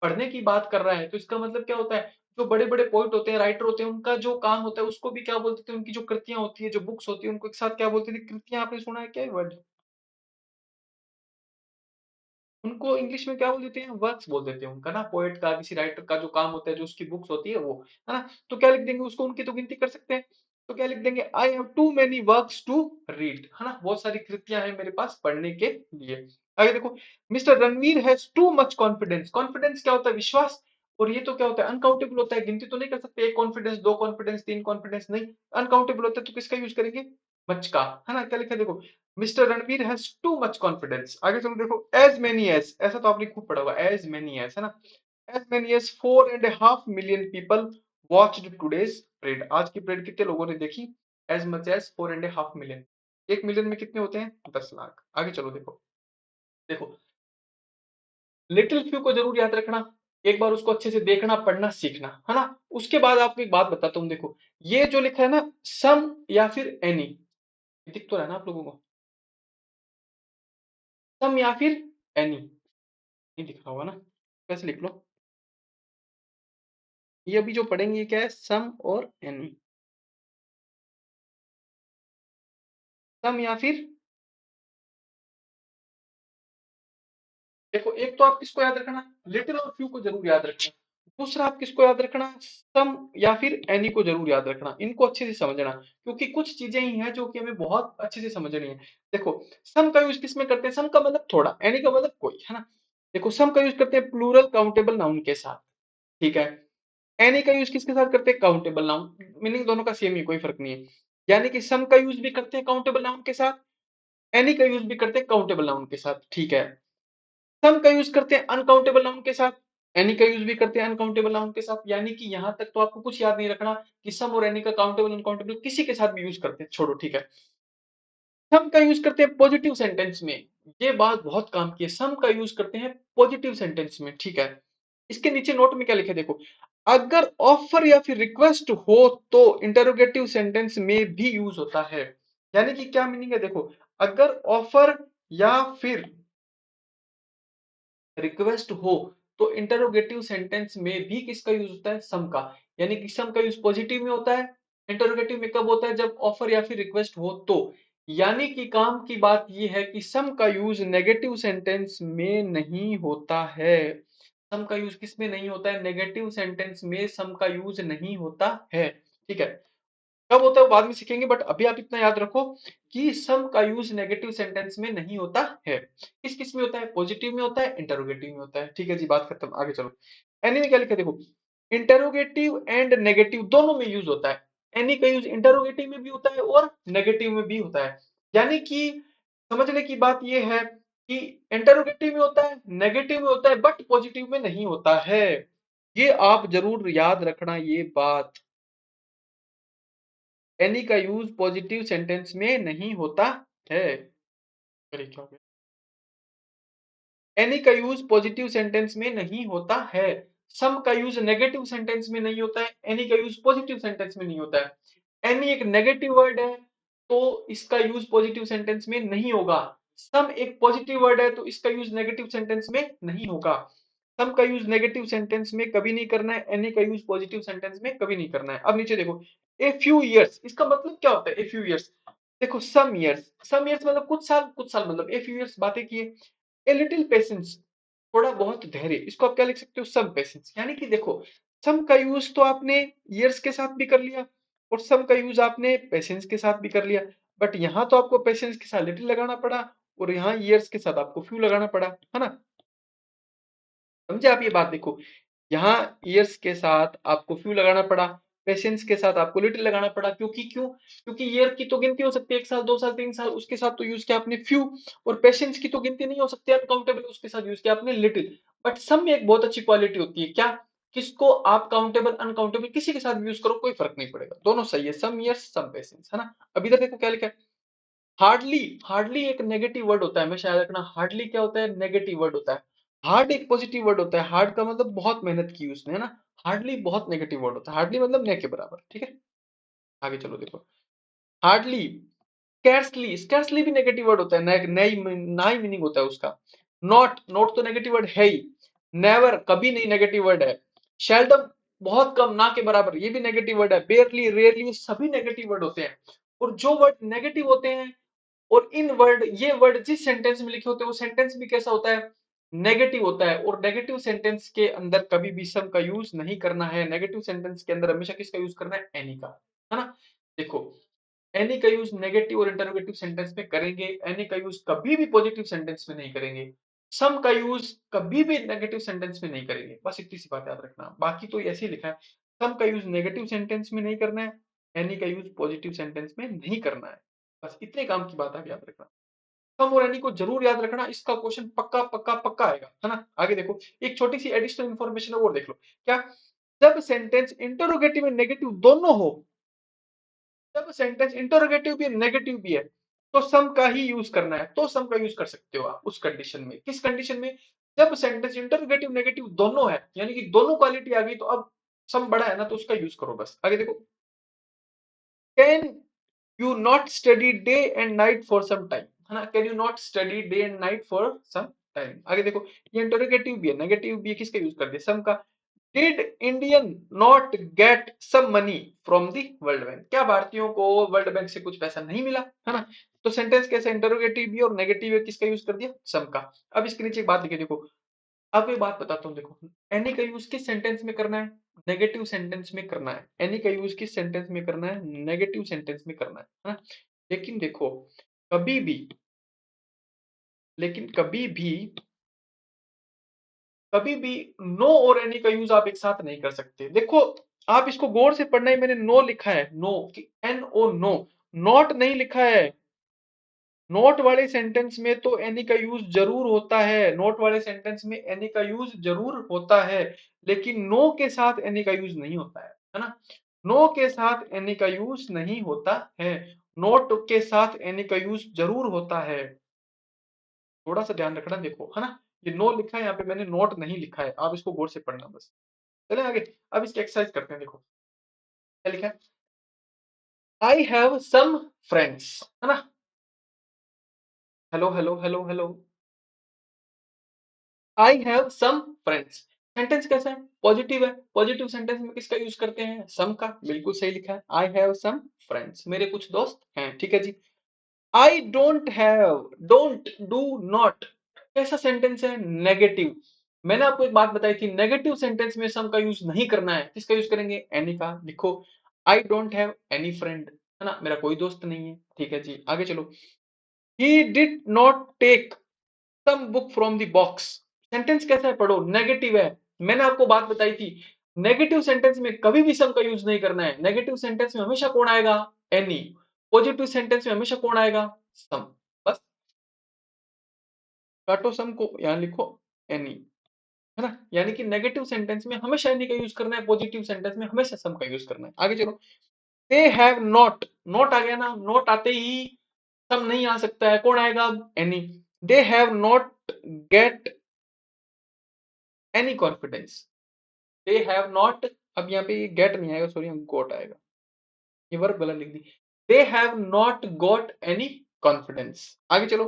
पढ़ने की बात कर रहा है, तो इसका मतलब क्या होता है, जो बड़े बड़े पोइट होते हैं, राइटर होते हैं, उनका जो काम होता है, उसको भी क्या बोलते थे, उनकी जो कृतियां होती है, जो बुक्स होती है, उनको एक साथ क्या बोलते थे, कृतियां। आपने सुना है क्या वर्ड, उनको इंग्लिश में क्या बोल देते हैं, वर्क्स बोल देते हैं उनका ना। पोएट का, किसी राइटर का जो काम होता है, जो उसकी बुक्स होती है वो, है ना। तो क्या लिख देंगे उसको, उनकी तो गिनती कर सकते हैं। तो क्या लिख देंगे, I have too many works to read, है ना, बहुत सारी कृतियां हैं मेरे पास पढ़ने के लिए। आगे देखो, mister Ranveer has too much confidence. Confidence क्या होता है, विश्वास। और ये तो क्या होता है, अनकाउंटेबल होता है, गिनती तो नहीं कर सकते, एक कॉन्फिडेंस, दो कॉन्फिडेंस, तीन कॉन्फिडेंस, नहीं। अनकाउंटेबल होता है, तो किसका यूज करेंगे, मच का, है ना। क्या लिखा है, देखो, mister Ranveer has too much confidence. आगे चलो, देखो, एज मेनी एज, ऐसा तो आपने खूब पढ़ा होगा, एज मेनी एज, है ना। As many as 4.5 million people watched today's parade, आज की परेड कितने लोगों ने देखी, as much as 4.5 million। 1 million में कितने होते हैं, 10 लाख। आगे चलो, देखो, देखो, लिटिल फ्यू को जरूर याद रखना, एक बार उसको अच्छे से देखना, पढ़ना, सीखना, है ना। उसके बाद आपको एक बात बताता हूँ, देखो, ये जो लिखा है ना, सम या फिर एनी, दिख तो रहा है ना आप लोगों को, सम या फिर एनी, नहीं दिख रहा होगा ना, कैसे लिख लो। ये अभी जो पढ़ेंगे ये क्या है, सम और एनी, सम या फिर, देखो, एक तो आप किसको याद रखना, लिटिल और फ्यू को जरूर याद रखना। दूसरा आप किसको याद रखना, सम या फिर एनी को जरूर याद रखना। इनको अच्छे से समझना, क्योंकि कुछ चीजें ही हैं जो कि हमें बहुत अच्छे से समझनी है। देखो, सम का यूज किस में करते हैं, सम का मतलब थोड़ा, एनी का मतलब कोई, है ना। देखो, सम का यूज करते हैं प्लूरल काउंटेबल नाउन के साथ, ठीक है। एनी का यूज किसके साथ करते हैं, काउंटेबल नाउन। मीनिंग दोनों का सेम ही, कोई फर्क नहीं है। यानी कि सम का यूज भी करते हैं काउंटेबल नाउन के साथ, एनी का यूज भी करते हैं काउंटेबल नाउन के साथ, ठीक है। सम का यूज करते हैं अनकाउंटेबल नाउन के साथ, एनी का यूज भी करते हैं अनकाउंटेबल नाउन के साथ। यानी कि यहां तक तो आपको कुछ याद नहीं रखना कि सम और एनी का काउंटेबल अनकाउंटेबल किसी के साथ भी यूज करते हैं, छोड़ो, ठीक है। सम का यूज करते हैं पॉजिटिव सेंटेंस में, ये बात बहुत काम की है, सम का यूज करते हैं पॉजिटिव सेंटेंस में, ठीक है। इसके नीचे नोट में क्या लिखे, देखो, अगर ऑफर या फिर रिक्वेस्ट हो तो इंटरोगेटिव सेंटेंस में भी यूज होता है। यानी कि क्या मीनिंग है, देखो, अगर ऑफर या फिर रिक्वेस्ट हो, तो इंटरोगेटिव सेंटेंस में भी किसका यूज होता है, सम का। यानी कि सम का यूज पॉजिटिव में होता है, इंटरोगेटिव में कब होता है, जब ऑफर या फिर रिक्वेस्ट हो तो। यानी कि काम की बात ये है कि सम का यूज नेगेटिव सेंटेंस में नहीं होता है। सम का यूज किस में नहीं होता है? नेगेटिव सेंटेंस में सम का यूज नहीं होता है। ठीक है, कब होता है वो बाद में सीखेंगे, बट अभी आप इतना याद रखो कि सम का यूज नेगेटिव सेंटेंस में नहीं होता है। किस किस में होता है? पॉजिटिव में होता है, इंटरोगेटिव में होता है। ठीक है जी, बात खत्म, आगे चलो। एनी में क्या लिखा है देखो, इंटरोगेटिव एंड नेगेटिव दोनों में यूज होता है। एनी का यूज इंटरोगेटिव में भी होता है और नेगेटिव में भी होता है। यानी कि समझने की बात यह है कि इंटरोगेटिव में होता है, नेगेटिव में होता है, बट पॉजिटिव में नहीं होता है। ये आप जरूर याद रखना ये बात। एनी का यूज पॉजिटिव सेंटेंस में नहीं होता है। अरे क्या हो गया? एनी का यूज पॉजिटिव सेंटेंस में नहीं होता है। सम का यूज नेगेटिव सेंटेंस में नहीं होता है, एनी का यूज पॉजिटिव सेंटेंस में नहीं होता है। एनी एक नेगेटिव वर्ड है तो इसका यूज पॉजिटिव सेंटेंस में नहीं होगा। सम एक पॉजिटिव वर्ड है तो इसका यूज नेगेटिव सेंटेंस में नहीं होगा। सम का यूज नेगेटिव सेंटेंस में कभी नहीं करना है, एनी का यूज पॉजिटिव सेंटेंस में कभी नहीं करना है। अब नीचे देखो, ए फ्यू ईयर्स, इसका मतलब क्या होता है? ए फ्यू ईयर्स, देखो सम ईयर्स, सम ईयर्स मतलब कुछ साल, कुछ साल मतलब ए फ्यू ईयर्स बातें किए। ए लिटिल पेशेंस, थोड़ा बहुत धैर्य, इसको आप क्या लिख सकते हो? Some patience. यानी कि देखो, सम का यूज तो आपने ईयर्स के साथ भी कर लिया और सम का यूज आपने पेशेंस के साथ भी कर लिया, बट यहां तो आपको पेशेंस के साथ लिटिल लगाना पड़ा और यहाँ ईयर्स के साथ आपको फ्यू लगाना पड़ा, है ना? समझे आप ये बात? देखो, यहाँ ईयर्स के साथ आपको फ्यू लगाना पड़ा, पेशेंस के साथ आपको लिटिल लगाना पड़ा। क्योंकि ईयर की तो गिनती हो सकती है, 1 साल, 2 साल, 3 साल, उसके साथ तो यूज किया आपने फ्यू। और पेशेंस की तो गिनती नहीं हो सकती, अनकाउंटेबल, उसके साथ यूज किया आपने लिटिल। बट सम में एक बहुत अच्छी क्वालिटी होती है, क्या? किसको आप काउंटेबल अनकाउंटेबल किसी के साथ यूज करो, कोई फर्क नहीं पड़ेगा, दोनों सही है, सम ईयर्स सम पेशेंस, है ना? अब इधर देखो क्या लिखा है, हार्डली। हार्डली एक नेगेटिव वर्ड होता है, हमेशा याद रखना, हार्डली क्या होता है? नेगेटिव वर्ड होता है। हार्ड एक पॉजिटिव वर्ड होता है, हार्ड का मतलब बहुत मेहनत की उसने, है ना? हार्डली बहुत नेगेटिव वर्ड होता है, हार्डली मतलब न के बराबर। ठीक है, आगे चलो देखो, हार्डली, स्कैर्सली, स्कैर्सली भी नेगेटिव वर्ड होता है, नई ना ही मीनिंग होता है उसका। नॉट, नॉट तो नेगेटिव वर्ड है ही। नेवर, कभी नहीं, नेगेटिव वर्ड है। शेल्डम, बहुत कम, ना के बराबर, ये भी नेगेटिव वर्ड है। बेयरली, रेयरली, सभी नेगेटिव वर्ड होते हैं। और जो वर्ड नेगेटिव होते हैं और इन वर्ड, ये वर्ड जिस सेंटेंस में लिखे होते हैं वो सेंटेंस भी कैसा होता है? नेगेटिव होता है। और नेगेटिव सेंटेंस के अंदर कभी भी सम का यूज नहीं करना है। नेगेटिव सेंटेंस के अंदर हमेशा किसका यूज करना है? एनी का, है ना? देखो, एनी का यूज नेगेटिव और इंटरोगेटिव सेंटेंस में करेंगे, एनी का यूज कभी भी पॉजिटिव सेंटेंस में नहीं करेंगे। सम का यूज कभी भी नेगेटिव सेंटेंस में नहीं करेंगे, बस इतनी सी बात याद रखना, बाकी तो ऐसे ही लिखा है। सम का यूज नेगेटिव सेंटेंस में नहीं करना है, एनी का यूज पॉजिटिव सेंटेंस में नहीं करना है। बस इतने काम की बात आप याद रखना। सम और एनी को जरूर याद रखना, इसका क्वेश्चन पक्का पक्का पक्का आएगा, है ना? आगे देखो, एक छोटी सी एडिशनल इंफॉर्मेशन है वो देख लो, क्या? जब सेंटेंस इंटरोगेटिव और नेगेटिव दोनों हो, जब सेंटेंस इंटरोगेटिव भी है, नेगेटिव भी है, तो सम का ही यूज करना है, तो सम का यूज कर सकते हो आप उस कंडीशन में। किस कंडीशन में? जब सेंटेंस इंटरोगेटिव नेगेटिव दोनों है, यानी कि दोनों क्वालिटी आ गई, तो अब सम बड़ा है ना, तो उसका यूज करो बस। आगे देखो, can you not study day and night for some time, है ना? Can you not study day and night for some time. आगे देखो, ये इंटरोगेटिव भी है, नेगेटिव भी है, किसका यूज कर दिया? सम का। Did Indian not get some money from the World Bank, क्या भारतीयों को वर्ल्ड बैंक से कुछ पैसा नहीं मिला, है ना? तो सेंटेंस कैसे? इंटरोगेटिव भी और नेगेटिव है, किसका यूज कर दिया? सम का। अब इसके नीचे एक बात लिखी देखो, अब ये बात बताता हूँ, देखो, एनी का यूज किस सेंटेंस में करना है? नेगेटिव सेंटेंस में करना है। एनी का यूज किस सेंटेंस में करना है? नेगेटिव सेंटेंस में करना है ना? लेकिन देखो, कभी भी, लेकिन कभी भी नो और एनी का यूज आप एक साथ नहीं कर सकते। देखो, आप इसको गौर से पढ़ना है, मैंने नो लिखा है, नो कि एन ओ नो, नॉट नहीं लिखा है। नोट वाले सेंटेंस में तो एनी का यूज जरूर होता है, नोट वाले सेंटेंस में एनी का यूज जरूर होता है, लेकिन नो के साथ एनी का यूज नहीं होता है ना? नो के साथ एनी का यूज नहीं होता है, नोट के साथ एनी का यूज जरूर होता है। थोड़ा सा ध्यान रखना, देखो, है ना? ये नो लिखा है यहाँ पे, मैंने नोट नहीं लिखा है, आप इसको गौर से पढ़ना बस। चले आगे, अब इसकी एक्सरसाइज करते हैं, देखो क्या लिखा है, आई हैव सम फ्रेंड्स, है ना? Hello hello hello hello, I have some friends, sentence कैसा है? पॉजिटिव है, पॉजिटिव सेंटेंस में किसका यूज करते हैं? सम का, बिल्कुल सही लिखा है, आई हैव सम फ्रेंड्स, मेरे कुछ दोस्त हैं, ठीक है जी। I don't have, don't, do not, कैसा सेंटेंस है? नेगेटिव। मैंने आपको एक बात बताई थी, नेगेटिव सेंटेंस में सम का यूज नहीं करना है। किसका यूज करेंगे? एनी का। लिखो, आई डोंट हैव एनी फ्रेंड, है ना, मेरा कोई दोस्त नहीं है। ठीक है जी, आगे चलो। He did not take some book from the box, sentence कैसा है? पढ़ो, नेगेटिव है। मैंने आपको बात बताई थी, नेगेटिव सेंटेंस में कभी भी सम का यूज नहीं करना है। नेगेटिव सेंटेंस में हमेशा कौन आएगा? एनी। पॉजिटिव सेंटेंस में हमेशा कौन आएगा? सम। बस काटो सम को, यहां लिखो एनी, है ना। यानी कि नेगेटिव सेंटेंस में हमेशा एनी का यूज करना है, पॉजिटिव सेंटेंस में हमेशा सम का यूज करना है। आगे चलो। दे हैव नॉट, नॉट आ गया ना, नॉट आते ही सम नहीं आ सकता है, कौन आएगा? Any. They have not get any confidence, they have not, अब यहाँ पे गेट नहीं आएगा, सॉरी, गोट आएगा, ये वर्ब गलत लिख दी। They have not got any confidence. आगे चलो।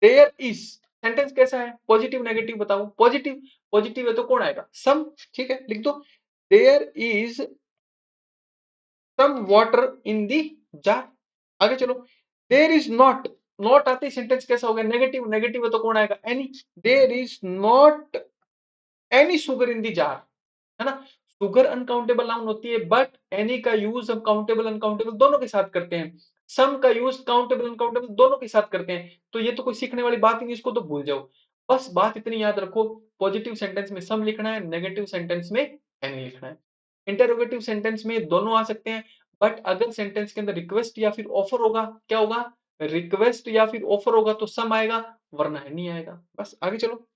देयर इज, सेंटेंस कैसा है? पॉजिटिव नेगेटिव बताओ? पॉजिटिव। पॉजिटिव है तो कौन आएगा? सम। ठीक है, लिख दो, there is some water in the jar. आगे चलो। देयर इज नॉट, नॉट आते ही सेंटेंस कैसा हो गया? नेगेटिव। नेगेटिव है तो कौन आएगा? Any. There is not any sugar in the jar, है ना। शुगर अनकाउंटेबल नाउन होती है, बट एनी का यूज हम काउंटेबल अनकाउंटेबल दोनों के साथ करते हैं। सम का यूज काउंटेबल अनकाउंटेबल दोनों के साथ करते हैं। तो ये तो कोई सीखने वाली बात ही नहीं, इसको तो भूल जाओ। बस बात इतनी याद रखो, पॉजिटिव सेंटेंस में सम लिखना है, नेगेटिव सेंटेंस में एनी लिखना है। इंटरोगेटिव सेंटेंस में दोनों आ सकते हैं, बट अगर सेंटेंस के अंदर रिक्वेस्ट या फिर ऑफर होगा, क्या होगा? रिक्वेस्ट या फिर ऑफर होगा तो सम आएगा, वरना एनी आएगा। बस आगे चलो।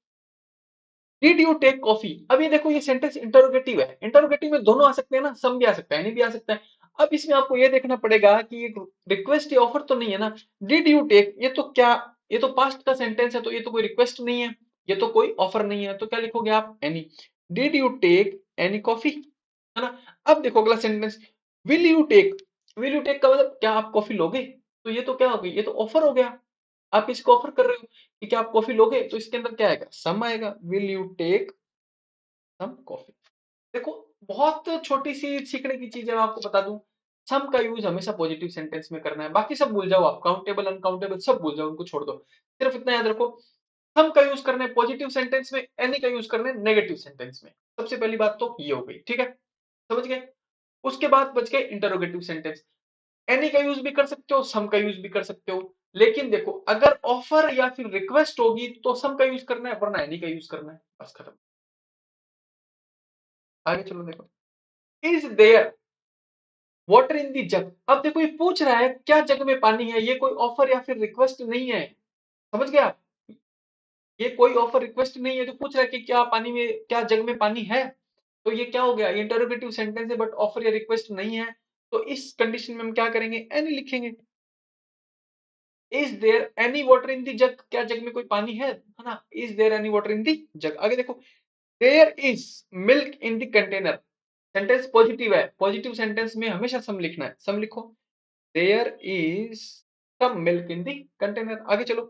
डिड यू टेक कॉफी, अब ये देखो, ये सेंटेंस इंटरोगेटिव है। इंटरोगेटिव में दोनों आ सकते हैं ना, सम भी आ सकता है, नहीं भी आ सकता है। अब इसमें आपको ये देखना पड़ेगा कि ये रिक्वेस्ट या ऑफर तो नहीं है ना। डिड यू टेक, ये तो क्या, ये तो पास्ट का सेंटेंस है, तो ये तो कोई रिक्वेस्ट नहीं है, ये तो कोई ऑफर नहीं है, तो क्या लिखोगे आप? Any. Did you take any coffee, है ना। अब देखो अगला sentence, will you take, will you take का मतलब क्या आप कॉफी लोगे? तो ये तो क्या हो गई? ये तो ऑफर हो गया। आप इसको ऑफर कर रहे हो कि क्या आप कॉफी लोगे, तो इसके अंदर क्या आएगा? सम आएगा। Will you take some coffee. देखो, बहुत छोटी सी सीखने की चीज है, मैं आपको बता दूं। सम का यूज हमेशा पॉजिटिव सेंटेंस में करना है, बाकी सब भूल जाओ आप, काउंटेबल अनकाउंटेबल सब भूल जाओ, उनको छोड़ दो। सिर्फ इतना याद रखो, सम का यूज करना है पॉजिटिव सेंटेंस में, एनी का यूज करना है नेगेटिव सेंटेंस में। सबसे पहली बात तो ये हो गई, ठीक है, समझ गए। उसके बाद बच गए इंटरोगेटिव सेंटेंस। एनी का यूज भी कर सकते हो, सम का यूज भी कर सकते हो, लेकिन देखो अगर ऑफर या फिर रिक्वेस्ट होगी तो सम का यूज करना है, वरना एनी का यूज करना है, बस खत्म। आगे चलो, देखो, is there water in the जग, अब देखो ये पूछ रहा है क्या जग में पानी है, ये कोई ऑफर या फिर रिक्वेस्ट नहीं है, समझ गया। ये कोई ऑफर रिक्वेस्ट नहीं है, तो पूछ रहा है कि क्या पानी में, क्या जग में पानी है। तो ये क्या हो गया? ये इंटरोगेटिव सेंटेंस है, बट ऑफर या रिक्वेस्ट नहीं है। तो इस कंडीशन में हम क्या करेंगे? एनी लिखेंगे। Is there any water in the jug, क्या जग में कोई पानी है ना। Is there any water in the jug. आगे देखो, there is milk in the container, sentence positive है, पॉजिटिव सेंटेंस में हमेशा सम लिखना है, सम लिखो। There is some milk in the container. आगे चलो।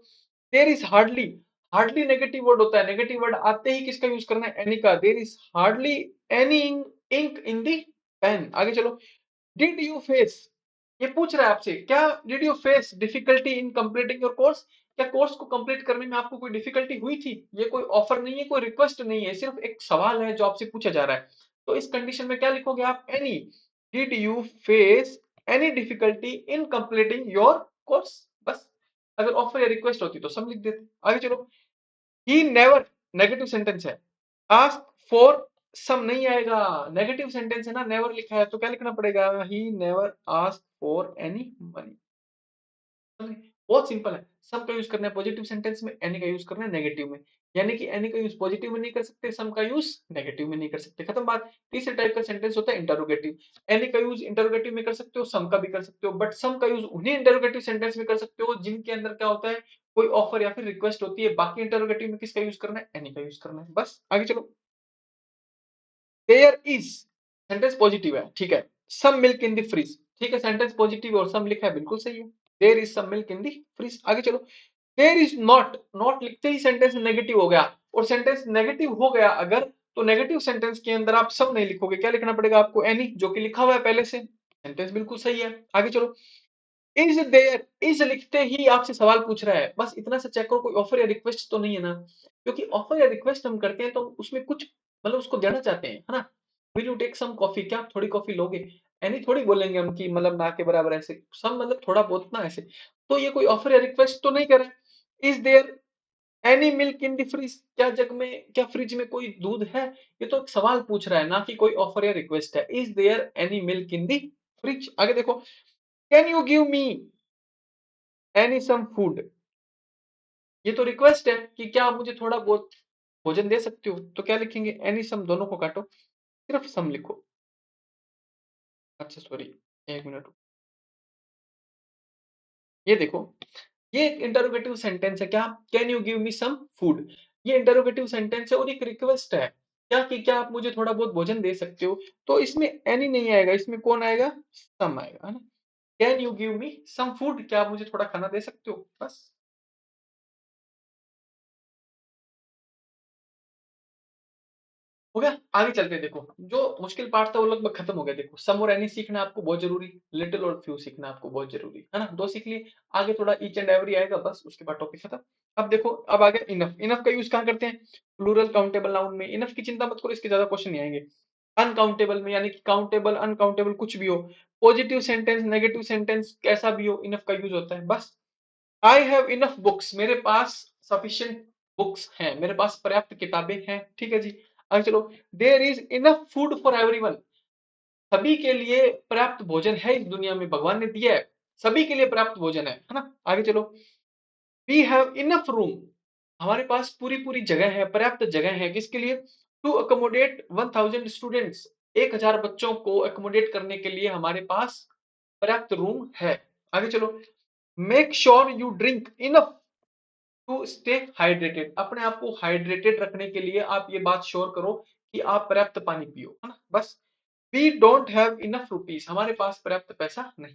There is hardly, hardly negative word होता है, नेगेटिव वर्ड आते ही किसका यूज करना है? एनी का। There is hardly any ink in the pen. आगे चलो। डिड यू फेस, ये पूछ रहा है आपसे, क्या did you face difficulty in completing your course, क्या कोर्स को कंप्लीट करने में आपको कोई डिफिकल्टी हुई थी। ये कोई ऑफर नहीं है, कोई रिक्वेस्ट नहीं है, सिर्फ एक सवाल है जो आपसे पूछा जा रहा है। तो इस कंडीशन में क्या लिखोगे आप? Any. Did you face any difficulty in completing your course, बस। अगर ऑफर या रिक्वेस्ट होती तो सब लिख देते। आगे चलो। ही नेवर, नेगेटिव सेंटेंस है, आस्क फॉर सम नहीं आएगा, नेगेटिव सेंटेंस है ना, नेवर लिखा है, तो क्या लिखना पड़ेगा? He never ask for any money. बहुत सिंपल है। सम का यूज करना है पॉजिटिव सेंटेंस में, एनी का यूज करना है नेगेटिव में। यानी कि एनी का यूज पॉजिटिव में नहीं कर सकते, सम का यूज नेगेटिव में नहीं कर सकते, खत्म बात। तीसरे टाइप का सेंटेंस होता है इंटरोगेटिव। एनी का यूज इंटरोगेटिव में कर सकते हो, सम का भी कर सकते हो, बट सम का यूज उन्हीं इंटरोगेटिव सेंटेंस में कर सकते हो जिनके अंदर क्या होता है? कोई ऑफर या फिर रिक्वेस्ट होती है। बाकी इंटरोगेटिव में किसका यूज करना है? एनी का यूज करना है, बस। आगे चलो। देयर इज, सेंटेंस पॉजिटिव है, ठीक है। Some milk in the fridge, ठीक है, सेंटेंस पॉजिटिव और सम लिखा है, बिल्कुल सही है। There is some milk in the fridge. आगे चलो। देयर इज नॉट, नॉट लिखते ही सेंटेंस नेगेटिव हो गया, और सेंटेंस नेगेटिव हो गया अगर, तो नेगेटिव सेंटेंस के अंदर आप सब नहीं लिखोगे, क्या लिखना पड़ेगा आपको? एनी, जो कि लिखा हुआ है पहले से, सेंटेंस बिल्कुल सही है। आगे चलो। इज देयर, इज लिखते ही आपसे सवाल पूछ रहा है, बस इतना सा चेक करो कोई ऑफर या रिक्वेस्ट तो नहीं है ना, क्योंकि ऑफर या रिक्वेस्ट हम करते हैं तो उसमें कुछ मतलब उसको देना चाहते हैं, है ना। Will you take some coffee, क्या आप थोड़ी कॉफी लोगे, एनी थोड़ी बोलेंगे हम कि मतलब ना के बराबर ऐसे, सम मतलब थोड़ा बहुत ना ऐसे। तो ये कोई ऑफर या रिक्वेस्ट तो नहीं कर रहा है। Is there any milk in the fridge, क्या जग में, क्या फ्रिज में कोई दूध है, ये तो एक सवाल पूछ रहा है ना कि कोई ऑफर या रिक्वेस्ट है। Is there any milk in the fridge, आगे देखो, can you give me any some food, ये तो रिक्वेस्ट है कि क्या आप मुझे थोड़ा बहुत भोजन दे सकते हो, तो क्या लिखेंगे, एनी सम, दोनों को काटो, सिर्फ सम लिखो। अच्छा सॉरी, एक मिनट, ये देखो, ये एक इंटरोगेटिव सेंटेंस है, क्या, can you give me some food, ये इंटरोगेटिव सेंटेंस है और एक रिक्वेस्ट है, क्या कि क्या आप मुझे थोड़ा बहुत भोजन दे सकते हो, तो इसमें एनी नहीं आएगा, इसमें कौन आएगा, सम आएगा, है ना। Can you give me some food, क्या आप मुझे थोड़ा खाना दे सकते हो, बस। हो गया, आगे चलते हैं, देखो जो मुश्किल पार्ट था वो लगभग खत्म हो गया, देखो सम और एनी सीखना आपको बहुत जरूरी, लिटिल और फ्यू सीखना आपको बहुत जरूरी है ना, दो सीख लिए, आगे थोड़ा ईच एंड एवरी आएगा, बस उसके बाद टॉपिक खत्म। अब देखो, अब आ गया इनफ, इनफ का यूज कहाँ करते हैं, प्लूरल काउंटेबल नाउन में, इनफ की चिंता मत करो, इसके ज्यादा क्वेश्चन नहीं आएंगे। अनकाउंटेबल में, यानी कि काउंटेबल अनकाउंटेबल कुछ भी हो, पॉजिटिव सेंटेंस नेगेटिव सेंटेंस कैसा भी हो, इनफ का यूज होता है, बस। आई हैव इनफ बुक्स, मेरे पास सफिशिएंट बुक्स हैं, मेरे पास पर्याप्त किताबें हैं, ठीक है जी। आगे चलो, there is enough food for everyone, सभी के लिए पर्याप्त भोजन है इस दुनिया में, भगवान ने दिया है, सभी के लिए पर्याप्त भोजन है ना। आगे चलो, वी हैव इनफ रूम, हमारे पास पूरी पूरी जगह है, पर्याप्त जगह है, किसके लिए, टू अकोमोडेट 1000 स्टूडेंट्स, 1000 बच्चों को अकोमोडेट करने के लिए हमारे पास पर्याप्त रूम है। आगे चलो, make sure you drink enough to stay hydrated, अपने आप को हाइड्रेटेड रखने के लिए आप ये बात श्योर करो कि आप पर्याप्त पानी पियो, है ना, बस। We don't have enough rupees, हमारे पास पर्याप्त पैसा नहीं,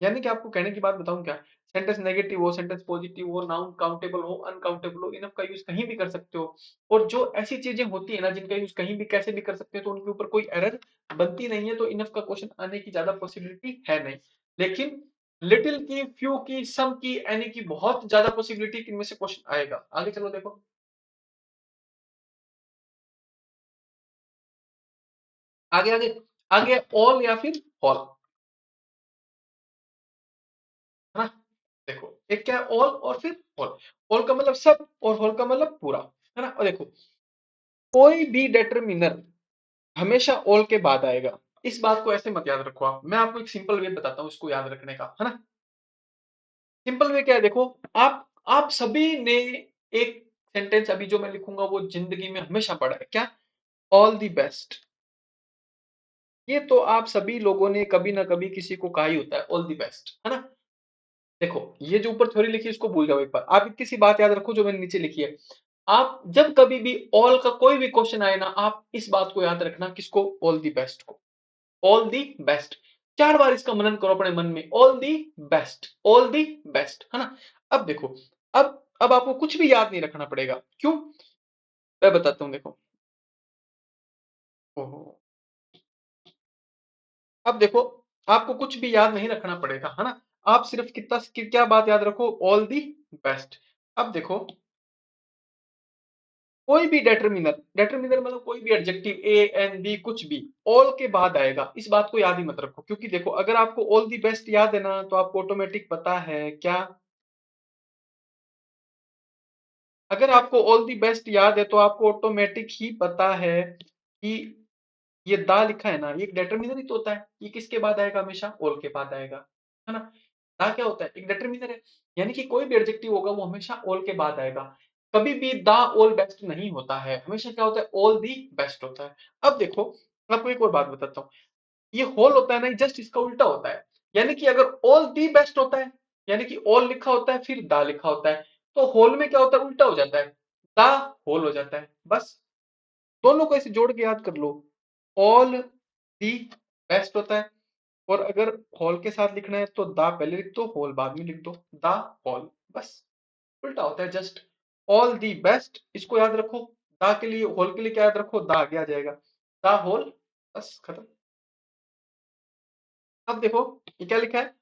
यानी कि आपको कहने की बात बताऊं क्या, सेंटेंस नेगेटिव हो, सेंटेंस पॉजिटिव हो, नाउन काउंटेबल हो अनकाउंटेबल हो, इनफ का यूज कहीं भी कर सकते हो। और जो ऐसी चीजें होती है ना जिनका यूज कहीं भी कैसे भी कर सकते हैं, तो उनके ऊपर कोई एरर बनती नहीं है, तो इनफ का क्वेश्चन आने की ज्यादा पॉसिबिलिटी है नहीं। लेकिन लिटिल की, फ्यू की, सम की, एनी की बहुत ज्यादा पॉसिबिलिटी कि इनमें से क्वेश्चन आएगा। आगे चलो देखो, आगे आगे, आगे ऑल या फिर ऑल, है ना। देखो एक क्या है, ऑल और फिर ऑल, ऑल का मतलब सब और ऑल का मतलब पूरा, है ना। और देखो, कोई भी डेटरमिनर हमेशा ऑल के बाद आएगा, इस बात को ऐसे मत याद रखो आप, मैं आपको एक सिंपल वे बताता हूँ इसको याद रखने का, है ना। सिंपल वे क्या है, देखो, आप सभी ने एक सेंटेंस अभी जो मैं लिखूंगा वो जिंदगी में हमेशा पढ़ा है, क्या, ऑल द बेस्ट, ये तो आप सभी लोगों ने कभी ना कभी किसी को कहा ही होता है, ऑल द बेस्ट, है ना। देखो ये जो ऊपर थ्योरी लिखी है इसको भूल जाओ एक बार, आप इतनी सी बात याद रखो जो मैंने नीचे लिखी है। आप जब कभी भी ऑल का कोई भी क्वेश्चन आए ना, आप इस बात को याद रखना, किसको, ऑल दी बेस्ट को, ऑल दी बेस्ट, 4 बार इसका मनन करो अपने मन में, all the best, all the best, है ना। अब देखो, अब आपको कुछ भी याद नहीं रखना पड़ेगा, क्यों, मैं बताता हूँ, देखो, ओहो, अब देखो, आपको कुछ भी याद नहीं रखना पड़ेगा, है ना। आप सिर्फ कितना क्या बात याद रखो, ऑल दी बेस्ट। अब देखो, कोई भी डेटरमिनर, डेटरमिनर मतलब कोई भी एडजेक्टिव, ए एन बी कुछ भी ऑल के बाद आएगा, इस बात को याद ही मत रखो, क्योंकि देखो अगर आपको ऑल दी बेस्ट याद है ना, तो आपको ऑटोमेटिक पता है क्या, अगर आपको ऑल दी बेस्ट याद है तो आपको ऑटोमेटिक ही पता है कि ये दा लिखा है ना, ये एक डिटरमिनर ही तो होता है, ये किसके बाद आएगा, हमेशा ऑल के बाद आएगा, है ना। दा क्या होता है, एक डिटरमिनर है, यानी कि कोई भी एडजेक्टिव होगा वो हमेशा ऑल के बाद आएगा, कभी भी दा ऑल बेस्ट नहीं होता है, हमेशा क्या होता है, ऑल दी बेस्ट होता है। अब देखो, आपको एक और बात बताता हूँ, ये होल होता है ना, जस्ट इसका उल्टा होता है, यानी कि अगर ऑल दी बेस्ट होता है, यानी कि ऑल लिखा होता है फिर दा लिखा होता है, तो होल में क्या होता है, उल्टा हो जाता है, दा होल हो जाता है, बस। दोनों को ऐसे जोड़ के याद कर लो, ऑल दी बेस्ट होता है, और अगर होल के साथ लिखना है तो दा पहले लिख दो, होल बाद में लिख दो, दा होल, बस। उल्टा होता है जस्ट, ऑल दी बेस्ट इसको याद रखो, दा के लिए, होल के लिए क्या याद रखो, दा आगे आ जाएगा, दा होल, बस खत्म। अब देखो ये क्या लिखा है,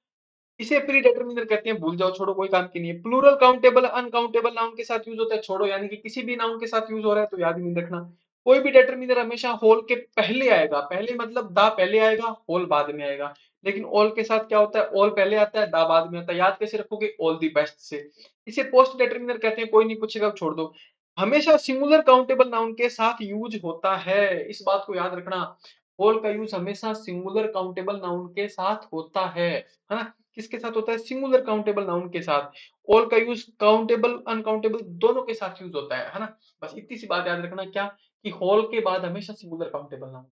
इसे प्री डिटर्मिनर कहते हैं, भूल जाओ, छोड़ो, कोई काम की नहीं है। प्लूरल काउंटेबल अनकाउंटेबल नाउन के साथ यूज होता है, छोड़ो, यानी कि किसी भी नाउन के साथ यूज हो रहा है तो याद ही नहीं रखना। कोई भी डिटर्मिनर हमेशा होल के पहले आएगा, पहले मतलब दा पहले आएगा, होल बाद में आएगा। लेकिन ऑल के साथ क्या होता है, ऑल पहले आता है, दा बाद में आता है। याद कैसे रखोगे, ऑल दी बेस्ट से। इसे पोस्ट डिटर्मिनर कहते हैं, कोई नहीं पूछेगा, छोड़ दो। हमेशा सिंगुलर काउंटेबल नाउन के साथ यूज होता है, इस बात को याद रखना। ऑल का यूज हमेशा सिंगुलर काउंटेबल नाउन के साथ होता है ना। किसके साथ होता है, सिंगुलर काउंटेबल नाउन के साथ। ऑल का यूज काउंटेबल अनकाउंटेबल दोनों के साथ यूज होता है ना। बस इतनी सी बात याद रखना, क्या कि होल के बाद हमेशा सिंगुलर काउंटेबल नाउन,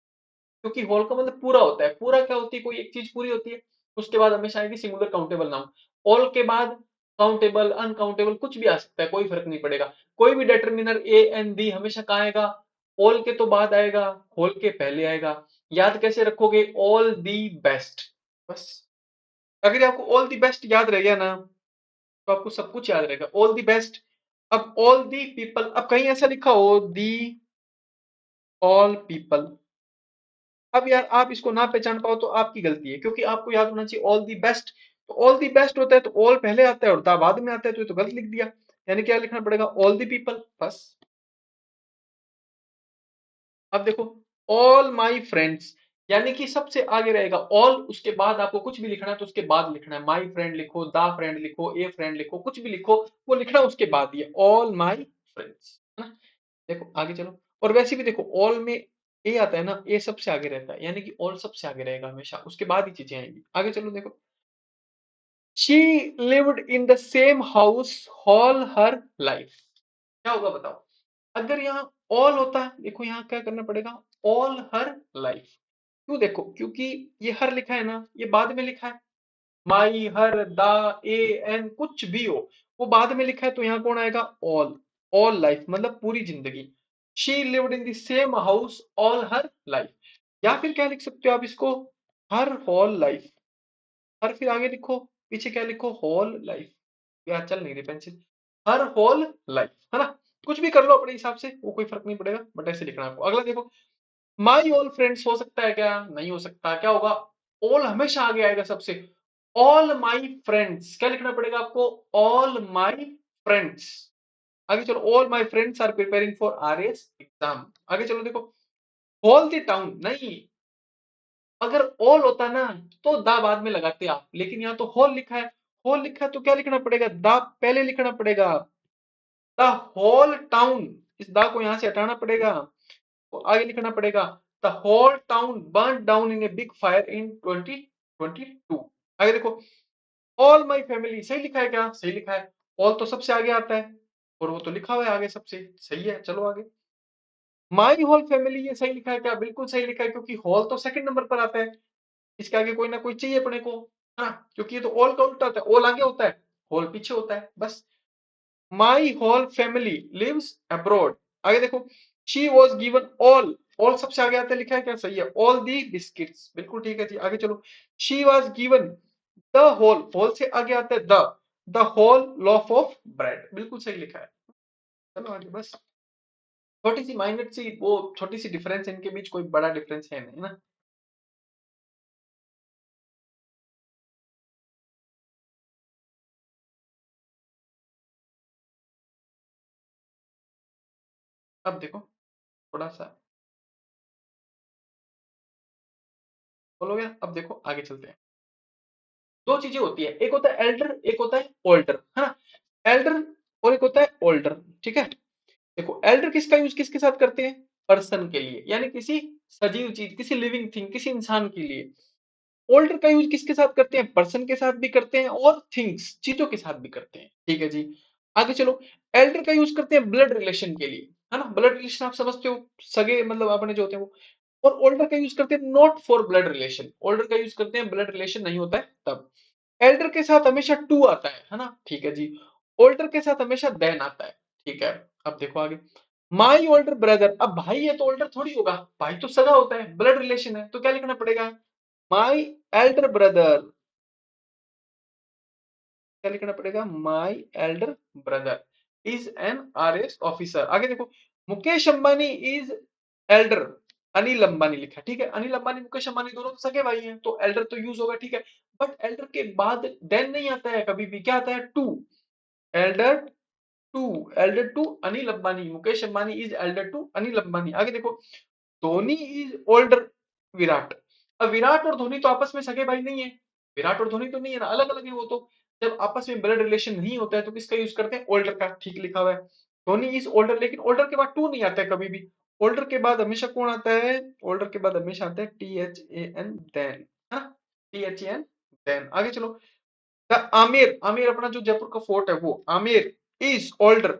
क्योंकि होल का मतलब पूरा होता है। पूरा क्या होती है, कोई एक चीज पूरी होती है, उसके बाद हमेशा आएगी सिंगुलर काउंटेबल नाउन। ऑल के बाद काउंटेबल अनकाउंटेबल कुछ भी आ सकता है, कोई फर्क नहीं पड़ेगा। कोई भी डिटर्मिनर ए एंड दी हमेशा कहाँ आएगा, ऑल के तो बाद आएगा, होल के पहले आएगा। याद कैसे रखोगे, ऑल दी बेस्ट, बस। अगर आपको ऑल दी बेस्ट याद रह गया ना, तो आपको सब कुछ याद रहेगा, ऑल दी बेस्ट। अब ऑल दी पीपल, अब कहीं ऐसा लिखा हो दी ऑल पीपल, अब यार आप इसको ना पहचान पाओ तो आपकी गलती है, क्योंकि आपको याद होना चाहिए ऑल दी बेस्ट। तो ऑल दी बेस्ट होता है तो ऑल पहले आता है और दा बाद में आता है, तो ये तो गलत लिख दिया। यानी क्या लिखना पड़ेगा, ऑल दी पीपल, बस। अब देखो, ऑल माई फ्रेंड्स, यानी कि सबसे आगे रहेगा ऑल, उसके बाद आपको कुछ भी लिखना है तो उसके बाद लिखना है। माई फ्रेंड लिखो, दा फ्रेंड लिखो, ए फ्रेंड लिखो, कुछ भी लिखो, वो लिखना है उसके बाद, ये ऑल माई फ्रेंड्स, है ना। देखो आगे चलो, और वैसे भी देखो, ऑल में ए आता है ना, ए सबसे आगे रहता है, यानी कि ऑल सबसे आगे रहेगा हमेशा, उसके बाद ही चीजें आएंगी। आगे चलो देखो, she lived in the same house all her life, क्या होगा बताओ। अगर यहाँ ऑल होता, देखो यहाँ क्या करना पड़ेगा, ऑल हर लाइफ। क्यों, देखो क्योंकि ये हर लिखा है ना, ये बाद में लिखा है। माई, हर, दा, ए, एन, कुछ भी हो, वो बाद में लिखा है, तो यहाँ कौन आएगा, ऑल। ऑल लाइफ मतलब पूरी जिंदगी। She lived in the same house all her life. या फिर क्या लिख सकते हो आप इसको, हर होल लाइफ। हर फिर आगे लिखो, पीछे क्या लिखो, होल लाइफ। यार चल नहीं रही पेंसिल, हर होल लाइफ, है ना। कुछ भी कर लो अपने हिसाब से, वो कोई फर्क नहीं पड़ेगा, बट ऐसे लिखना है आपको। अगला देखो, माई ऑल फ्रेंड्स हो सकता है क्या, नहीं हो सकता, क्या होगा, ऑल हमेशा आगे आएगा सबसे। ऑल माई फ्रेंड्स, क्या लिखना पड़ेगा आपको, ऑल माई फ्रेंड्स। आगे चलो, all my friends are preparing for RS exam. आगे चलो देखो, होल द टाउन, नहीं, अगर ऑल होता ना तो दा बाद में लगाते आप, लेकिन यहाँ तो होल लिखा है। होल लिखा है तो क्या लिखना पड़ेगा, दा पहले लिखना पड़ेगा। द होल टाउन, इस दा को यहां से हटाना पड़ेगा, तो आगे लिखना पड़ेगा, the whole town burn down in a big fire in 2022। आगे देखो, ऑल माई फैमिली, सही लिखा है क्या, सही लिखा है। ऑल तो सबसे आगे आता है, और वो तो लिखा हुआ है आगे सबसे, सही है, चलो आगे। माई होल फैमिली, ये सही लिखा है क्या, बिल्कुल सही लिखा है, क्योंकि होल तो सेकंड नंबर पर आता है, इसके आगे कोई ना कोई चाहिए अपने को, हाँ, क्योंकि ये तो ऑल का उल्टा होता है, ऑल आगे होता है, होल पीछे होता है, बस। My whole family lives abroad. आगे देखो, she was given all, all सबसे आगे आता है, लिखा है क्या, सही है, ऑल दी बिस्किट्स, बिल्कुल ठीक है जी। आगे चलो, she was given the whole, whole से आगे आता है the whole loaf of bread, बिल्कुल सही लिखा है। चलो आगे, बस। छोटी सी माइनर सी, वो छोटी सी डिफरेंस है इनके बीच, कोई बड़ा डिफरेंस है नहीं ना। अब देखो, थोड़ा सा बोलोगे, अब देखो आगे चलते हैं। दो चीजें होती है, एक होता है एल्डर, एक होता है ओल्डर, है ना। एल्डर और एक होता है ओल्डर, ठीक है। देखो, एल्डर किसका यूज किसके साथ करते हैं, पर्सन के लिए, यानी किसी सजीव चीज, किसी लिविंग थिंग, किसी इंसान के लिए। ओल्डर का यूज किसके साथ करते हैं, पर्सन के साथ भी करते हैं और थिंग्स, चीजों के साथ भी करते हैं, ठीक है जी। आगे चलो, एल्डर का यूज करते हैं ब्लड रिलेशन के लिए, है ना, ब्लड रिलेशन आप समझते हो, सगे मतलब अपने जो होते हैं वो। और ओल्डर का यूज करते हैं not for blood relation, older का यूज करते हैं ब्लड रिलेशन नहीं होता है तब। एल्डर के साथ हमेशा टू आता है ना, ठीक है जी। ओल्डर के साथ हमेशा देन आता है, ठीक है। अब देखो आगे, माई ओल्डर ब्रदर, अब भाई है तो ओल्डर थोड़ी होगा, भाई तो सगा होता है, ब्लड रिलेशन है, तो क्या लिखना पड़ेगा, माई एल्डर ब्रदर, क्या लिखना पड़ेगा, my elder brother is an RS officer. आगे देखो, मुकेश अंबानी इज एल्डर, अनिल अंबानी लिखा है, ठीक है। अनिल अंबानी मुकेश अंबानी दोनों तो सगे भाई हैं, तो एल्डर तो यूज होगा, ठीक है। बट एल्डर के बाद देन नहीं आता है कभी भी, क्या आता है? To. Elder to. Elder to Anil Ambani, Mukesh Ambani is elder to Anil Ambani. आगे देखो, धोनी इज ओल्डर विराट। अब विराट और धोनी तो आपस में सगे भाई नहीं है, विराट और धोनी तो नहीं है ना, अलग अलग है वो तो। जब आपस में ब्लड रिलेशन नहीं होता है तो किसका यूज करते हैं? ओल्डर का, ठीक लिखा हुआ है। धोनी इज ओल्डर, लेकिन ओल्डर के बाद टू नहीं आता है कभी भी। ओल्डर के बाद हमेशा कौन आता है? ओल्डर के बाद हमेशा आता है T H A N, then, है ना, T H A N, then. आगे चलो, द आमिर, आमिर अपना जो जयपुर का फोर्ट है वो, आमिर इज ओल्डर।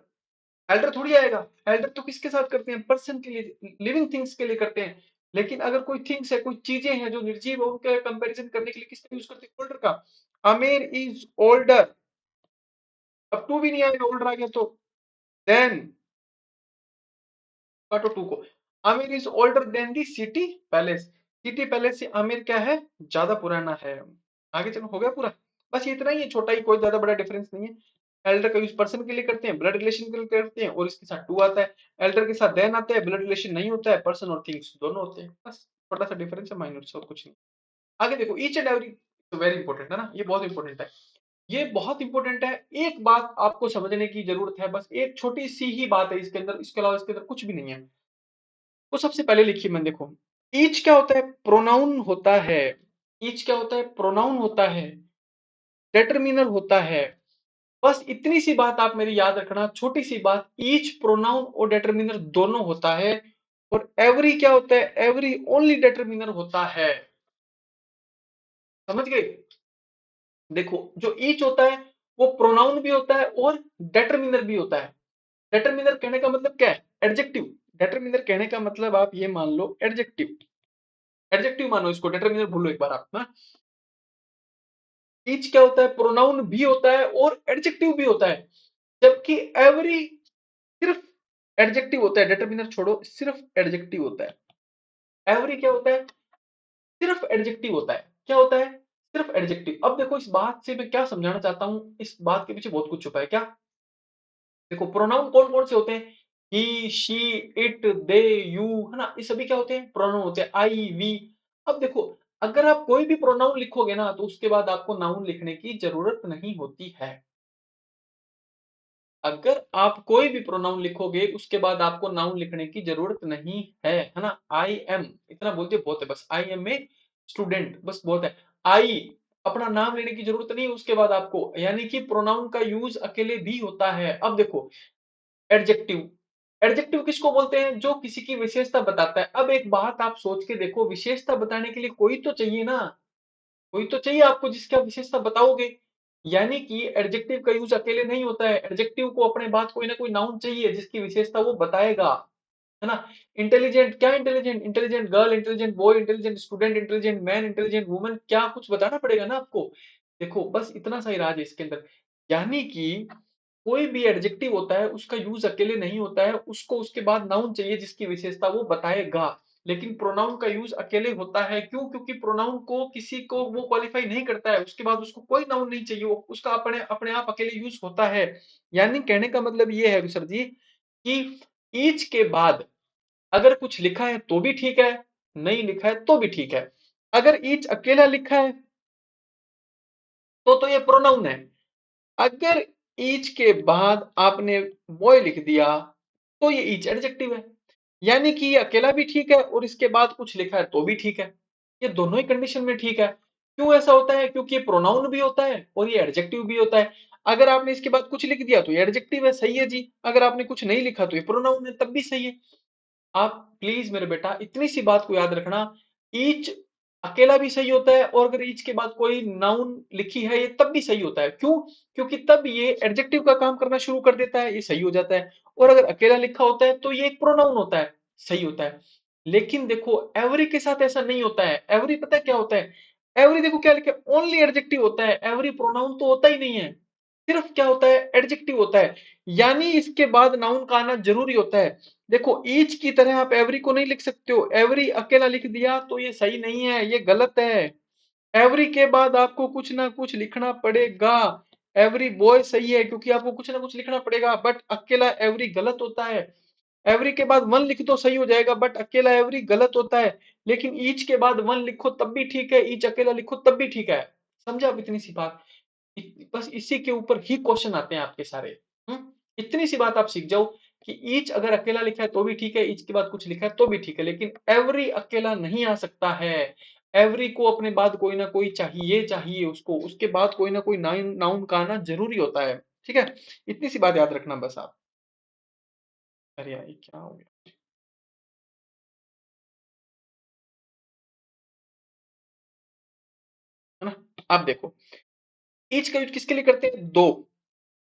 एल्डर थोड़ी आएगा, एल्डर तो किसके साथ करते हैं? पर्सन के लिए, लिविंग थिंग्स के लिए करते हैं। लेकिन अगर कोई थिंग्स है, कोई चीजें हैं जो निर्जीव है, उनके कंपैरिजन करने के लिए किसका यूज करते हैं? ओल्डर का। आमिर इज ओल्डर, अब टू भी नहीं आएगा, ओल्डर आ गया तो। देन काटो टू को। Aamir is older than the city palace. City palace से आमिर क्या है? ज्यादा पुराना है। आगे चलो, हो गया पूरा। बस ये इतना ही है, छोटा ही, कोई ज्यादा बड़ा डिफरेंस नहीं है। एल्डर का यूज पर्सन के लिए करते हैं, ब्लड रिलेशन के लिए करते हैं, और इसके साथ टू आता है। एल्डर के साथ देन आता है, ब्लड रिलेशन नहीं होता है, पर्सन और थिंग्स दोनों होते हैं। बस छोटा सा डिफरेंस है, माइनर से, और कुछ नहीं। आगे देखो, ईच एंड एवरी, तो वेरी इंपॉर्टेंट है ना, ये बहुत इंपॉर्टेंट है। ये बहुत इंपॉर्टेंट है। एक बात आपको समझने की जरूरत है, बस एक छोटी सी ही बात है इसके अंदर, इसके अलावा इसके अंदर कुछ भी नहीं है। तो सबसे पहले लिखिए, मैं देखो, ईच क्या होता है? प्रोनाउन होता है। ईच क्या होता है? प्रोनाउन होता है, डेटरमिनर होता है। बस इतनी सी बात आप मेरी याद रखना, छोटी सी बात, ईच प्रोनाउन और डेटरमिनर दोनों होता है। और एवरी क्या होता है? एवरी ओनली डेटरमिनर होता है। समझ गए? देखो, जो ईच होता है वो प्रोनाउन भी होता है और डेटरमिनर भी होता है। डेटरमिनर कहने का मतलब क्या है? एडजेक्टिव। डेटरमिनर कहने का मतलब आप ये मान लो, एडजेक्टिव। एडजेक्टिव मानो इसको, डिटरमिनर भूलो एक बार आप ना। ईच क्या होता है? प्रोनाउन भी होता है और एडजेक्टिव भी होता है। जबकि एवरी सिर्फ एडजेक्टिव होता है, डिटरमिनर छोड़ो, सिर्फ एडजेक्टिव होता है। एवरी क्या होता है? सिर्फ एडजेक्टिव होता है। क्या होता है? सिर्फ एडजेक्टिव। अब देखो, इस बात से मैं क्या समझाना चाहता हूं, इस बात के पीछे बहुत कुछ छुपा है क्या। देखो, प्रोनाउन कौन कौन से होते हैं? ही, शी, इट, दे, यू, है ना, ये सभी क्या होते हैं? प्रोनाउन होते हैं, आई, वी। अब देखो, अगर आप कोई भी प्रोनाउन लिखोगे ना, तो उसके बाद आपको नाउन लिखने की जरूरत नहीं होती है। अगर आप कोई भी प्रोनाउन लिखोगे, उसके बाद आपको नाउन लिखने की जरूरत नहीं है ना। आई एम, इतना बोलते बहुत है, बस आई एम ए स्टूडेंट, बस बहुत है। आई, अपना नाम लेने की जरूरत नहीं है उसके बाद आपको, यानी कि प्रोनाउन का यूज अकेले भी होता है। अब देखो, एडजेक्टिव, एडजेक्टिव किसको बोलते हैं? जो किसी की विशेषता बताता है। अब एक बात आप सोच के देखो, विशेषता बताने के लिए कोई तो चाहिए ना, कोई तो चाहिए आपको जिसकी आप विशेषता बताओगे। यानी कि एडजेक्टिव का यूज अकेले नहीं होता है, एडजेक्टिव को अपने बाद कोई ना कोई नाउन चाहिए जिसकी विशेषता वो बताएगा, है ना। इंटेलिजेंट, क्या intelligent? Intelligent girl, intelligent boy, intelligent student, intelligent man, intelligent woman, क्या कुछ बताना पड़ेगा ना आपको। देखो, बस इतना सा ही राज है इसके अंदर। यानी कि कोई भी एडजेक्टिव होता है, उसका यूज अकेले नहीं होता है, उसको उसके बाद नाउन चाहिए जिसकी विशेषता वो बताएगा। लेकिन प्रोनाउन का यूज अकेले होता है, क्यों? क्योंकि प्रोनाउन को किसी को वो क्वालिफाई नहीं करता है, उसके बाद उसको कोई नाउन नहीं चाहिए, उसका अपने अपने आप अकेले यूज होता है। यानी कहने का मतलब ये है सर जी, कि ईच के बाद अगर कुछ लिखा है तो भी ठीक है, नहीं लिखा है तो भी ठीक है। अगर ईच अकेला लिखा है तो ये प्रोनाउन है। अगर ईच के बाद आपने बॉय लिख दिया तो ये ईच एडजेक्टिव है। यानी कि ये अकेला भी ठीक है और इसके बाद कुछ लिखा है तो भी ठीक है। ये दोनों ही कंडीशन में ठीक है। क्यों ऐसा होता है? क्योंकि ये प्रोनाउन भी होता है और ये एडजेक्टिव भी होता है। अगर आपने इसके बाद कुछ लिख दिया तो ये एडजेक्टिव है, सही है जी। अगर आपने कुछ नहीं लिखा तो ये प्रोनाउन है, तब भी सही है। आप प्लीज मेरे बेटा इतनी सी बात को याद रखना, ईच अकेला भी सही होता है, और अगर ईच के बाद कोई नाउन लिखी है ये तब भी सही होता है। क्यों? क्योंकि तब ये एडजेक्टिव का काम करना शुरू कर देता है, ये सही हो जाता है। और अगर अकेला लिखा होता है तो ये एक प्रोनाउन होता है, सही होता है। लेकिन देखो, एवरी के साथ ऐसा नहीं होता है। एवरी पता है क्या होता है? एवरी देखो क्या लिखा है, ओनली एडजेक्टिव होता है। एवरी प्रोनाउन तो होता ही नहीं है, सिर्फ क्या होता है? एडजेक्टिव होता है। यानी इसके बाद नाउन का आना जरूरी होता है। देखो, ईच की तरह आप एवरी को नहीं लिख सकते हो, एवरी अकेला लिख दिया तो ये सही नहीं है, ये गलत है। एवरी के बाद आपको कुछ ना कुछ लिखना पड़ेगा। एवरी बॉय सही है क्योंकि आपको कुछ ना कुछ लिखना पड़ेगा, बट अकेला एवरी गलत होता है। एवरी के बाद वन लिख दो सही हो जाएगा, बट अकेला एवरी गलत होता है। लेकिन ईच के बाद वन लिखो तब भी ठीक है, ईच अकेला लिखो तब भी ठीक है। समझे आप इतनी सी बात? बस इसी के ऊपर ही क्वेश्चन आते हैं आपके सारे। इतनी सी बात आप सीख जाओ कि ईच अगर अकेला लिखा है तो भी ठीक है, ईच के बाद कुछ लिखा है तो भी ठीक है, लेकिन एवरी अकेला नहीं आ सकता है। एवरी को अपने बाद कोई ना कोई चाहिए चाहिए उसको, उसके बाद कोई ना कोई नाउन नाउन का आना जरूरी होता है। ठीक है, इतनी सी बात याद रखना बस आप। अरे यार ये क्या हो गया, है ना? आप देखो, ईच का यूज किसके लिए करते हैं? दो,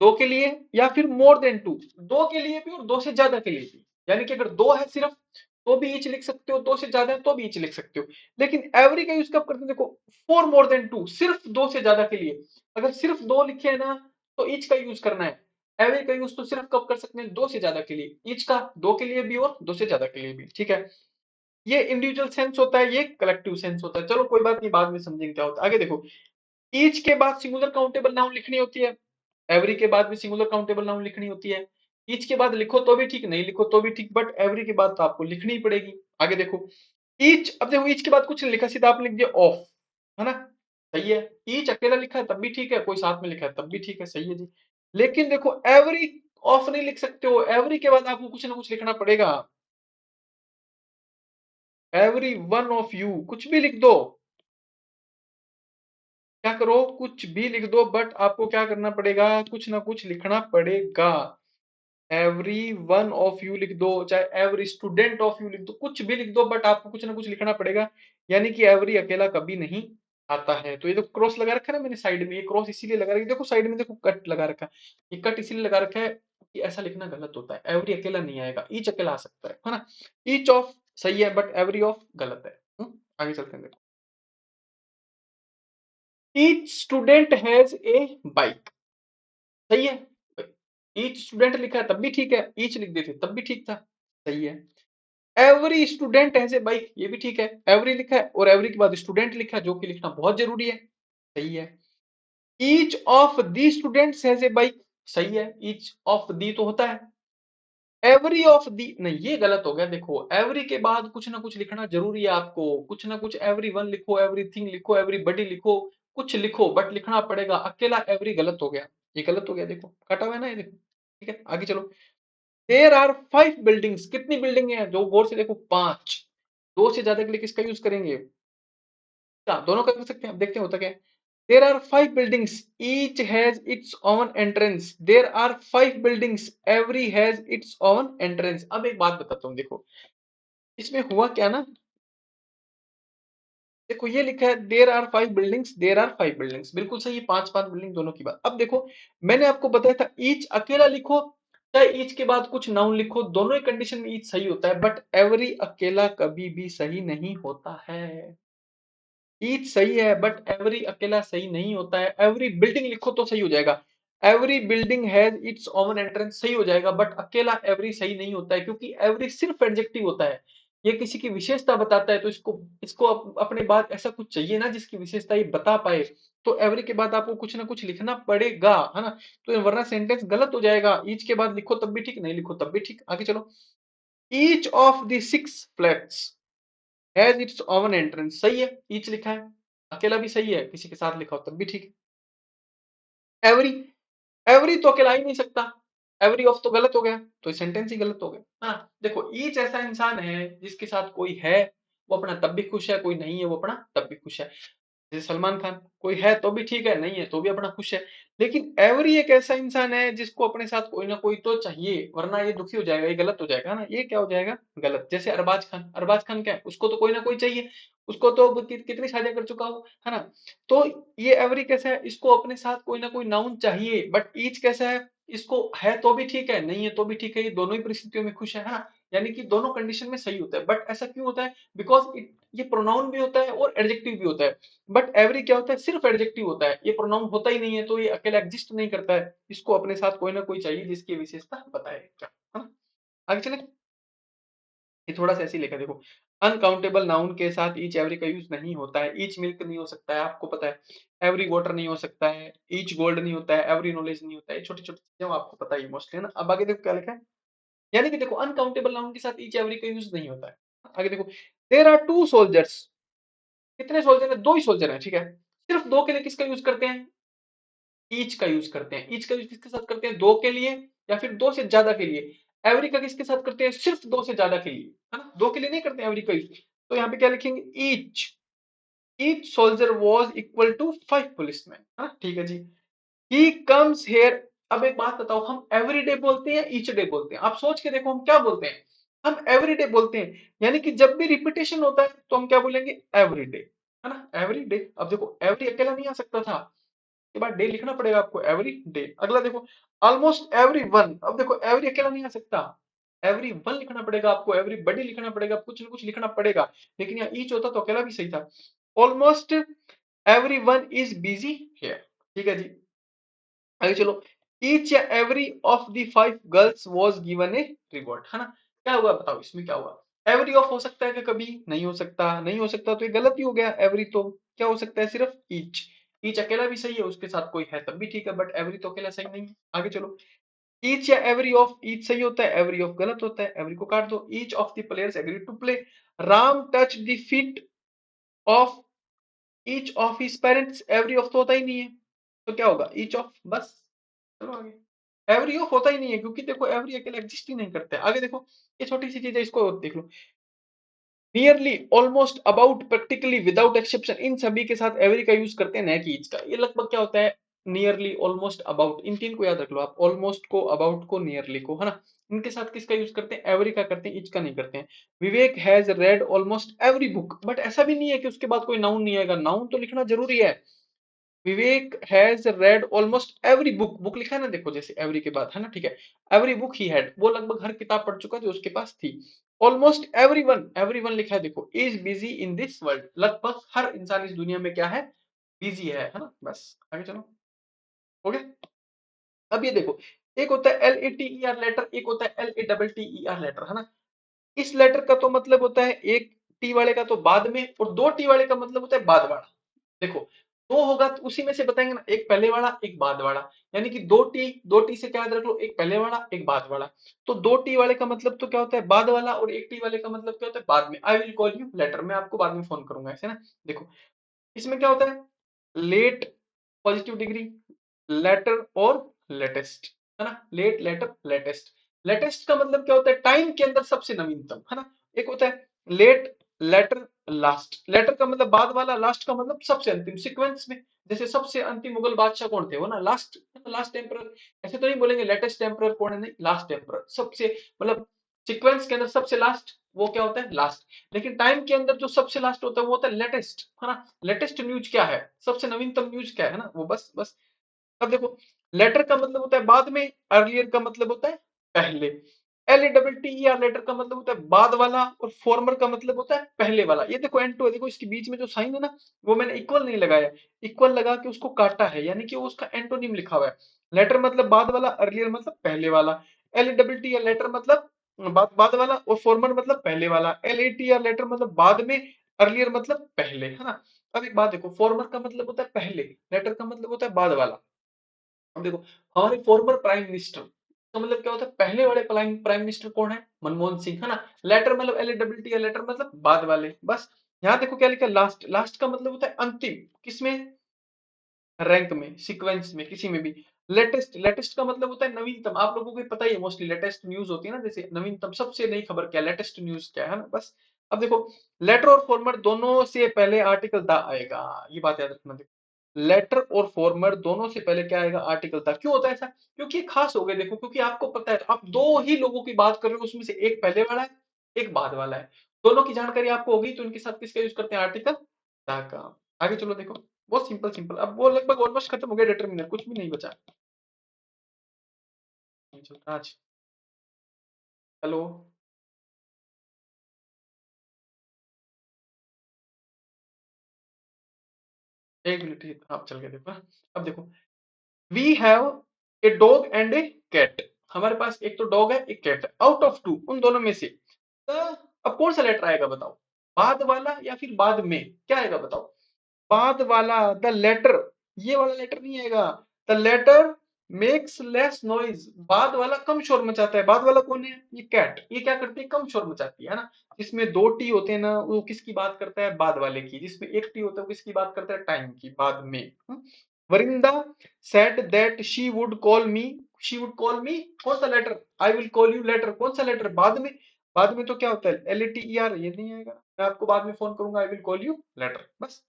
दो के लिए या फिर मोर देन टू, दो के लिए भी और दो से ज्यादा के लिए भी। यानी कि अगर दो है सिर्फ तो भी ईच लिख सकते हो, दो से ज्यादा है तो भी ईच लिख सकते हो। लेकिन एवरी का यूज कब करते हैं? देखो, फोर मोर देन टू, सिर्फ दो से ज्यादा के लिए। अगर सिर्फ दो लिखे है ना तो ईच का यूज करना है। एवरी का यूज तो सिर्फ कब कर सकते हैं? दो से ज्यादा के लिए। ईच का दो के लिए भी और दो से ज्यादा के लिए भी। ठीक है, ये इंडिविजुअल सेंस होता है, ये कलेक्टिव सेंस होता है। चलो कोई बात नहीं, बाद में समझेंगे क्या होता है। आगे देखो, ईच के बाद सिंगुलर काउंटेबल नाउन लिखनी होती है, एवरी के बाद भी सिंगुलर काउंटेबल नाउन लिखनी होती है। ईच के बाद लिखो तो भी ठीक, नहीं लिखो तो भी ठीक, बट एवरी के बाद तो आपको लिखनी ही पड़ेगी। आगे देखो, ईच, अब देखो ईच के बाद कुछ नहीं लिखा, सीधा आपने लिख दिया ऑफ, है ना? सही है। ईच अकेला लिखा है तब भी ठीक है, कोई साथ में लिखा है तब भी ठीक है, सही है जी। लेकिन देखो, एवरी ऑफ नहीं लिख सकते हो, एवरी के बाद आपको कुछ ना कुछ लिखना पड़ेगा। एवरी वन ऑफ यू, कुछ भी लिख दो, क्या करो, कुछ भी लिख दो, बट आपको क्या करना पड़ेगा? कुछ ना कुछ लिखना पड़ेगा। एवरी वन ऑफ यू लिख दो, चाहे एवरी स्टूडेंट ऑफ यू लिख दो, कुछ भी लिख दो, बट आपको कुछ ना कुछ लिखना पड़ेगा। यानी कि एवरी अकेला कभी नहीं आता है। तो ये तो क्रॉस लगा रखा है ना मैंने साइड में, ये क्रॉस इसीलिए लगा रखा है, देखो साइड में देखो कट लगा रखा है। ये कट इसीलिए लगा रखा है कि ऐसा लिखना गलत होता है, एवरी अकेला नहीं आएगा, ईच अकेला आ सकता है ना? ईच ऑफ सही है, बट एवरी ऑफ गलत है। आगे चलते हैं, देखो, each student has a bike, सही है। ईच स्टूडेंट लिखा है तब भी ठीक है, ईच लिख देते तब भी ठीक था, सही है। Every student has a bike, ये भी ठीक है, एवरी लिखा है और एवरी के बाद स्टूडेंट लिखा है, जो कि लिखना बहुत जरूरी है, सही है। Each of the students has a bike, सही है, ईच ऑफ दी तो होता है। एवरी ऑफ दी नहीं, ये गलत हो गया। देखो, एवरी के बाद कुछ ना कुछ लिखना जरूरी है आपको, कुछ ना कुछ, एवरी वन लिखो, एवरीथिंग लिखो, एवरीबडी लिखो, कुछ लिखो, बट लिखना पड़ेगा। अकेला एवरी गलत हो गया, ये गलत हो गया, देखो कटा हुआ है ना ये, देखो। ठीक है, आगे चलो। देयर आर फाइव बिल्डिंग्स, कितनी बिल्डिंग है? जो गौर से देखो, पांच। दो से ज्यादा के लिए किसका यूज करेंगे? क्या दोनों का कर सकते हैं? अब देखते हैं होता क्या है। There are five buildings, each has its own entrance. There are five buildings, every has its own entrance. अब एक बात बताता हूँ, देखो इसमें हुआ क्या ना, देखो ये लिखा है there are five buildings, there are five buildings, बिल्कुल सही है, पांच पांच बिल्डिंग दोनों की बात। अब देखो, मैंने आपको बताया था ईच अकेला लिखो चाहे ईच के बाद कुछ नाउन लिखो, दोनों ही कंडीशन में ईच सही होता है, बट एवरी अकेला कभी भी सही नहीं होता है। ईच सही है बट एवरी अकेला सही नहीं होता है। एवरी बिल्डिंग लिखो तो सही हो जाएगा, every building has its own entrance सही हो जाएगा, बट अकेला एवरी सही नहीं होता है, क्योंकि एवरी सिर्फ एडजेक्टिव होता है, ये किसी की विशेषता बताता है। तो इसको इसको अपने बाद ऐसा कुछ चाहिए ना जिसकी विशेषता ये बता पाए। तो एवरी के बाद आपको कुछ ना कुछ लिखना पड़ेगा, है ना? तो वरना सेंटेंस गलत हो जाएगा। ईच के बाद लिखो तब भी ठीक, नहीं लिखो तब भी ठीक। आगे चलो, each of the six flats has its own entrance, सही है, ईच लिखा है, अकेला भी सही है, किसी के साथ लिखा हो तब भी ठीक है। एवरी, एवरी तो अकेला ही नहीं सकता, एवरी ऑफ तो गलत हो गया, तो सेंटेंस ही गलत हो गया। हाँ देखो, ईच ऐसा इंसान है जिसके साथ कोई है वो अपना तब भी खुश है, कोई नहीं है वो अपना तब भी खुश है। जैसे सलमान खान, कोई है तो भी ठीक है, नहीं है तो भी अपना खुश है। लेकिन एवरी एक ऐसा इंसान है जिसको अपने साथ कोई ना कोई तो चाहिए, वरना ये दुखी हो जाएगा, ये गलत हो जाएगा ना, ये क्या हो जाएगा? गलत। जैसे अरबाज खान, अरबाज खान क्या है, उसको तो कोई ना कोई चाहिए, उसको तो कितनी शादियां कर चुका हो, है ना? तो ये एवरी कैसा है, इसको अपने साथ कोई ना कोई नाउन चाहिए। बट ईच कैसा है, इसको है तो भी ठीक है, नहीं है तो भी ठीक है, ये दोनों ही परिस्थितियों में खुश है ना? यानी कि दोनों कंडीशन में सही होता है। बट ऐसा क्यों होता है? बिकॉज ये प्रोनाउन भी होता है और एडजेक्टिव भी होता है। बट एवरी क्या होता है? सिर्फ एडजेक्टिव होता है, ये प्रोनाउन होता ही नहीं है, तो ये अकेला एग्जिस्ट नहीं करता है। इसको अपने साथ कोई ना कोई चाहिए जिसकी विशेषता बताएगा, है ना? आगे चले, ये थोड़ा सा ऐसे ही लिखा देखो, अनकाउंटेबल नाउन के साथ ईच एवरी का यूज नहीं होता है। ईच मिल्क नहीं हो सकता है, आपको पता है। एवरी वाटर नहीं हो सकता है, ईच गोल्ड नहीं होता है, एवरी नॉलेज नहीं होता है, छोटी छोटी चीजें आपको पता ही मोस्टली, है ना? अब आगे देखो क्या लिखा है, यानी कि देखो अनकाउंटेबल नाउन के साथ ईच एवरी का यूज नहीं होता है। आगे देखो, देयर आर टू सोल्जर्स, कितने सोल्जर है? दो ही सोल्जर है, ठीक है। सिर्फ दो के लिए किसका यूज करते हैं? ईच का यूज करते हैं। ईच का यूज किसके साथ करते हैं? दो के लिए या फिर दो से ज्यादा के लिए। एवरी का किसके साथ करते हैं? सिर्फ दो से ज्यादा के लिए, है ना, दो के लिए नहीं करते एवरी का यूज। तो यहाँ पे क्या लिखेंगे? Each, each soldier was equal to 5 policeman, है ना, ठीक है जी। He comes here. अब एक बात बताओ, हम एवरीडे बोलते हैं, ईच डे बोलते हैं? आप सोच के देखो, हम क्या बोलते हैं? हम एवरीडे बोलते हैं। यानी कि जब भी रिपीटेशन होता है तो हम क्या बोलेंगे? एवरीडे, है ना, एवरीडे। अब देखो एवरी अकेला नहीं आ सकता था, के बाद डे लिखना पड़ेगा आपको, एवरी डे। अगला देखो, ऑलमोस्ट एवरी वन। अब देखो एवरी अकेला नहीं आ सकता, एवरी वन लिखना पड़ेगा आपको, एवरी बडी लिखना पड़ेगा, कुछ ना कुछ लिखना पड़ेगा। लेकिन यहाँ ईच होता तो अकेला भी सही था। Almost every one is busy here, ठीक है जी। आगे चलो, ईच या every of the 5 girls was given A reward, है ना। क्या हुआ बताओ, इसमें क्या हुआ? एवरी ऑफ हो सकता है कि कभी नहीं हो सकता, नहीं हो सकता तो ये गलत ही हो गया। एवरी तो क्या हो सकता है? सिर्फ ईच। ईच अकेला भी सही है, उसके साथ कोई है तब भी ठीक है, बट एवरी तो अकेला सही नहीं है। आगे चलो, ईच या एवरी ऑफ, ईच सही होता है, एवरी ऑफ गलत होता है, एवरी को काट दो। Each of the players agree to play, Ram touch the feet of each of his parents. Every of तो होता ही नहीं है, तो क्या होगा? ईच ऑफ, बस। चलो आगे, एवरी ऑफ होता ही नहीं है, क्योंकि देखो एवरी अकेले एग्जिस्ट ही नहीं करते। आगे देखो, ये छोटी सी चीज है, इसको देख लो। Nearly, almost, about, practically, without exception, इन सभी के साथ एवरी का यूज करते हैं, न कि ईच का। ये लगभग क्या होता है? नियरली, ऑलमोस्ट, अबाउट, इन तीन को याद रख लो आप, ऑलमोस्ट को, अबाउट को, नियरली को, है ना। इनके साथ किसका यूज करते हैं? एवरी का करते हैं, ईच का नहीं करते हैं। Vivek has read almost every book, but ऐसा भी नहीं है कि उसके बाद कोई नाउन नहीं आएगा, नाउन तो लिखना जरूरी है। Vivek has read almost every book, book लिखा है ना, देखो जैसे एवरी के बाद, है ना, ठीक है। एवरी बुक ही हैड, वो लगभग हर किताब पढ़ चुका जो उसके पास थी। ऑलमोस्ट एवरीवन, एवरीवन लिखा है देखो, is busy in this world, लगभग हर इंसान इस दुनिया में क्या है? बिजी है ना, बस। आगे चलो, हो गया। अब ये देखो, एक होता है LATER लेटर, एक होता है LATTER लेटर, है ना। इस लेटर का तो मतलब होता है एक टी वाले का तो बाद में, और दो टी वाले का मतलब होता है बाद वाला। देखो, दो होगा तो उसी में से बताएंगे ना, एक पहले वाला एक बाद वाला। यानी कि दो टी से क्या याद रख लो? एक पहले वाला एक बाद वाला। तो दो टी वाले का मतलब तो क्या होता है? बाद वाला। और एक टी वाले का मतलब क्या होता है? बाद में। आई विल कॉल यू लेटर, मैं आपको बाद में फोन करूंगा, ऐसे ना। देखो, इसमें क्या होता है? लेट, पॉजिटिव डिग्री, लेटर और लेटेस्ट, है ना। Late, letter, latest. लेटेस्ट का मतलब क्या होता है? टाइम के अंदर सबसे नवीनतम, है ना। एक होता है लेट, लेटर, लास्ट। लेटर का मतलब बाद वाला, लास्ट का मतलब सबसे अंतिम सीक्वेंस में। जैसे सबसे अंतिम मुगल बादशाह कौन थे? वो ना लास्ट, लास्ट टेम्परर। ऐसे तो नहीं बोलेंगे लेटेस्ट टेम्परर कौन है, नहीं, लास्ट टेम्परर सबसे, मतलब सीक्वेंस के अंदर सबसे लास्ट, वो क्या होता है? लास्ट। लेकिन टाइम के अंदर जो सबसे लास्ट होता है वो होता है लेटेस्ट, है ना। लेटेस्ट न्यूज क्या है? सबसे नवीनतम न्यूज क्या है ना, वो, बस बस। अब देखो, लेटर का मतलब होता है बाद में, अर्लियर का मतलब होता है पहले। LATTER लेटर का मतलब होता है बाद वाला, और फॉर्मर का मतलब होता है पहले वाला। ये देखो एंटो है, देखो इसके बीच में जो साइन है ना, वो मैंने इक्वल नहीं लगाया, इक्वल लगा के उसको काटा है, यानी कि वो उसका एंटोनिम लिखा हुआ है। लेटर मतलब बाद वाला, अर्लियर मतलब पहले वाला। LATTER लेटर मतलब बाद वाला, और फॉर्मर मतलब पहले वाला। LATER लेटर मतलब बाद में, अर्लियर मतलब पहले, है ना। अब एक बात देखो, फॉर्मर का मतलब होता है पहले, लेटर का मतलब होता है बाद वाला। अब देखो, हमारे फॉर्मर प्राइम मिनिस्टर का मतलब क्या होता है? पहले वाले प्राइम प्राइम मिनिस्टर कौन है? मनमोहन सिंह, है ना। लेटर मतलब LATTER लेटर मतलब बाद वाले, बस। यहाँ देखो क्या लिखा है? लास्ट। लास्ट का मतलब होता है अंतिम, किसमें? रैंक में, सीक्वेंस में, किसी में भी। लेटेस्ट, लेटेस्ट का मतलब होता है नवीनतम। आप लोगों को पता ही है, मोस्टली लेटेस्ट न्यूज होती है ना, जैसे नवीनतम, सबसे नई खबर क्या, लेटेस्ट न्यूज क्या है ना, बस। अब देखो, लेटर और फॉर्मर दोनों से पहले आर्टिकल द आएगा, ये बात याद रखना। देखो, लेटर और फॉर्मर दोनों से पहले क्या आएगा? Article the. क्यों होता है ऐसा? क्योंकि ये खास हो गए, देखो, क्योंकि आपको पता है आप दो ही लोगों की बात कर रहे हो, उसमें से एक पहले वाला है, एक बाद वाला है। दोनों की जानकारी आपको होगी, तो इनके साथ किसका यूज करते हैं? आर्टिकल द का। आगे चलो, देखो, बहुत सिंपल सिंपल। अब वो लगभग ऑलमोस्ट खत्म हो गया, डिटरमिनर कुछ भी नहीं बचा। आज, हेलो, एक मिनट ही आप चल के देखो ना। अब देखो, we have a dog and a cat. हमारे पास एक तो डॉग है, एक कैट है। आउट ऑफ टू, उन दोनों में से अब कौन सा लेटर आएगा बताओ? बाद वाला या फिर बाद में? क्या आएगा बताओ? बाद वाला, द लेटर। ये वाला लेटर नहीं आएगा। The latter makes less noise, बाद वाला कम शोर मचाता है। बाद वाला कौन है? ये कैट। ये क्या करती है? कम शोर मचाती है ना। जिसमें दो टी होते हैं ना, वो किसकी बात करता है? बाद वाले की। जिसमें एक टी होता है वो किसकी बात करता है? टाइम की, बाद में। Vrinda said that she would call me, she would call me, कौन सा later? I will call you later, कौन सा लेटर? बाद में। बाद में तो क्या होता है? L A T E R, ये नहीं आएगा। मैं आपको बाद में फोन करूंगा, I will call you later, बस।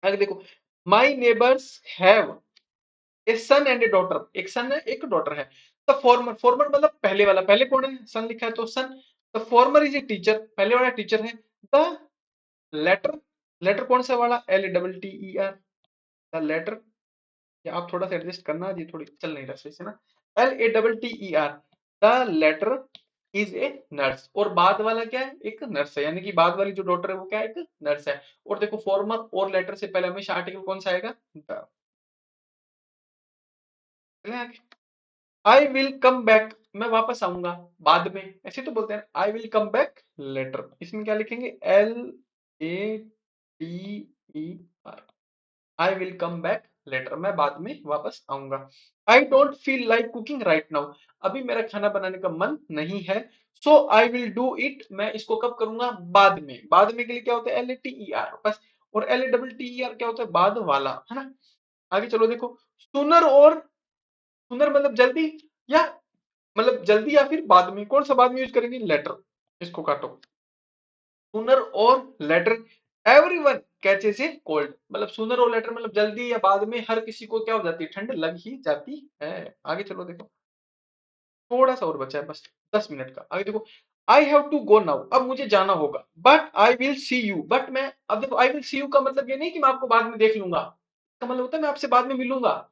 आगे देखो, my neighbours have a son and a daughter, एक सन है एक डॉटर है। द फॉर्मर, फॉर्मर मतलब पहले वाला, पहले कौन है? सन लिखा है तो son. The former is a teacher, पहले वाला टीचर है। द लेटर, लेटर कौन सा वाला? L A double T E R, the latter. या आप थोड़ा सा एडजस्ट करना जी, थोड़ी चल नहीं रहा सही से ना। L A double T E R, the latter is a nurse. और बाद वाला क्या है? एक नर्स है, यानी कि बाद वाली जो डॉटर है वो क्या है? एक नर्स है। और देखो, फॉर्मर और लेटर से पहले हमेशा आर्टिकल कौन सा आएगा? The. I will come back, मैं वापस आऊंगा बाद में, ऐसे तो बोलते हैं। I will come back later, इसमें क्या लिखेंगे? L A T E are, I will come back later, मैं बाद में वापस आऊंगा। I don't feel like cooking right now, अभी मेरा खाना बनाने का मन नहीं है। सो आई विल डू इट, मैं इसको कब करूंगा? बाद में। बाद में के लिए क्या होता है? L A T E R, बस। और L A double T E are क्या होता है? बाद वाला, है ना। आगे चलो देखो, सुनर और, सुनर मतलब जल्दी, या मतलब जल्दी या फिर बाद में, कौन सा बाद में यूज करेंगे? लेटर, इसको काटो। Sooner or later, everyone catches a cold, मतलब सूनर और लेटर मतलब जल्दी या बाद में, हर किसी को क्या हो जाती है? ठंड लग ही जाती है। आगे चलो देखो, थोड़ा सा और बचा है बस, 10 मिनट का। आगे देखो, I have to go now, अब मुझे जाना होगा। But I will see you, but मैं, अब देखो आई विल सी यू का मतलब ये नहीं कि मैं आपको बाद में देख लूंगा, इसका मतलब होता है मैं आपसे बाद में मिलूंगा।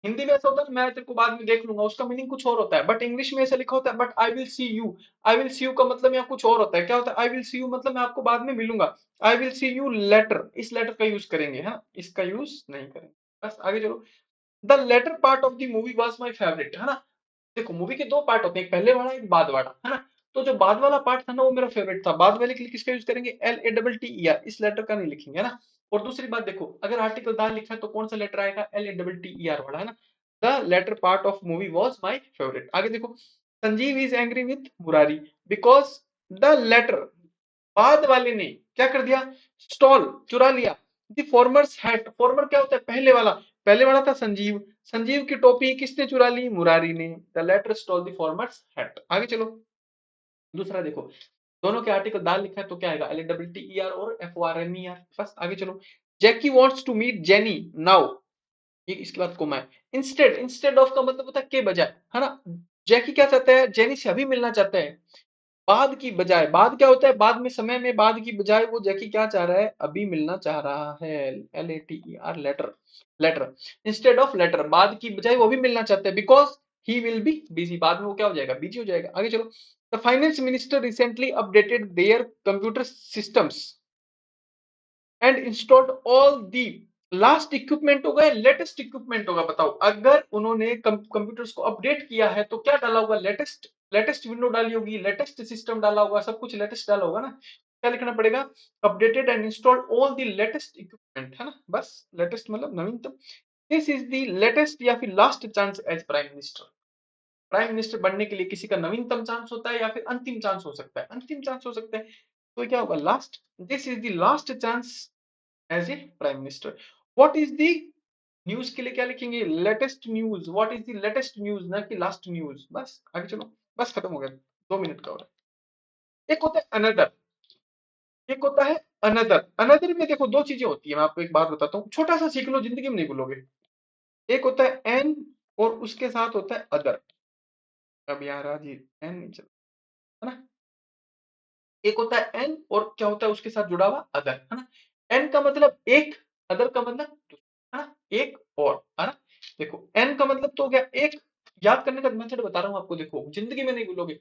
हिंदी में ऐसा होता है मैं तेरे को बाद में देख लूंगा, उसका मीनिंग कुछ और होता है। बट इंग्लिश में ऐसा लिखा होता है, but I will see you. I will see you का मतलब यहाँ कुछ और होता है। क्या होता है? आई विल सी यू मतलब मैं आपको बाद में मिलूंगा। आई विल सी यू लेटर, इस लेटर का यूज करेंगे, है ना, इसका यूज नहीं करेंगे। बस आगे चलो, the latter part of the movie was my favourite, है ना। देखो, मूवी के दो पार्ट होते हैं, एक पहले वाला एक बाद वाला, है ना। तो जो बाद वाला पार्ट था ना वो मेरा फेवरेट था। बाद वाले के लिए किसका यूज करेंगे? L A double T E are, इस लेटर का नहीं लिखेंगे, है ना। और दूसरी बात देखो, अगर आर्टिकल दा लिखा है तो कौन सा लेटर आएगा? L A double T E R वाला, है ना। The latter part of movie was my favourite. आगे देखो, Sanjeev is angry with Murari because the latter, बाद वाले ने क्या कर दिया? स्टॉल, चुरा लिया। द फॉर्मर्स हैट, फॉर्मर क्या होता है? पहले वाला। पहले वाला था संजीव, संजीव की टोपी किसने चुरा ली? मुरारी ने। The latter stole the former's hat. आगे चलो, दूसरा देखो, दोनों के आर्टिकल दाल लिखा है तो क्या आएगा? L W T E R और F O R M E R, बस। आगे चलो, Jackie wants to meet Jenny now, ये इसके बाद कोमा है। इंस्टेड, इंस्टेड ऑफ का मतलब होता है के बजाय, है ना। जैकी क्या चाहता है? जेनी से अभी मिलना चाहता है, बाद की बजाय। बाद क्या होता है? बाद में, समय में, बाद की बजाय वो जैकी क्या चाह रहा है? अभी मिलना चाह रहा है। L A T E R, later, later. Instead of later, बाद की बजाय वो भी मिलना चाहते हैं, because he will be busy, बाद में वो क्या हो जाएगा? बिजी हो जाएगा। आगे चलो, the finance minister recently updated there computer systems and installed all the last equipment होगा या लेटेस्ट इक्विपमेंट होगा? बताओ, अगर उन्होंने कंप्यूटर्स को अपडेट किया है तो क्या डाला होगा? लेटेस्ट, लेटेस्ट विंडो डाली होगी, लेटेस्ट सिस्टम डाला होगा, सब कुछ लेटेस्ट डाला होगा ना। क्या लिखना पड़ेगा? Updated and installed all the latest equipment, है ना, बस। लेटेस्ट मतलब नवीनतम। दिस इज द लेटेस्ट या फिर last chance as prime minister. Prime minister बनने के लिए किसी का नवीनतम चांस होता है या फिर अंतिम चांस हो सकता है? अंतिम चांस हो सकता है, तो क्या होगा? Last. This is the last chance as a prime minister. What is the news के लिए क्या लिखेंगे? Latest news. What is the latest news, ना कि लास्ट न्यूज, बस। आगे चलो, बस खत्म हो गया, 2 मिनट का हो रहा है। एक होता है अनदर, एक होता है अनदर। अनदर में देखो दो चीजें होती है, मैं आपको एक बात बताता हूँ, छोटा सा सीख लो, जिंदगी में नहीं भूलोगे। एक होता है एन, और उसके साथ होता है अदर। अब यार आज एन नहीं चल, है ना। एक होता है एन, और क्या होता है उसके साथ जुड़ा हुआ? अदर, है ना। एन का मतलब एक, अदर का मतलब दूसरा, है ना, एक और, है ना। देखो, एन का मतलब तो हो गया एक, याद करने का मेथड बता रहा हूँ आपको, देखो जिंदगी में नहीं भूलोगे।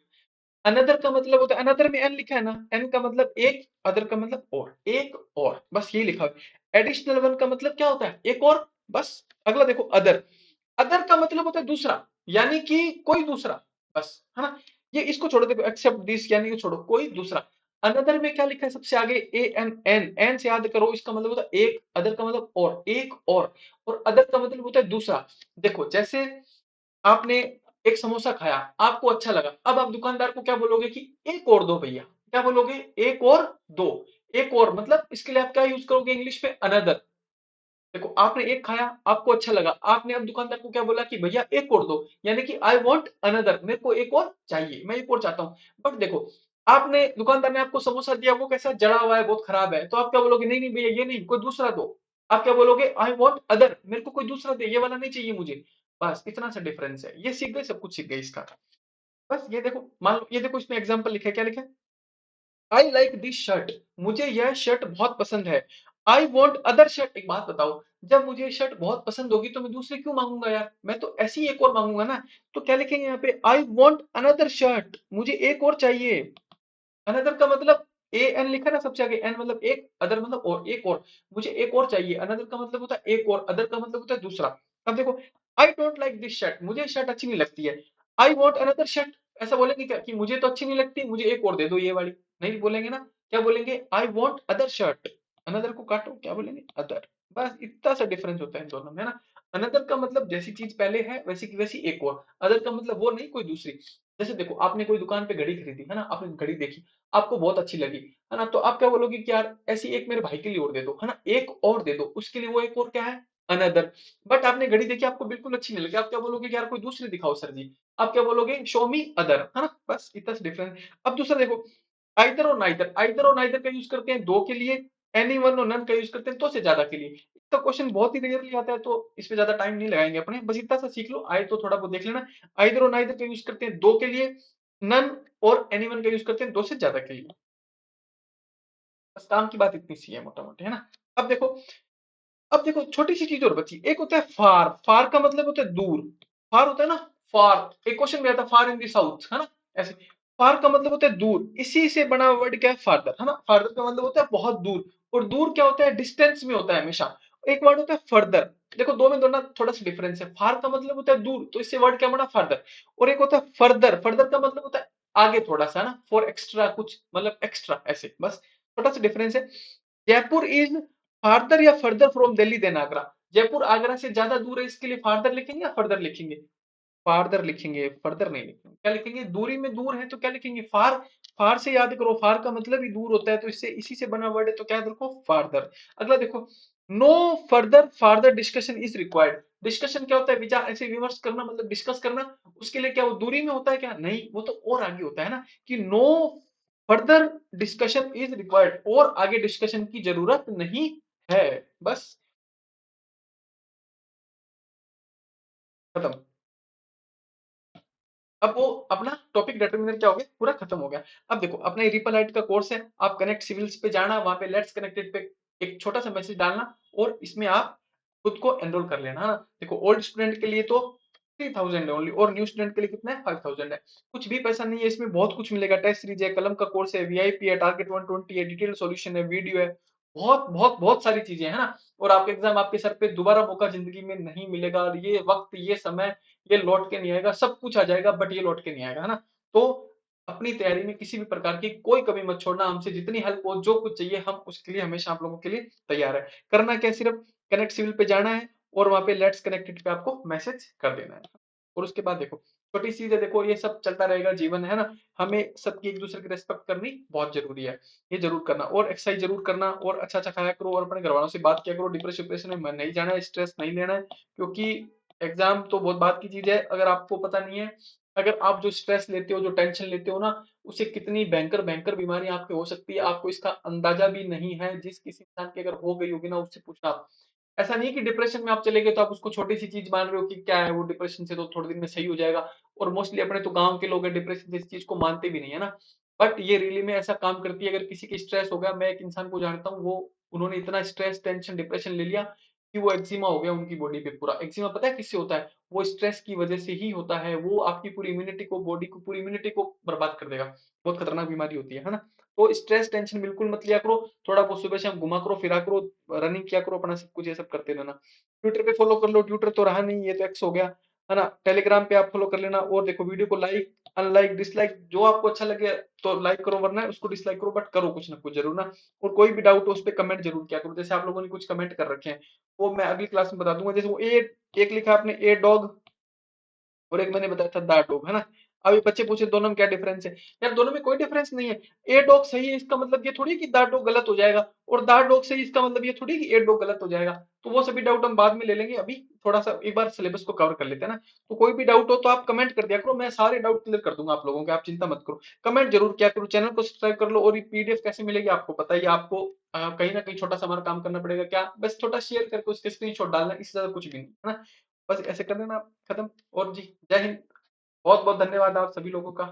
अनदर का मतलब होता है, अनदर में एन लिखा है ना, एन का मतलब एक, अदर का मतलब और, एक और, बस ये लिखा है। एडिशनल वन का मतलब क्या होता है? एक और, बस। अगला देखो, अदर, अदर का मतलब होता है दूसरा, यानी कि कोई दूसरा, बस, है ना। ये इसको छोड़ो, देखो, एक्सेप्ट दिस यानी कि छोड़ो, कोई दूसरा। अनदर में क्या लिखा है सबसे आगे? ए एन, एन, एन से याद करो, इसका मतलब होता है एक, अदर का मतलब और, एक और अदर का मतलब होता है दूसरा। देखो, जैसे आपने एक समोसा खाया, आपको अच्छा लगा, अब आप दुकानदार को क्या बोलोगे कि एक और दो भैया, क्या बोलोगे, एक और दो, एक और, मतलब इसके लिए आप क्या यूज करोगे इंग्लिश में, अनदर। देखो आपने एक खाया, आपको अच्छा लगा, आपने अब दुकानदार को क्या बोला कि भैया एक और दो, यानी कि आई वॉन्ट अनदर, मेरे को एक और चाहिए, मैं एक और चाहता हूँ। बट देखो, आपने दुकानदार ने आपको समोसा दिया, वो कैसा जड़ा हुआ है, बहुत खराब है, तो आप क्या बोलोगे, नहीं नहीं भैया ये नहीं, कोई दूसरा दो। आप क्या बोलोगे, आई वॉन्ट अदर, मेरे को कोई दूसरा दे, ये वाला नहीं चाहिए मुझे। बस इतना सा डिफरेंस है, ये सीख गए, सब कुछ सीख गए इसका। बस ये देखो, मान लो, ये देखो इसमें एग्जाम्पल लिखा है, क्या लिखा है, आई लाइक दिस शर्ट, मुझे यह शर्ट बहुत पसंद है। आई वॉन्ट अदर शर्ट, एक बात बताओ, जब मुझे शर्ट बहुत पसंद होगी तो मैं दूसरी क्यों मांगूंगा यार, मैं तो ऐसी ही एक और मांगूंगा ना। तो क्या लिखेंगे यहाँ पे, आई वॉन्ट अनदर शर्ट, मुझे एक और चाहिए। अनदर का मतलब ए एन लिखा ना सबसे आगे, एन मतलब एक, अदर मतलब और, एक और, मुझे एक और चाहिए, अनदर का मतलब होता है एक और, अदर का मतलब होता है दूसरा। अब देखो, I don't like this shirt, मुझे शर्ट अच्छी नहीं लगती है, आई वॉन्ट अनदर शर्ट, ऐसा बोलेंगे क्या कि मुझे तो अच्छी नहीं लगती, मुझे एक और दे दो ये वाली, नहीं बोलेंगे ना। क्या बोलेंगे, I want other shirt, another को काटो, क्या बोलेंगे, अदर। बस इतना सा डिफरेंस होता है इन दोनों में, है ना। अनदर का मतलब जैसी चीज पहले है वैसी की वैसी एक और, अदर का मतलब वो नहीं, कोई दूसरी। जैसे देखो, आपने कोई दुकान पे घड़ी खरीदी है ना, आपने घड़ी देखी, आपको बहुत अच्छी लगी, है ना, तो आप क्या बोलोगे कि यार ऐसी एक मेरे भाई के लिए और दे दो, है ना, एक और दे दो उसके लिए, वो एक और क्या है, अनदर। बट आपने घड़ी देखी, आपको बिल्कुल अच्छी नहीं लगी, आप क्या बोलोगे कि यार कोई दूसरी दिखाओ सर जी। आप क्या बोलोगे, शो मी अदर, है ना, बस इतना सा डिफरेंस। अब दूसरा देखो, आइदर और नाइदर, आइदर और नाइदर का यूज करते हैं दो के लिए, एनी वन और नन का यूज करते हैं दो से ज्यादा के लिए। इसका क्वेश्चन बहुत ही रेयरली आता है, तो इस पे ज्यादा टाइम नहीं लगाएंगे अपने, बस इतना सा सीख लो, आए तो थोड़ा बहुत देख लेना। आइदर और नाइदर का यूज करते हैं दो के लिए, नन और एनी वन का यूज करते हैं दो से ज्यादा के लिए। बस काम की बात इतनी सी है मोटा मोटी, है ना। अब देखो, अब देखो छोटी सी चीज और बची, एक होता है फार, फार का मतलब होता है दूर, फार होता है ना, फार, एक क्वेश्चन में आता है फार इन दी साउथ, है ना, ऐसे। फार का मतलब होता है दूर, इसी से बना वर्ड क्या है, फादर, है ना, फादर का मतलब होता है बहुत दूर, और दूर क्या होता है, डिस्टेंस में होता है हमेशा। एक वर्ड होता है फर्दर, देखो दो में दोनों थोड़ा सा डिफरेंस है, फार का मतलब होता है दूर, तो इससे वर्ड क्या बना, फर्दर। और एक होता है फर्दर, फर्दर का मतलब होता है आगे थोड़ा सा, ना, फॉर एक्स्ट्रा कुछ, मतलब एक्स्ट्रा ऐसे, बस छोटा सा डिफरेंस है। जयपुर इज फार्दर या further from Delhi than Agra, Jaipur Agra से ज्यादा दूर है, इसके लिए फार्दर लिखेंगे या फर्दर लिखेंगे, फार्दर लिखेंगे, फर्दर नहीं लिखेंगे। क्या लिखेंगे, दूरी में दूर है तो क्या लिखेंगे, फार, फार से याद करो, फार का मतलब ही दूर होता है, तो इससे इसी से बना वर्ड है, तो क्या याद रखो, फार्दर। अगला देखो, no further farther discussion is required, discussion क्या होता है, विचार ऐसे विमर्श करना, मतलब डिस्कस करना, उसके लिए क्या वो दूरी में होता है क्या, नहीं, वो तो और आगे होता है ना, कि no further discussion is required, और आगे डिस्कशन की जरूरत नहीं है। बस खत्म। अब वो अपना टॉपिक डिटरमिनर क्या हो गया, पूरा खत्म हो गया। अब देखो, अपना ये रिपलाइट का कोर्स है, आप कनेक्ट सिविल्स पे जाना, वहां पे लेट्स कनेक्टेड पे एक छोटा सा मैसेज डालना, और इसमें आप खुद को एनरोल कर लेना, है ना। देखो ओल्ड स्टूडेंट के लिए तो 3000 है ओनली, और न्यू स्टूडेंट के लिए कितना है, 5000 है। कुछ भी पैसा नहीं है इसमें, बहुत कुछ मिलेगा, टेस्ट सीरीज है, कलम का कोर्स है, वीआईपी है, टारगेट 120 है, डिटेल सॉल्यूशन है, वीडियो है, बहुत बहुत बहुत सारी चीजें है ना। और आपके एग्जाम आपके सर पे दोबारा मौका जिंदगी में नहीं मिलेगा, और ये वक्त, ये समय, ये लौट के नहीं आएगा, सब कुछ आ जाएगा बट ये लौट के नहीं आएगा, है ना। तो अपनी तैयारी में किसी भी प्रकार की कोई कमी मत छोड़ना, हमसे जितनी हेल्प हो, जो कुछ चाहिए, हम उसके लिए हमेशा आप लोगों के लिए तैयार है। करना क्या, सिर्फ कनेक्ट सिविल पे जाना है, और वहां पे लेट्स कनेक्टेड पे आपको मैसेज कर देना है। और उसके बाद देखो, छोटी सी चीजें, देखो ये सब चलता रहेगा, जीवन है ना, हमें सबकी एक दूसरे की रेस्पेक्ट करनी बहुत जरूरी है, ये जरूर करना, और एक्सरसाइज जरूर करना, और अच्छा अच्छा खाया करो, और अपने घर वालों से बात किया करो, डिप्रेशन डिप्रेशन में मन नहीं जाना है, स्ट्रेस नहीं लेना है, क्योंकि एग्जाम तो बहुत बात की चीज है, अगर आपको पता नहीं है, अगर आप जो स्ट्रेस लेते हो, जो टेंशन लेते हो ना, उससे कितनी भयंकर भयंकर बीमारी आपके हो सकती है, आपको इसका अंदाजा भी नहीं है। जिस किसी इंसान की अगर हो गई होगी ना, उससे पूछना आप। ऐसा नहीं कि डिप्रेशन में आप चले गए तो आप उसको छोटी सी चीज मान रहे हो कि क्या है वो, डिप्रेशन से तो थोड़े दिन में सही हो जाएगा। और मोस्टली अपने तो गांव के लोग हैं, डिप्रेशन जैसी चीज को मानते भी नहीं है ना। बट ये रियली में ऐसा काम करती है, अगर किसी की स्ट्रेस हो गया, मैं एक इंसान को जानता हूँ, वो उन्होंने इतना स्ट्रेस टेंशन डिप्रेशन ले लिया कि वो एक्जिमा हो गया उनकी बॉडी पे पूरा। एक्जिमा पता है किससे होता है, वो स्ट्रेस की वजह से ही होता है, वो आपकी पूरी इम्यूनिटी को, बॉडी को, पूरी इम्यूनिटी को बर्बाद कर देगा। बहुत खतरनाक बीमारी होती है ना। तो स्ट्रेस टेंशन बिल्कुल मत लिया करो, थोड़ा बहुत सुबह शाम घुमा करो, फिरा करो, रनिंग किया करो, अपना सब कुछ ये सब करते रहना। ट्विटर पे फॉलो कर लो, ट्विटर तो रहा नहीं, ये तो एक्स हो गया, है ना। टेलीग्राम पे आप फॉलो कर लेना, और देखो वीडियो को लाइक अनलाइक डिसलाइक जो आपको अच्छा लगे तो लाइक करो, वरना उसको डिसलाइक करो, बट करो कुछ ना कुछ जरूर ना। और कोई भी डाउट हो उस पर कमेंट जरूर किया करो, जैसे आप लोगों ने कुछ कमेंट कर रखे हैं, वो मैं अगली क्लास में बता दूंगा। जैसे वो ए एक लिखा आपने, ए डॉग और एक मैंने बताया था दा डॉग, है ना। अब ये बच्चे पूछे दोनों में क्या डिफरेंस है। यार दोनों में कोई डिफरेंस नहीं है। ए डॉग सही है इसका मतलब ये थोड़ी कि दा डॉग गलत हो जाएगा, और दा डॉग सही इसका मतलब ये थोड़ी कि ए डॉग गलत हो जाएगा। तो वो सभी डाउट हम बाद में ले लेंगे, अभी थोड़ा सा एक बार सिलेबस को कवर कर लेते हैं ना। तो कोई भी डाउट हो तो आप कमेंट कर दिया करो, मैं सारे डाउट क्लियर कर दूंगा आप लोगों के, आप चिंता मत करो। कमेंट जरूर किया करो, चैनल को सब्सक्राइब कर लो। और ये पीडीएफ कैसे मिलेगी आपको पता ही है, आपको कहीं ना कहीं छोटा सा हमारा काम करना पड़ेगा, क्या बस छोटा शेयर करके उसके स्क्रीनशॉट डालना, इससे ज्यादा कुछ भी नहीं है ना। बस ऐसे कर देना आप खत्म। और जी जय हिंद। बहुत बहुत धन्यवाद आप सभी लोगों का।